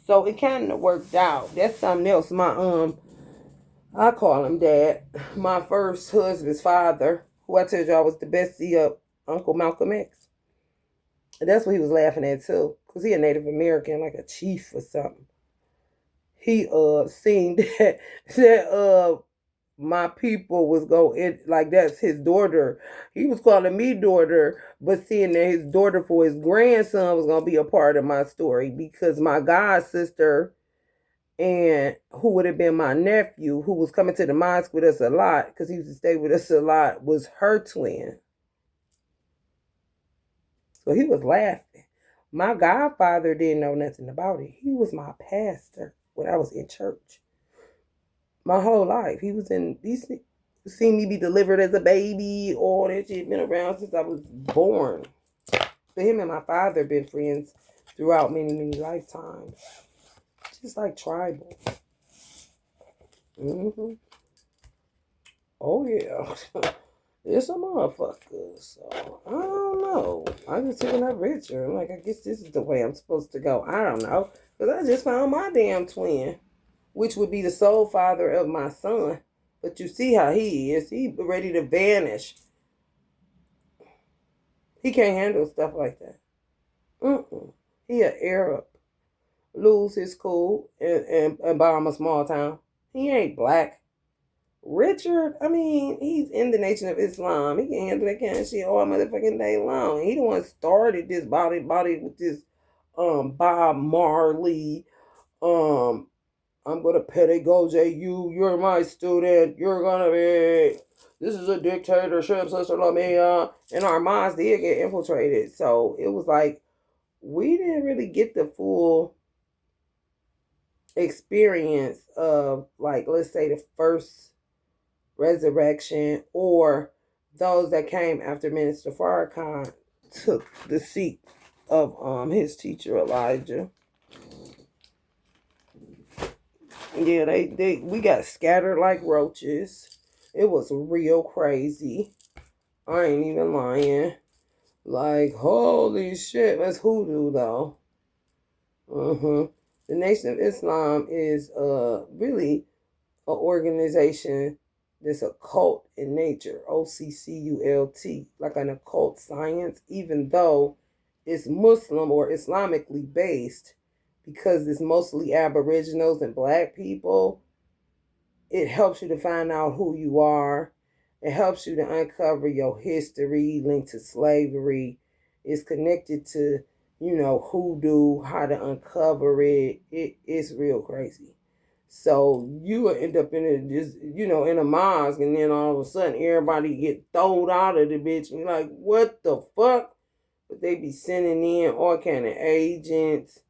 So it kind of worked out. That's something else. I call him Dad. My first husband's father, who I told y'all was the bestie of Uncle Malcolm X. And that's what he was laughing at too, cause he a Native American, like a chief or something. He seen that my people was going like that's his daughter. He was calling me daughter, but seeing that his daughter for his grandson was gonna be a part of my story because my god sister and who would have been my nephew, who was coming to the mosque with us a lot, because he used to stay with us a lot, was her twin. So he was laughing. My godfather didn't know nothing about it. He was my pastor when I was in church. My whole life. He's seen me be delivered as a baby. All that shit been around since I was born. But him and my father been friends throughout many, many lifetimes. Just like tribal. Mm-hmm. Oh, yeah. It's a motherfucker. So, I don't know. I just taking up Richard. I'm like, I guess this is the way I'm supposed to go. I don't know. Because I just found my damn twin, which would be the sole father of my son. But you see how he is. He ready to vanish. He can't handle stuff like that. He an Arab. lose his cool and bomb a small town. He ain't black. Richard, I mean, he's in the Nation of Islam. He can handle that kind of shit all motherfucking day long. He the one started this body with this Bob Marley. Um, I'm gonna pedagogue you. You're my student. You're gonna be. This is a dictatorship, sister Lamia. And our minds did get infiltrated. So it was like we didn't really get the full experience of, like, let's say the first resurrection, or those that came after Minister Farrakhan took the seat of his teacher Elijah. Yeah, they we got scattered like roaches. It was real crazy. I ain't even lying. Like, holy shit, that's hoodoo though. The Nation of Islam is really an organization that's occult in nature, OCCULT, like an occult science, even though it's Muslim or Islamically based, because it's mostly Aboriginals and Black people. It helps you to find out who you are. It helps you to uncover your history linked to slavery. It's connected to, hoodoo, how to uncover it. It's real crazy. So you will end up in in a mosque, and then all of a sudden everybody get thrown out of the bitch, and you're like, what the fuck? But they be sending in all kind of agents.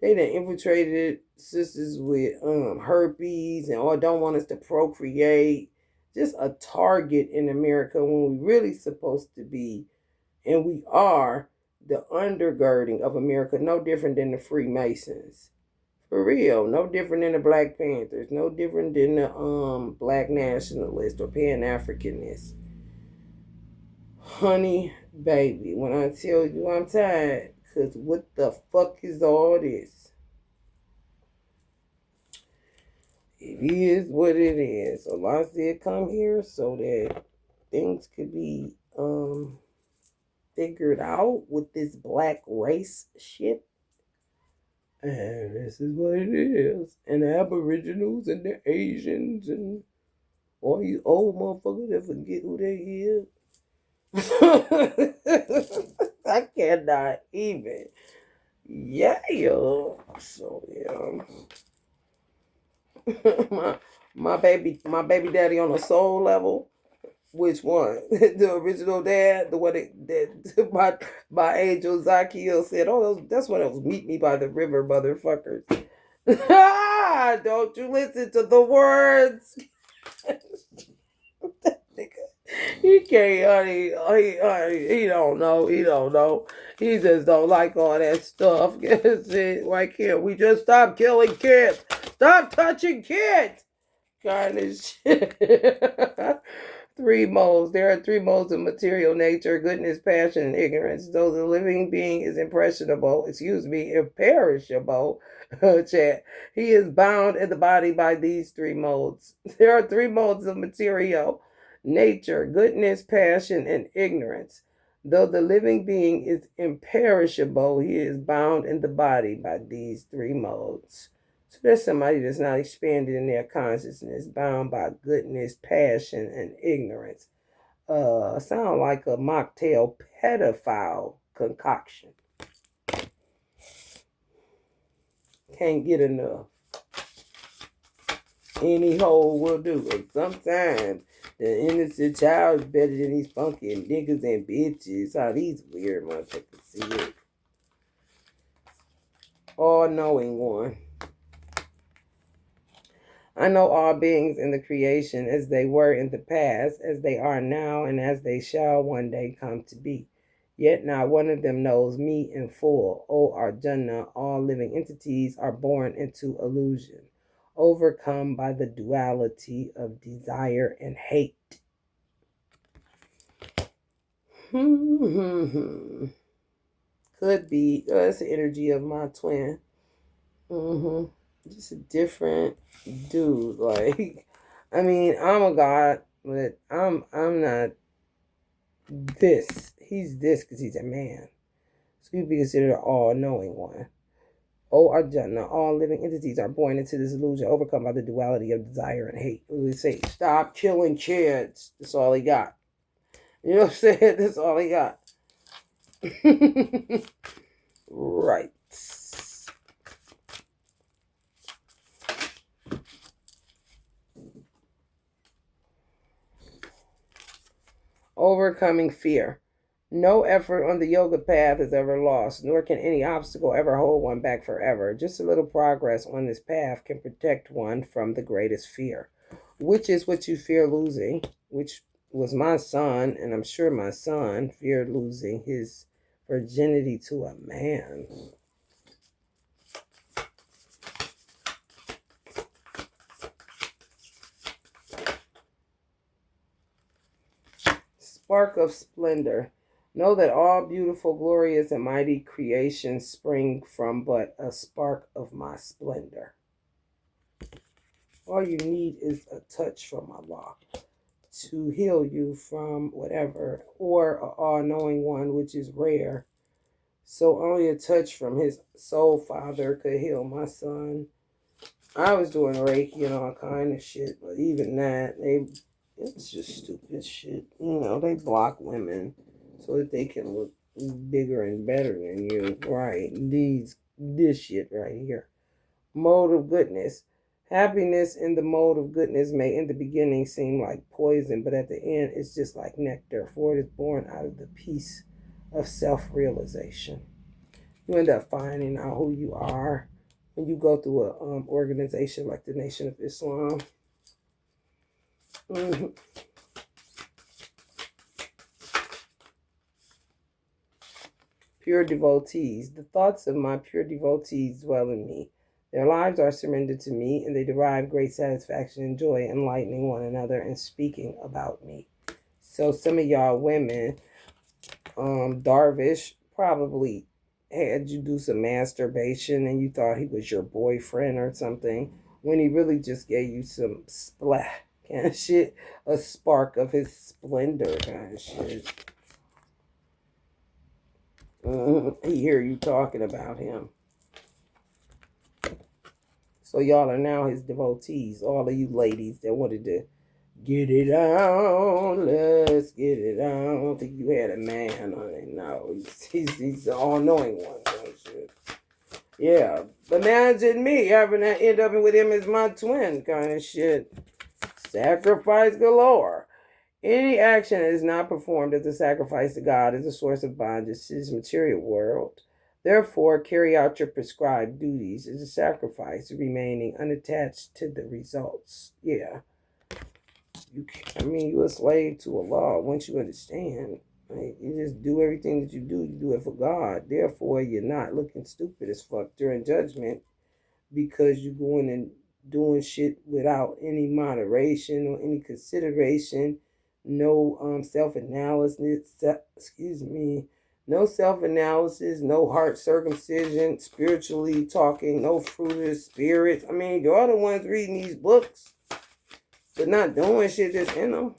They done infiltrated sisters with herpes and or don't want us to procreate. Just a target in America when we really supposed to be, and we are, the undergirding of America, no different than the Freemasons. For real, no different than the Black Panthers, no different than the Black nationalists or Pan Africanists. Honey, baby, when I tell you I'm tired, cause what the fuck is all this? It is what it is. So I said come here so that things could be figured out with this black race shit. And this is what it is. And the Aboriginals and the Asians and all you old motherfuckers that forget who they is. I cannot even. Yeah. So yeah. my my baby daddy on a soul level. Which one? The original dad, the one that my angel Zakiel said, "Oh, that's when it was meet me by the river, motherfuckers." Don't you listen to the words? He can't, he don't know. He don't know. He just don't like all that stuff. Why can't we just stop killing kids? Stop touching kids! Kind of shit. Three modes. There are three modes of material nature: goodness, passion, and ignorance. Though the living being is imperishable, chat, he is bound in the body by these three modes. There are three modes of material nature: goodness, passion, and ignorance. Though the living being is imperishable, he is bound in the body by these three modes. So there's somebody that's not expanded in their consciousness, bound by goodness, passion, and ignorance. Sound like a mocktail pedophile concoction. Can't get enough. Any hole will do. And sometimes the innocent child is better than these funky niggas and bitches. How these weird motherfuckers see it. All knowing one. I know all beings in the creation as they were in the past, as they are now, and as they shall one day come to be. Yet not one of them knows me in full. O Arjuna, all living entities are born into illusion, overcome by the duality of desire and hate. Could be. That's the energy of my twin. Just a different dude. Like, I mean, I'm a god, but I'm not this. He's this because he's a man. So he'd be considered an all-knowing one. O Arjuna, all living entities are born into this illusion, overcome by the duality of desire and hate. We say, stop killing kids. That's all he got. You know what I'm saying? That's all he got. Right. Overcoming fear. No effort on the yoga path is ever lost, nor can any obstacle ever hold one back forever. Just a little progress on this path can protect one from the greatest fear. Which is what you fear losing, which was my son, and I'm sure my son feared losing his virginity to a man. Spark of splendor. Know that all beautiful, glorious, and mighty creations spring from but a spark of my splendor. All you need is a touch from Allah to heal you from whatever, or an all-knowing one, which is rare. So only a touch from his soul father could heal my son. I was doing Reiki and all kind of shit, but even that, it's just stupid shit. You know, they block women so that they can look bigger and better than you. Right. This shit right here. Mode of goodness. Happiness in the mode of goodness may in the beginning seem like poison, but at the end it's just like nectar, for it is born out of the peace of self-realization. You end up finding out who you are when you go through an organization like the Nation of Islam. Mm-hmm. Pure devotees. The thoughts of my pure devotees dwell in me. Their lives are surrendered to me, and they derive great satisfaction and joy enlightening one another and speaking about me. So some of y'all women, Darvish, probably had you do some masturbation and you thought he was your boyfriend or something, when he really just gave you some splat kind of shit, a spark of his splendor kind of shit. He hear you talking about him. So y'all are now his devotees. All of you ladies that wanted to get it on, let's get it on. I don't think you had a man on it. No, he's the all-knowing one. Shit. Yeah, imagine me having to end up with him as my twin kind of shit. Sacrifice galore. Any action that is not performed as a sacrifice to God is a source of bondage to this material world. Therefore, carry out your prescribed duties as a sacrifice, remaining unattached to the results. Yeah. You're a slave to Allah once you understand. Right? You just do everything that you do it for God. Therefore, you're not looking stupid as fuck during judgment because you're going and doing shit without any moderation or any consideration. No self-analysis, no self-analysis, no heart circumcision, spiritually talking, no fruit of the spirit. You're the ones reading these books, but not doing shit that's in them.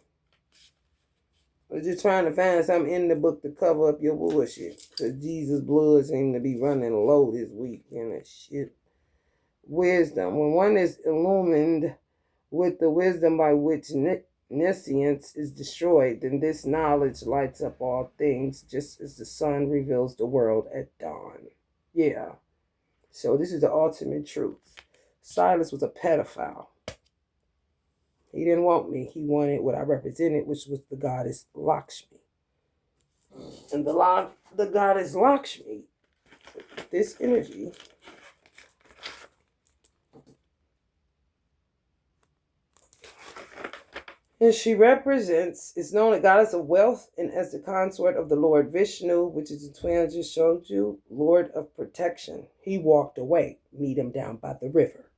Or just trying to find something in the book to cover up your bullshit. Because Jesus' blood seemed to be running low this week and shit. Wisdom. When one is illumined with the wisdom by which nescience is destroyed, then this knowledge lights up all things, just as the sun reveals the world at dawn. Yeah. So this is the ultimate truth. Silas was a pedophile. He didn't want me. He wanted what I represented, which was the goddess Lakshmi. And the goddess Lakshmi, this energy, and she is known as goddess of wealth and as the consort of the Lord Vishnu, which is the twin I just showed you, Lord of protection. He walked away, meet him down by the river.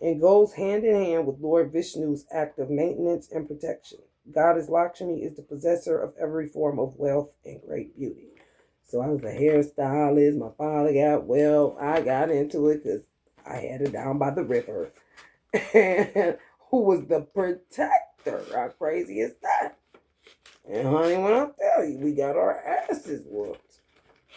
And goes hand in hand with Lord Vishnu's act of maintenance and protection. Goddess Lakshmi is the possessor of every form of wealth and great beauty. So I was a hairstylist. My father got well. I got into it because I had it down by the river. And who was the protector? How crazy is that? And honey, when I tell you, we got our asses whooped.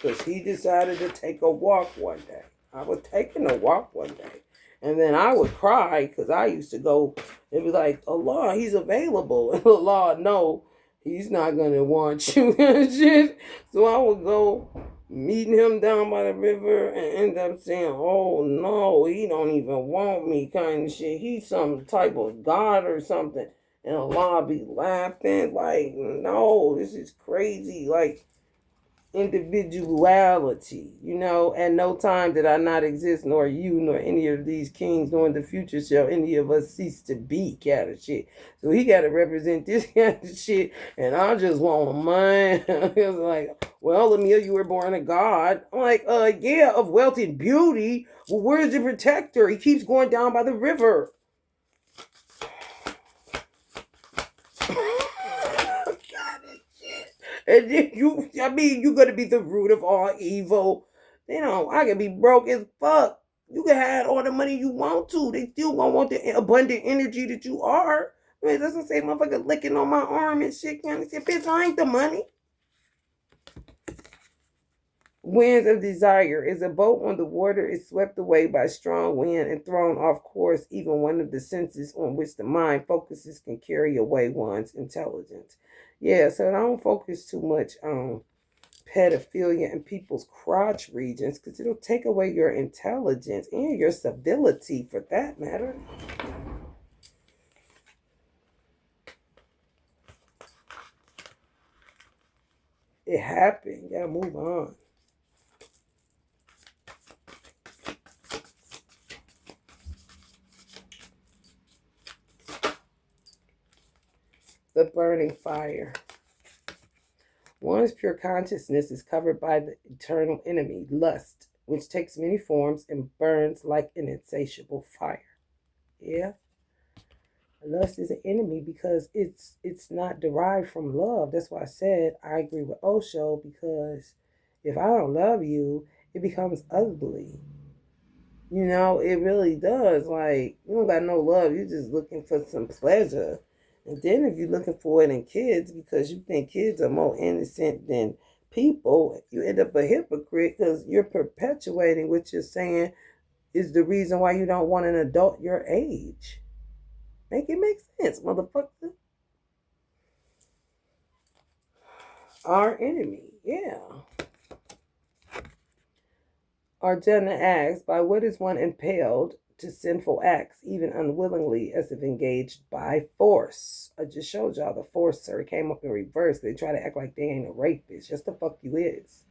Because he decided to take a walk one day. I was taking a walk one day. And then I would cry because I used to go and be like, Allah, he's available. And Allah, no, he's not going to want you and shit. So I would go meeting him down by the river and end up saying, oh, no, he don't even want me kind of shit. He's some type of God or something. And Allah be laughing like, no, this is crazy. Like, individuality, at no time did I not exist, nor you, nor any of these kings, nor in the future shall any of us cease to be, kind of shit. So he got to represent this kind of shit, and I just want mine. It's like, well, Lamia, you were born a god. I'm like, yeah, of wealth and beauty. Well, where's the protector? He keeps going down by the river. And then you're gonna be the root of all evil. I can be broke as fuck. You can have all the money you want to. They still gonna want the abundant energy that you are. It doesn't say motherfucker licking on my arm and shit. Kind of shit. Bitch, I ain't the money. Winds of desire is a boat on the water is swept away by strong wind and thrown off course. Even one of the senses on which the mind focuses can carry away one's intelligence. Yeah, so don't focus too much on pedophilia in people's crotch regions because it'll take away your intelligence and your civility for that matter. It happened. You gotta move on. The burning fire. One's pure consciousness is covered by the eternal enemy, lust, which takes many forms and burns like an insatiable fire. Yeah. Lust is an enemy because it's not derived from love. That's why I said I agree with Osho, because if I don't love you, it becomes ugly. It really does. Like, you don't got no love. You're just looking for some pleasure. And then if you're looking for it in kids because you think kids are more innocent than people, you end up a hypocrite because you're perpetuating what you're saying is the reason why you don't want an adult your age. Make it make sense, motherfucker. Our enemy, yeah. Arjuna asks, by what is one impelled to sinful acts, even unwillingly, as if engaged by force? I just showed y'all the force, sir. It came up in reverse. They try to act like they ain't a rapist. Just the fuck you is.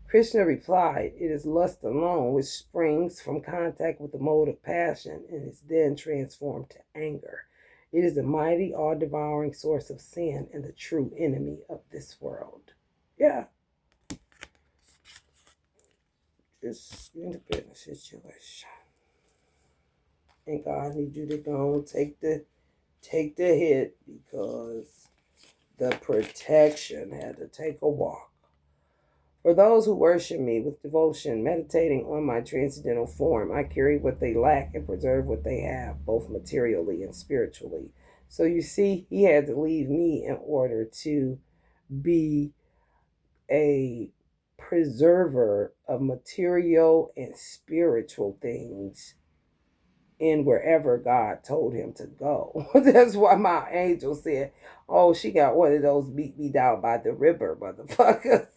Krishna replied, it is lust alone which springs from contact with the mode of passion and is then transformed to anger. It is a mighty, all-devouring source of sin and the true enemy of this world. Yeah. Just independent situation. And God needs you to go and take the hit because the protection had to take a walk. For those who worship me with devotion, meditating on my transcendental form, I carry what they lack and preserve what they have, both materially and spiritually. So you see, he had to leave me in order to be a preserver of material and spiritual things in wherever God told him to go. That's why my angel said, oh, she got one of those beat me down by the river, motherfuckers.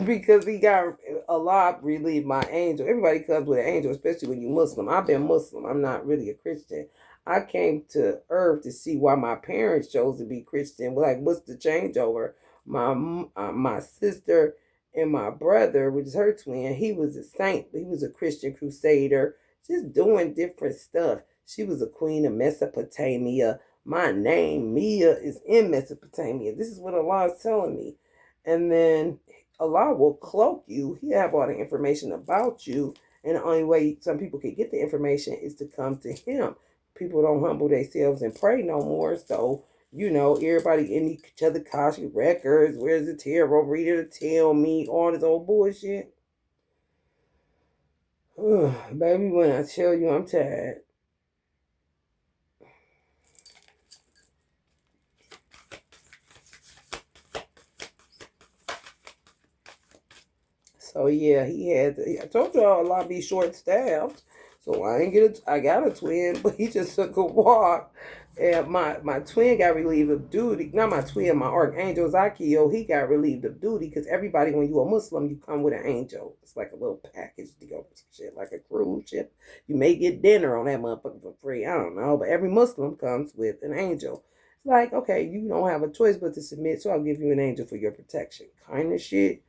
Because he got a lot relieved my angel. Everybody comes with an angel, especially when you're Muslim. I've been Muslim. I'm not really a Christian. I came to earth to see why my parents chose to be Christian. Like, what's the changeover? My sister and my brother, which is her twin, he was a saint. He was a Christian crusader, just doing different stuff. She was a queen of Mesopotamia. My name, Mia, is in Mesopotamia. This is what Allah is telling me. And then Allah will cloak you. He'll have all the information about you. And the only way some people can get the information is to come to him. People don't humble themselves and pray no more. So, everybody in each other Kashi records. Where's the tarot reader to tell me all this old bullshit? Baby, when I tell you I'm tired. So yeah, he had. I told y'all a lot be short staffed, so I ain't get. I got a twin, but he just took a walk, and my twin got relieved of duty. Not my twin, my archangel Zakio. He got relieved of duty because everybody, when you a Muslim, you come with an angel. It's like a little package deal, shit, like a cruise ship. You may get dinner on that motherfucker for free. I don't know, but every Muslim comes with an angel. It's like, okay, you don't have a choice but to submit, so I'll give you an angel for your protection. Kind of shit.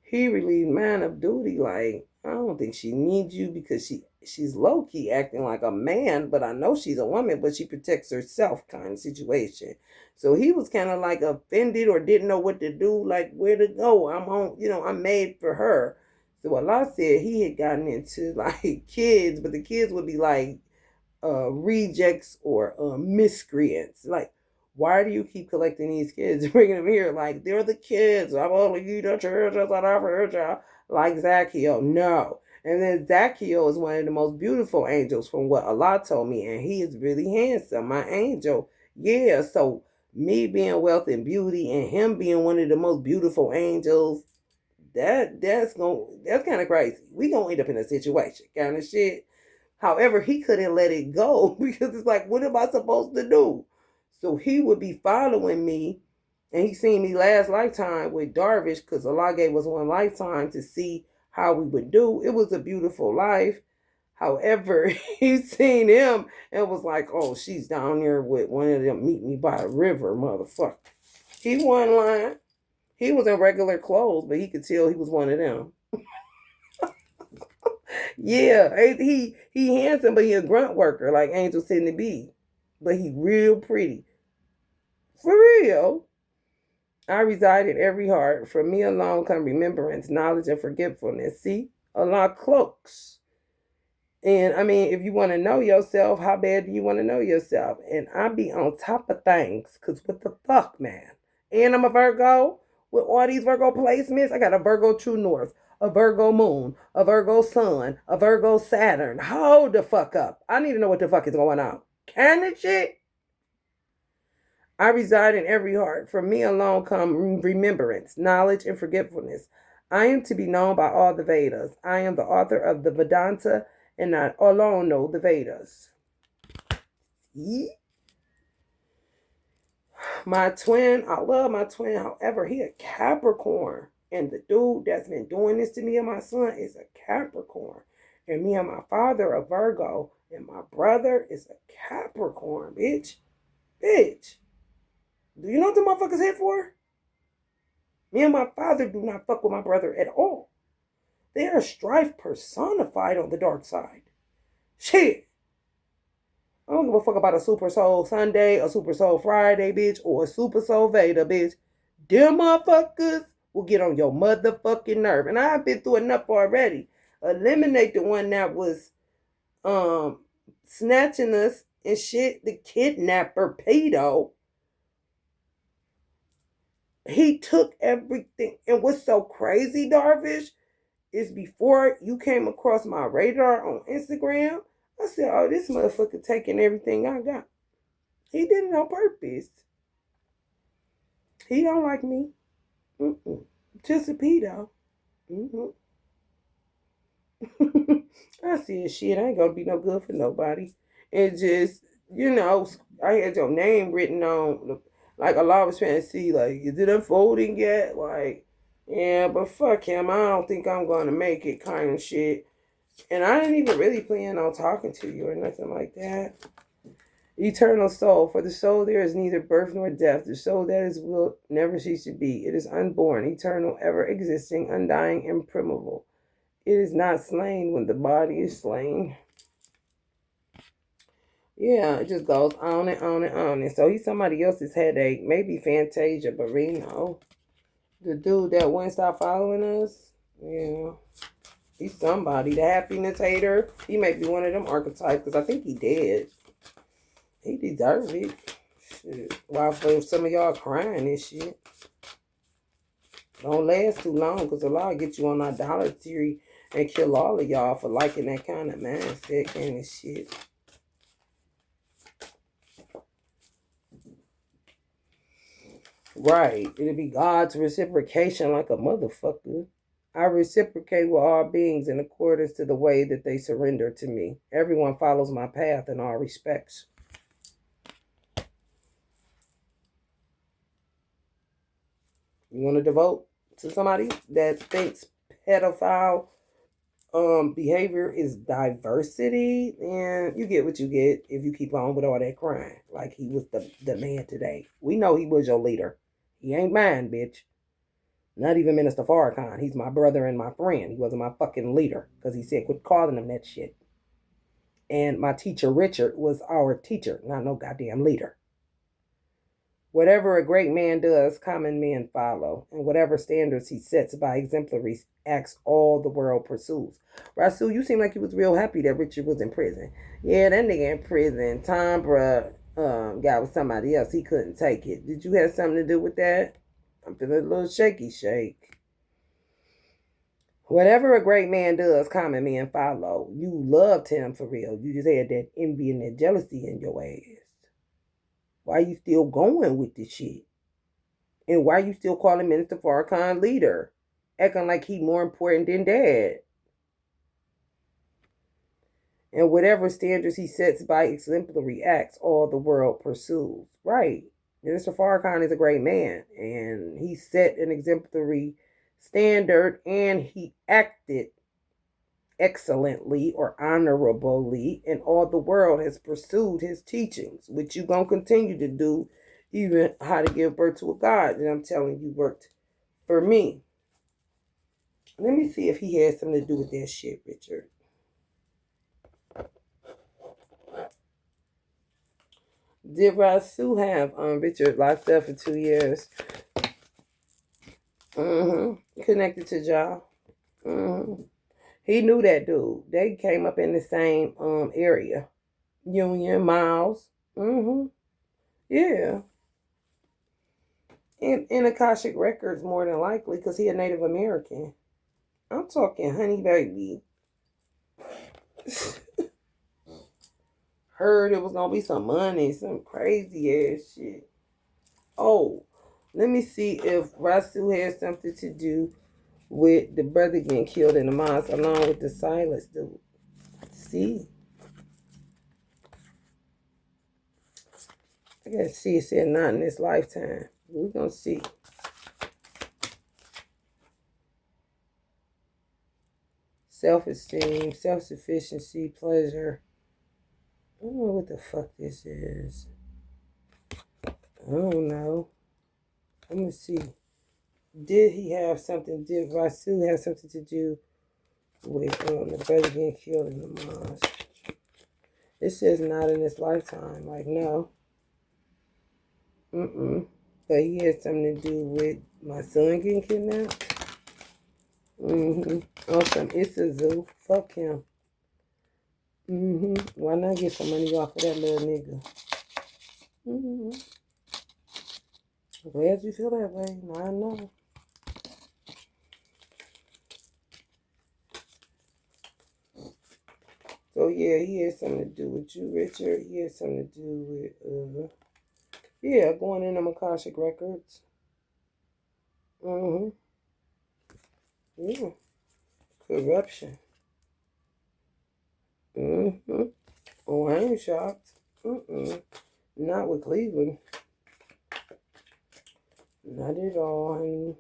He relieved man of duty. Like, I don't think she needs you because she's low key acting like a man, but I know she's a woman, but she protects herself kind of situation. So he was kind of like offended or didn't know what to do, like where to go. I'm on, I'm made for her. So Allah said he had gotten into like kids, but the kids would be like rejects or miscreants. Like, why do you keep collecting these kids, bringing them here? Like, they're the kids. I'm only you the church. That's what I've heard y'all. Like Zacchaeus. No. And then Zacchaeus is one of the most beautiful angels from what Allah told me. And he is really handsome. My angel. Yeah. So me being wealth and beauty and him being one of the most beautiful angels, that's kind of crazy. We gonna end up in a situation kind of shit. However, he couldn't let it go because it's like, what am I supposed to do? So he would be following me, and he seen me last lifetime with Darvish because Allah gave us one lifetime to see how we would do. It was a beautiful life. However, he seen him and was like, oh, she's down there with one of them meet me by a river, motherfucker. He wasn't lying. He was in regular clothes, but he could tell he was one of them. Yeah, he handsome, but he a grunt worker like Angel Sydney B. But he real pretty. For real. I reside in every heart. From me alone come remembrance, knowledge, and forgetfulness. See? Allah cloaks. And I mean, if you want to know yourself, how bad do you want to know yourself? And I be on top of things. Because what the fuck, man? And I'm a Virgo. With all these Virgo placements, I got a Virgo true north, a Virgo moon, a Virgo sun, a Virgo Saturn. Hold the fuck up. I need to know what the fuck is going on. Can it shit? I reside in every heart. From me alone come remembrance, knowledge, and forgetfulness. I am to be known by all the Vedas. I am the author of the Vedanta, and I alone know the Vedas. My twin, I love my twin. However, he a Capricorn. And the dude that's been doing this to me and my son is a Capricorn. And me and my father a Virgo. And my brother is a Capricorn, bitch. Bitch. Do you know what the motherfuckers here for? Me and my father do not fuck with my brother at all. They are strife personified on the dark side. Shit. I don't give a fuck about a Super Soul Sunday, a Super Soul Friday, bitch, or a Super Soul Veda, bitch. Them motherfuckers will get on your motherfucking nerve. And I've been through enough already. Eliminate the one that was snatching us and shit, the kidnapper pedo. He took everything. And what's so crazy, Darvish, is before you came across my radar on Instagram, I said, oh, this motherfucker taking everything I got. He did it on purpose. He don't like me. Just a pedo. I said, shit, I ain't gonna be no good for nobody. And just, I had your name written on, like a lot was trying to see, like, is it unfolding yet? Like, yeah, but fuck him. I don't think I'm gonna make it kind of shit. And I didn't even really plan on talking to you or nothing like that. Eternal soul. For the soul there is neither birth nor death. The soul that is will never cease to be. It is unborn, eternal, ever existing, undying, imprimeable. It is not slain when the body is slain. Yeah, it just goes on and on and on. And so he's somebody else's headache. Maybe Fantasia Barrino. The dude that wouldn't stop following us. Yeah. He's somebody. The happiness hater. He may be one of them archetypes because I think he dead. He deserves it. Shit. While for some of y'all crying and shit. Don't last too long because a lot get you on idolatry and kill all of y'all for liking that kind of mindset kind of shit. Right. It'll be God's reciprocation like a motherfucker. I reciprocate with all beings in accordance to the way that they surrender to me. Everyone follows my path in all respects. You want to devote to somebody that thinks pedophile behavior is diversity, and you get what you get if you keep on with all that crime. Like he was the man today. We know he was your leader. He ain't mine, bitch. Not even Minister Farrakhan. He's my brother and my friend. He wasn't my fucking leader because he said quit calling him that shit. And my teacher Richard was our teacher, not no goddamn leader. Whatever a great man does, common men follow, and whatever standards he sets by exemplary acts, all the world pursues. Rasul, you seem like you was real happy that Richard was in prison. Yeah, that nigga in prison. Tom, bruh, got with somebody else. He couldn't take it. Did you have something to do with that? I'm feeling a little shaky shake. Whatever a great man does, common men follow. You loved him for real. You just had that envy and that jealousy in your ass. Why you still going with this shit? And why you still calling Minister Farrakhan leader? Acting like he more important than dad. And whatever standards he sets by exemplary acts, all the world pursues. Right. Minister Farrakhan is a great man. And he set an exemplary standard and he acted excellently or honorably, and all the world has pursued his teachings, which you gonna continue to do, even how to give birth to a God. And I'm telling you, worked for me. Let me see if he has something to do with that shit, Richard. Did Rasu have Richard locked up for 2 years? Connected to Ja. He knew that dude. They came up in the same area. Union, Miles. Yeah. In Akashic Records, more than likely, because he a Native American. I'm talking honey baby. Heard it was gonna be some money, some crazy ass shit. Oh, let me see if Rasu has something to do with the brother getting killed in the mosque, along with the Silas dude. See, I gotta see. It said not in this lifetime. We're gonna see. Self-esteem, self-sufficiency, pleasure. I don't know what the fuck this is. I don't know. Let me see. Did he have something? Did Rasu have something to do with the brother getting killed in the mosque? It says not in this lifetime. Like no. But he had something to do with my son getting kidnapped. Awesome. It's a zoo. Fuck him. Why not get some money off of that little nigga? Glad you feel that way. Now I know. So yeah, he had something to do with you, Richard. He had something to do with going in the Akashic Records. Yeah. Corruption. Oh, I ain't shocked. Not with Cleveland. Not at all, honey.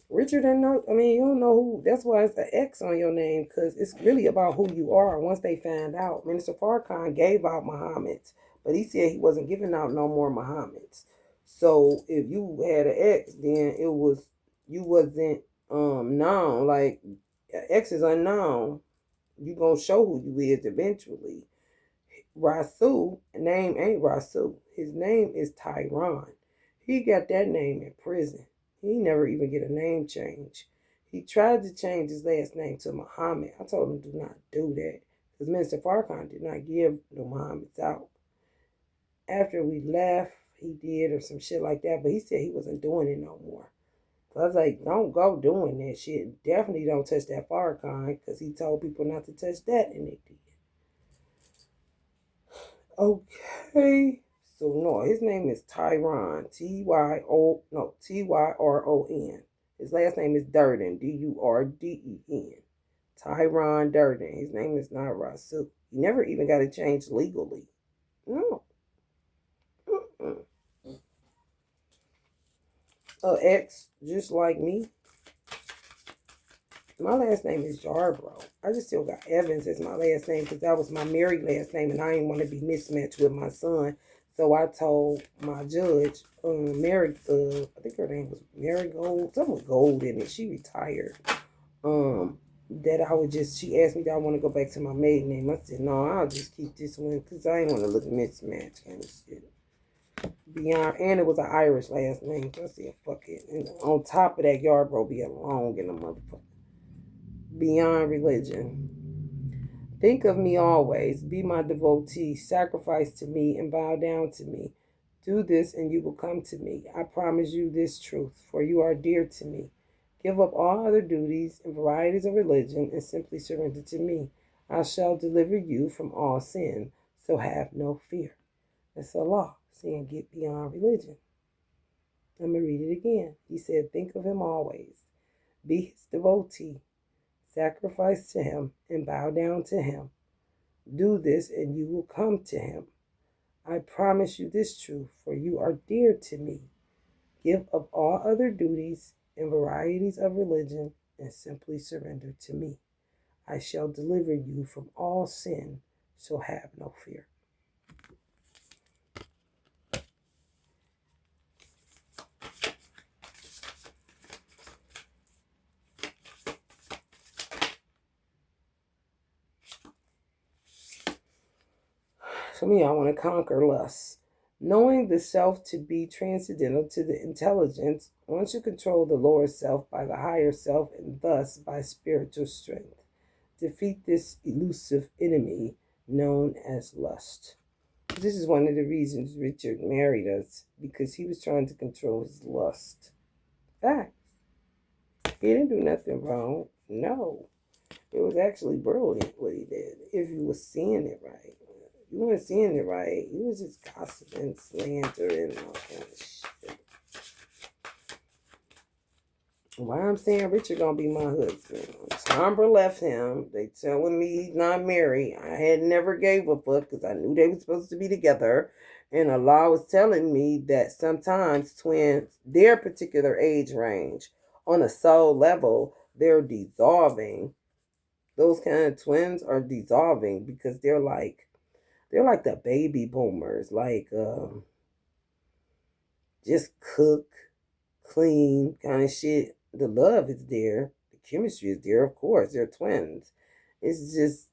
Richard didn't know. I mean, you don't know who. That's why it's an X on your name, because it's really about who you are. Once they find out, Minister Farrakhan gave out Muhammad's, but he said he wasn't giving out no more Muhammad's. So if you had an X, then it was you wasn't known. Like X is unknown. You gonna show who you is eventually. Rasul name ain't Rasul. His name is Tyron. He got that name in prison. He never even get a name change. He tried to change his last name to Muhammad. I told him do not do that. Because Minister Farrakhan did not give the Muhammad's out. After we left, he did or some shit like that. But he said he wasn't doing it no more. So I was like, don't go doing that shit. Definitely don't touch that Farrakhan. Because he told people not to touch that and they did. Okay. So no, his name is Tyron. Tyron. His last name is Durden, Durden. Tyron Durden. His name is not Rasul. He never even got it changed legally. No. Mm-mm. Ex, just like me. My last name is Yarbrough. I just still got Evans as my last name because that was my married last name and I didn't want to be mismatched with my son. So I told my judge, I think her name was Marigold, something with gold in it. She retired. That I would just, she asked me, do I want to go back to my maiden name? I said, no, I'll just keep this one because I ain't want to look mismatched kind of shit. Beyond, and it was an Irish last name. So I said, fuck it. And on top of that, Yarbrough be a long in the motherfucker. Beyond religion. Think of me always, be my devotee, sacrifice to me and bow down to me. Do this and you will come to me. I promise you this truth, for you are dear to me. Give up all other duties and varieties of religion and simply surrender to me. I shall deliver you from all sin, so have no fear. That's a law, saying get beyond religion. I'm going to read it again. He said, think of him always. Be his devotee. Sacrifice to him and bow down to him. Do this and you will come to him. I promise you this truth, for you are dear to me. Give up all other duties and varieties of religion and simply surrender to me. I shall deliver you from all sin, so have no fear. Some of y'all want to conquer lust. Knowing the self to be transcendental to the intelligence, one should control the lower self by the higher self and thus by spiritual strength. Defeat this elusive enemy known as lust. This is one of the reasons Richard married us, because he was trying to control his lust. Facts. He didn't do nothing wrong. No. It was actually brilliant what he did, if you was seeing it right. You weren't seeing it right. He was just gossiping, slandering, and all kind of shit. Why I'm saying Richard gonna be my husband. Tambra left him. They telling me he's not married. I had never gave a fuck because I knew they were supposed to be together. And Allah was telling me that sometimes twins, their particular age range, on a soul level, they're dissolving. Those kind of twins are dissolving because they're like the baby boomers, like just cook, clean kind of shit. The love is there, the chemistry is there, of course. They're twins. It's just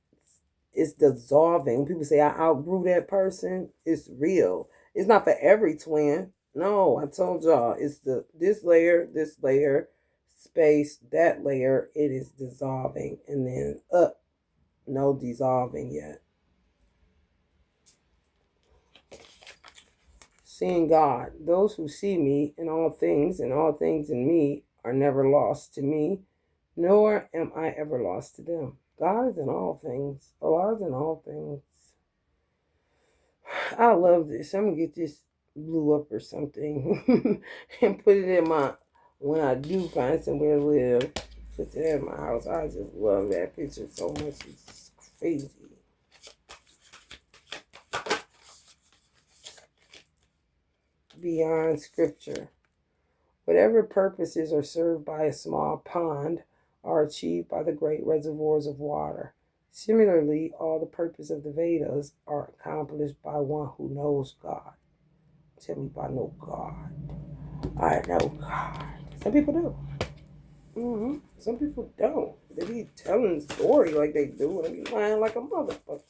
it's dissolving. People say I outgrew that person. It's real. It's not for every twin. No, I told y'all it's this layer, space, that layer. It is dissolving, and then up, no dissolving yet. Seeing God. Those who see me in all things and all things in me are never lost to me, nor am I ever lost to them. God is in all things. Allah is in all things. I love this. I'm going to get this blew up or something and put it in my, when I do find somewhere to live, put that in my house. I just love that picture so much. It's crazy. Beyond scripture. Whatever purposes are served by a small pond are achieved by the great reservoirs of water. Similarly, all the purpose of the Vedas are accomplished by one who knows God. Tell me if I know God. I know God. Some people do. Some people don't. They be telling the story like they do and be lying like a motherfucker.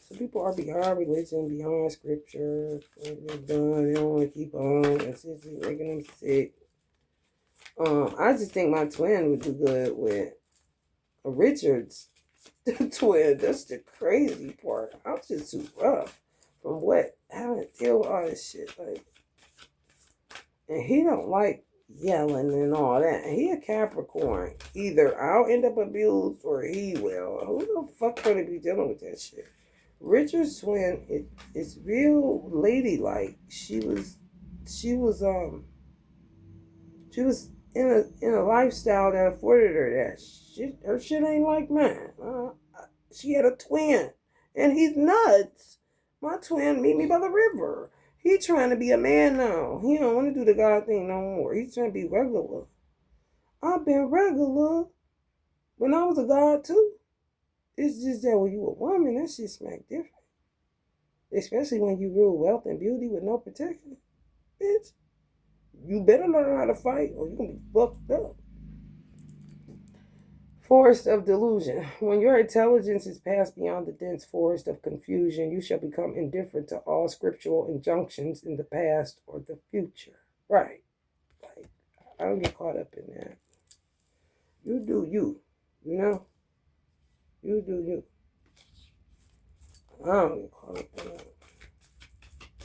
Some people are beyond religion, beyond scripture. They're done. They don't want to keep on. It's just making them sick. I just think my twin would do good with a Richard's twin. That's the crazy part. I'm just too rough from what having to deal with all this shit. Like, and he don't like yelling and all that. And he a Capricorn. Either I'll end up abused or he will. Who the fuck gonna be dealing with that shit? Richard's twin is real ladylike. She was She was in a lifestyle that afforded her that shit. Her shit ain't like mine. She had a twin, and he's nuts. My twin meet me by the river. He trying to be a man now. He don't want to do the God thing no more. He's trying to be regular. I've been regular when I was a God too. It's just that when you a woman, that shit smack different. Especially when you rule wealth and beauty with no protection. Bitch, you better learn how to fight or you're gonna be fucked up. Forest of delusion. When your intelligence is passed beyond the dense forest of confusion, you shall become indifferent to all scriptural injunctions in the past or the future. Right. Like, I don't get caught up in that. You do you. You know? You do you. I don't get caught up in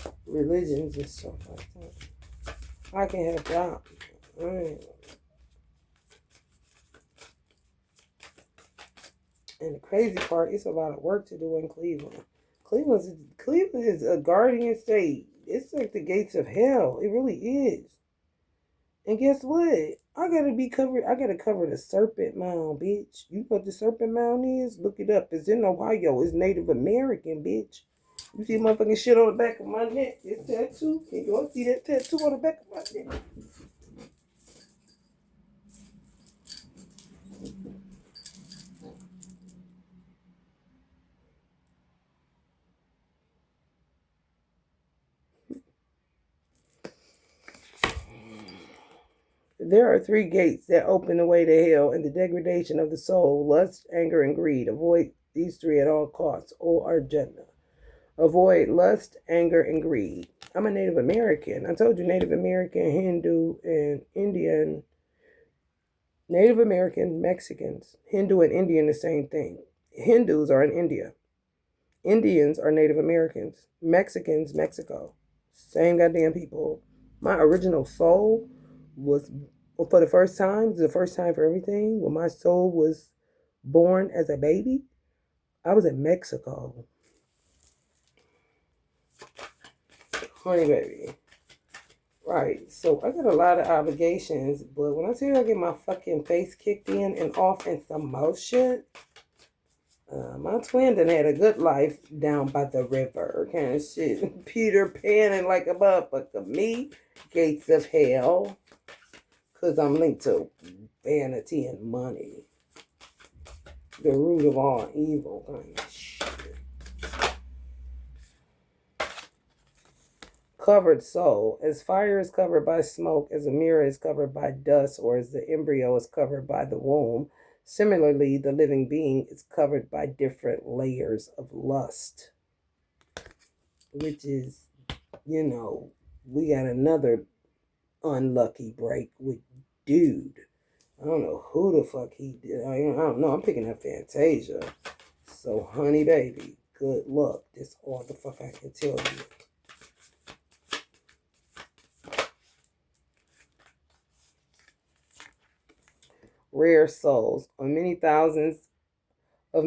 that. Religions and stuff like that. I can help out. And the crazy part, it's a lot of work to do in Cleveland. Cleveland is a guardian state. It's like the gates of hell. It really is. And guess what? I gotta cover the Serpent Mound, bitch. You know what the Serpent Mound is? Look it up. It's in Ohio. It's Native American, bitch. You see motherfucking shit on the back of my neck. It's tattoo. Can you all see that tattoo on the back of my neck? There are three gates that open the way to hell and the degradation of the soul: lust, anger, and greed. Avoid these three at all costs, O Arjuna. Avoid lust, anger, and greed. I'm a Native American. I told you Native American, Hindu, and Indian. Native American, Mexicans, Hindu, and Indian, the same thing. Hindus are in India. Indians are Native Americans. Mexicans, Mexico. Same goddamn people. My original soul was, for the first time, the first time for everything, when my soul was born as a baby, I was in Mexico. Honey baby. Right. So I got a lot of obligations, but when I tell you I get my fucking face kicked in and off in some more shit, my twin done had a good life down by the river, kind of shit. Peter Panning like a motherfucker. Me, gates of hell, because I'm linked to vanity and money. The root of all evil kind of shit. Covered soul. As fire is covered by smoke, as a mirror is covered by dust, or as the embryo is covered by the womb, similarly, the living being is covered by different layers of lust. Which is, we got another unlucky break with dude. I don't know who the fuck he did. I don't know. I'm picking up Fantasia. So, honey baby, good luck. That's all the fuck I can tell you. Rare souls. Of many thousands of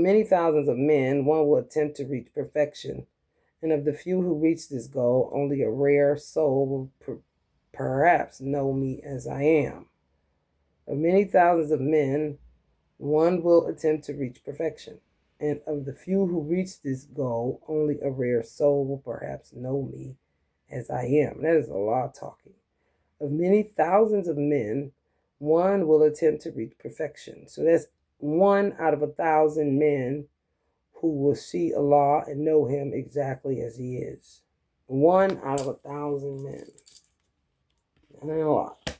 men, one will attempt to reach perfection. And of the few who reach this goal, only a rare soul will perhaps know me as I am. Of many thousands of men, one will attempt to reach perfection. And of the few who reach this goal, only a rare soul will perhaps know me as I am. That is a lot of talking. Of many thousands of men, one will attempt to reach perfection. So that's 1 out of 1,000 men who will see Allah and know him exactly as he is. 1 out of 1,000 men. That ain't a lot.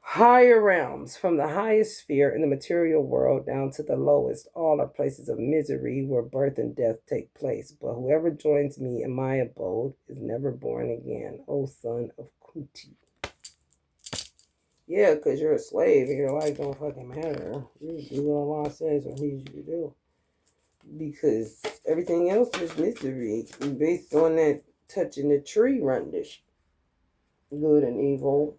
Higher realms, from the highest sphere in the material world down to the lowest, all are places of misery where birth and death take place. But whoever joins me in my abode is never born again, O son of Kuti. Yeah, because you're a slave and your life don't fucking matter. You do what Allah says or needs you to do. Because everything else is misery. Based on that touching the tree rendition. Good and evil.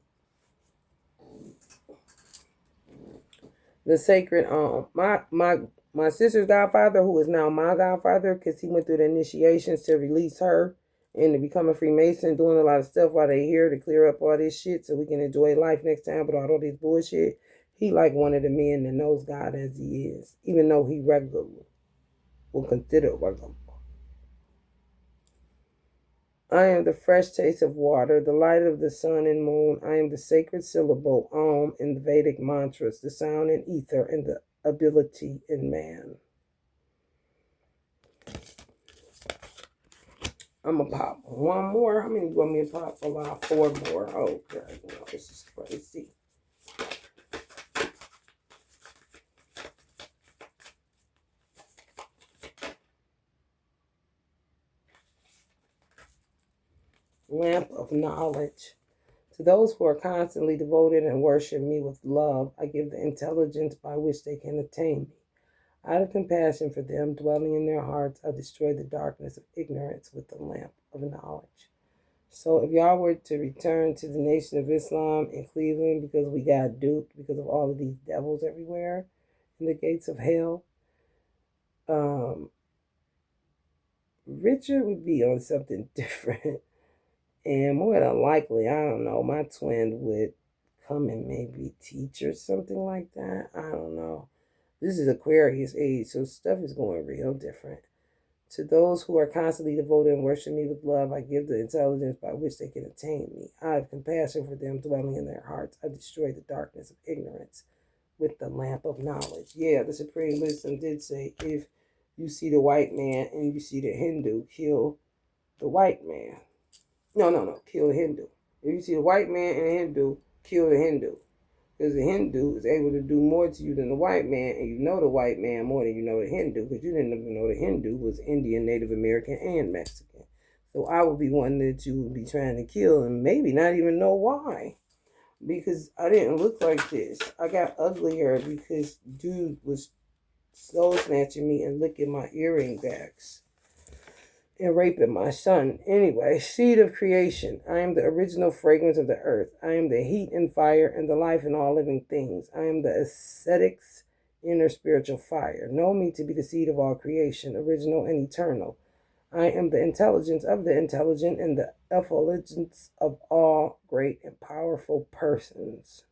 The sacred my sister's godfather, who is now my godfather, because he went through the initiations to release her and to become a Freemason, doing a lot of stuff while they here to clear up all this shit so we can enjoy life next time without all this bullshit. He like one of the men that knows God as he is, even though he regular, will consider regular. I am the fresh taste of water, the light of the sun and moon. I am the sacred syllable, Om, in the Vedic mantras, the sound in ether, and the ability in man. I'm going to pop one more. How many you want me to pop? Allow 4 more. Oh, God. No, this is crazy. Lamp of knowledge. To those who are constantly devoted and worship me with love, I give the intelligence by which they can attain me. Out of compassion for them, dwelling in their hearts, I destroy the darkness of ignorance with the lamp of knowledge. So if y'all were to return to the Nation of Islam in Cleveland because we got duped because of all of these devils everywhere in the gates of hell, Richard would be on something different. And more than likely, I don't know, my twin would come and maybe teach or something like that. I don't know. This is Aquarius age, so stuff is going real different. To those who are constantly devoted and worship me with love, I give the intelligence by which they can attain me. I have compassion for them dwelling in their hearts. I destroy the darkness of ignorance with the lamp of knowledge. Yeah, the Supreme Wisdom did say, if you see the white man and you see the Hindu, kill the white man. No, kill the Hindu. If you see the white man and the Hindu, kill the Hindu. Because the Hindu is able to do more to you than the white man, and you know the white man more than you know the Hindu, because you didn't even know the Hindu was Indian, Native American, and Mexican. So I would be one that you would be trying to kill, and maybe not even know why. Because I didn't look like this. I got uglier because dude was soul snatching me and licking my earring backs and raping my son. Anyway, seed of creation. I am the original fragrance of the earth. I am the heat and fire and the life in all living things. I am the ascetic's inner spiritual fire. Know me to be the seed of all creation, original and eternal. I am the intelligence of the intelligent and the effulgence of all great and powerful persons.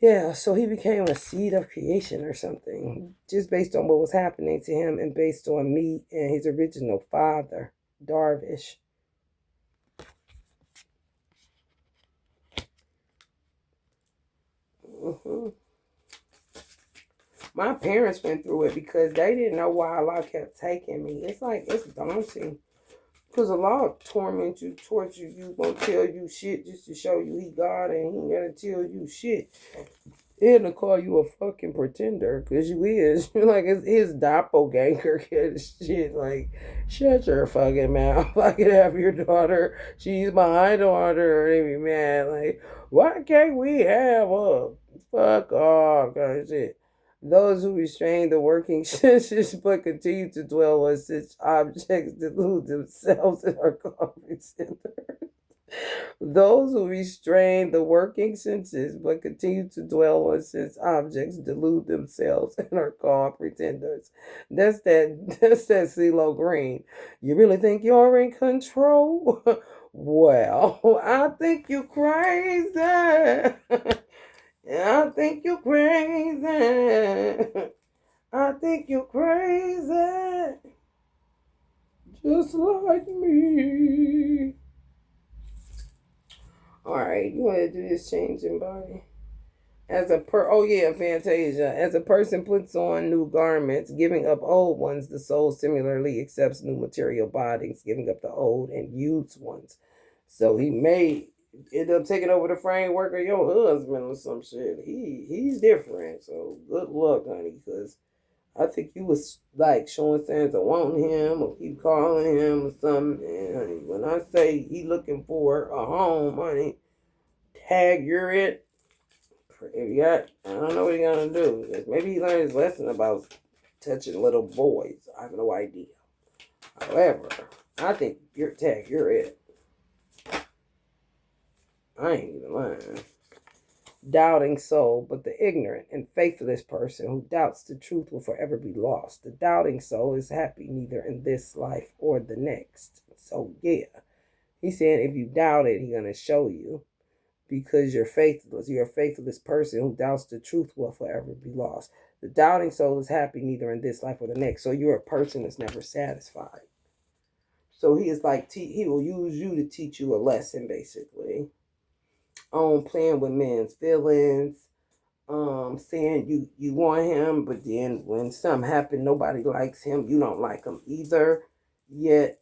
Yeah, so he became a seed of creation or something, just based on what was happening to him and based on me and his original father, Darvish. Mm-hmm. My parents went through it because they didn't know why Allah kept taking me. It's like, it's daunting. Because Allah torment you, torture you, gonna tell you shit just to show you he God and he ain't gonna tell you shit. He'll call you a fucking pretender, because you is. You're like his doppelganger kind of shit. Like, shut your fucking mouth. I can have your daughter. She's my daughter. They be mad. Like, why can't we have her? Fuck off, kind of shit. Those who restrain the working senses but continue to dwell on such objects delude themselves and are called pretenders. Those who restrain the working senses but continue to dwell on sense objects delude themselves and are called pretenders. That's that CeeLo Green. You really think you're in control? Well, I think you're crazy. I think you're crazy. I think you're crazy. Just like me. All right, you want to do this changing body? Fantasia. As a person puts on new garments, giving up old ones, the soul similarly accepts new material bodies, giving up the old and used ones. So he may end up taking over the framework of your husband or some shit. He's different. So good luck, honey, because I think you was like showing signs of wanting him or keep calling him or something. And honey, when I say he looking for a home, honey, tag you're it. If I don't know what he's gonna do. Maybe he learned his lesson about touching little boys. I have no idea. However, I think you're it. I ain't even lying. doubting soul, but the ignorant and faithless person who doubts the truth will forever be lost. The doubting soul is happy neither in this life or the next. So yeah, he's saying if you doubt it, he's gonna show you because you're faithless. You're a faithless person who doubts the truth will forever be lost. The doubting soul is happy neither in this life or the next. So you're a person that's never satisfied. So he is like he will use you to teach you a lesson, basically, on playing with men's feelings, saying you want him, but then when something happen, nobody likes him. You don't like him either. Yet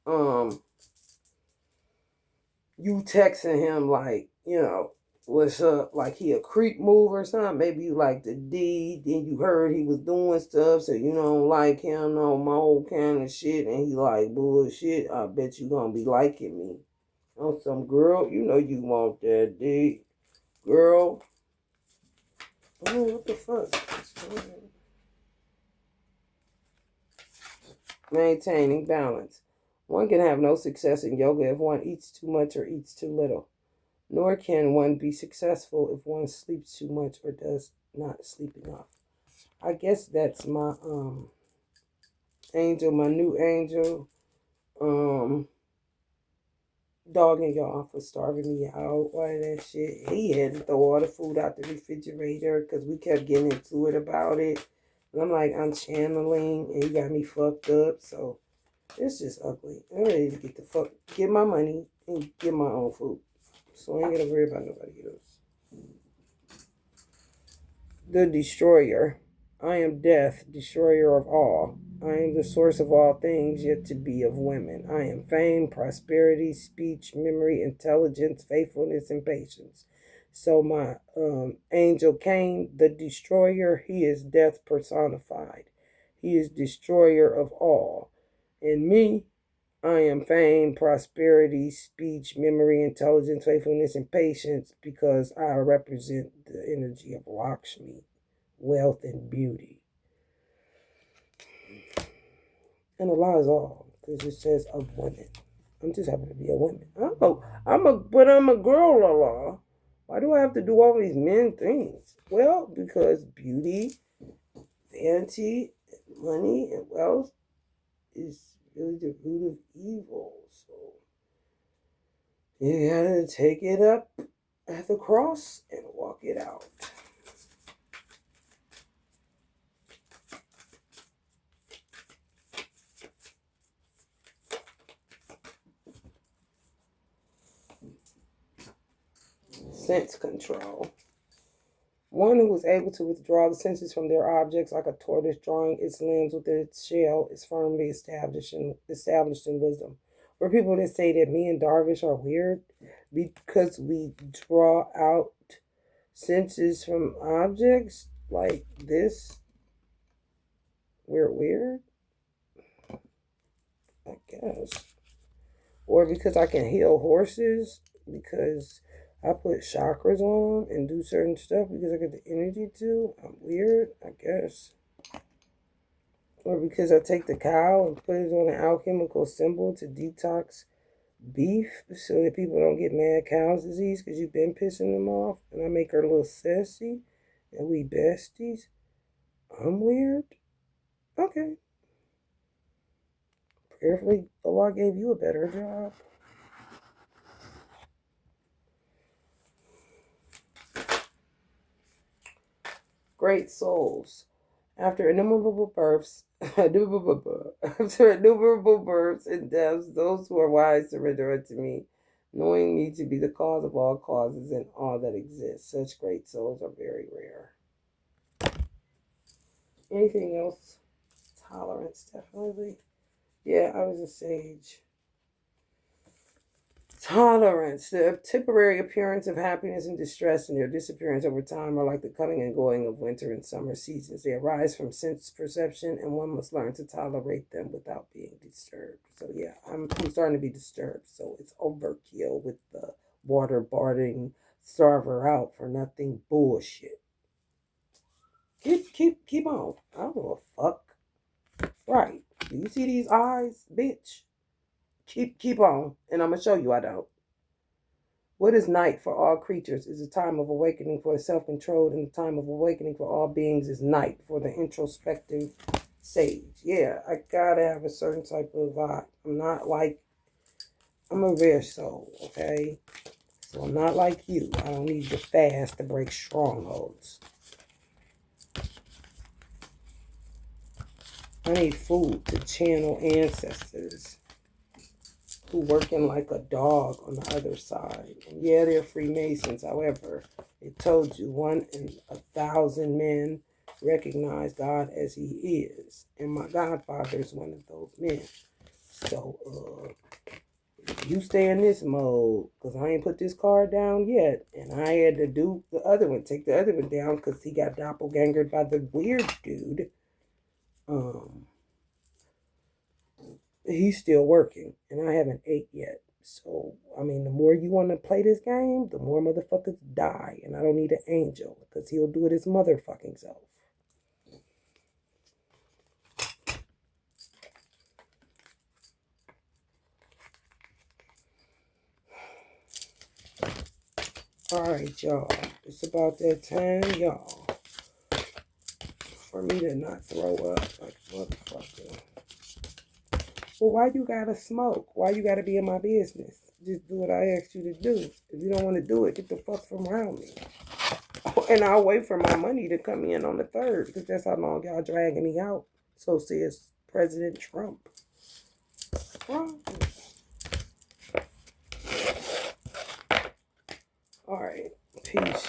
um, you texting him like what's up, like he a creep move or something. Maybe you like the D, then you heard he was doing stuff, so you don't like him no more kind of shit, and he like bullshit. I bet you gonna be liking me on some girl. You know you want that D, girl. Oh, what the fuck? Maintaining balance. One can have no success in yoga if one eats too much or eats too little. Nor can one be successful if one sleeps too much or does not sleep enough. I guess that's my angel, my new angel, um, dogging y'all for starving me out. Why that shit? He had to throw all the food out the refrigerator because we kept getting into it about it. And I'm like, I'm channeling, and he got me fucked up. So it's just ugly. I'm ready to get my money and get my own food. So I ain't gonna worry about nobody else. The destroyer. I am death, destroyer of all. I am the source of all things yet to be of women. I am fame, prosperity, speech, memory, intelligence, faithfulness, and patience. So my angel Cain, the destroyer, he is death personified. He is destroyer of all. And me, I am fame, prosperity, speech, memory, intelligence, faithfulness, and patience because I represent the energy of Lakshmi, wealth and beauty. And Allah is all because it says of women. I'm just happy to be a woman. But I'm a girl, Allah. Why do I have to do all these men things? Well, because beauty, vanity, money, and wealth is really the root of evil. So you gotta take it up at the cross and walk it out. Sense control. One who is able to withdraw the senses from their objects like a tortoise drawing its limbs within its shell is firmly established in wisdom. For people that say that me and Darvish are weird because we draw out senses from objects like this, we're weird, I guess. Or because I can heal horses because I put chakras on them and do certain stuff because I get the energy to. I'm weird, I guess. Or because I take the cow and put it on an alchemical symbol to detox beef so that people don't get mad cow's disease because you've been pissing them off. And I make her a little sassy and we besties. I'm weird. Okay. Prayerfully, Allah gave you a better job. Great souls. After innumerable births, after innumerable births and deaths, those who are wise surrender unto me, knowing me to be the cause of all causes and all that exists. Such great souls are very rare. Anything else? Tolerance, definitely. Yeah, I was a sage. Tolerance. The temporary appearance of happiness and distress and their disappearance over time are like the coming and going of winter and summer seasons. They arise from sense perception, and one must learn to tolerate them without being disturbed. So, yeah, I'm starting to be disturbed. So, it's overkill with the waterboarding, starve her out for nothing bullshit. Keep on. I don't give a fuck. Right. Do you see these eyes, bitch? Keep on. And I'm going to show you I don't. What is night for all creatures is a time of awakening for self-control, and the time of awakening for all beings is night for the introspective sage. Yeah, I gotta have a certain type of vibe. I'm a rare soul, okay? So I'm not like you. I don't need to fast to break strongholds. I need food to channel ancestors who working like a dog on the other side. And yeah, they're Freemasons. However, it told you 1 in 1,000 men recognize God as he is. And my godfather is one of those men. So, you stay in this mode, because I ain't put this card down yet. And I had to do the other one, take the other one down, because he got doppelgangered by the weird dude. He's still working, and I haven't ate yet. So, I mean, the more you want to play this game, the more motherfuckers die. And I don't need an angel, because he'll do it his motherfucking self. Alright, y'all. It's about that time, y'all, for me to not throw up like a motherfucker. Well, why you gotta smoke? Why you gotta be in my business? Just do what I asked you to do. If you don't want to do it, get the fuck from around me. And I'll wait for my money to come in on the 3rd, because that's how long y'all dragging me out. So says President Trump. All right. Peace.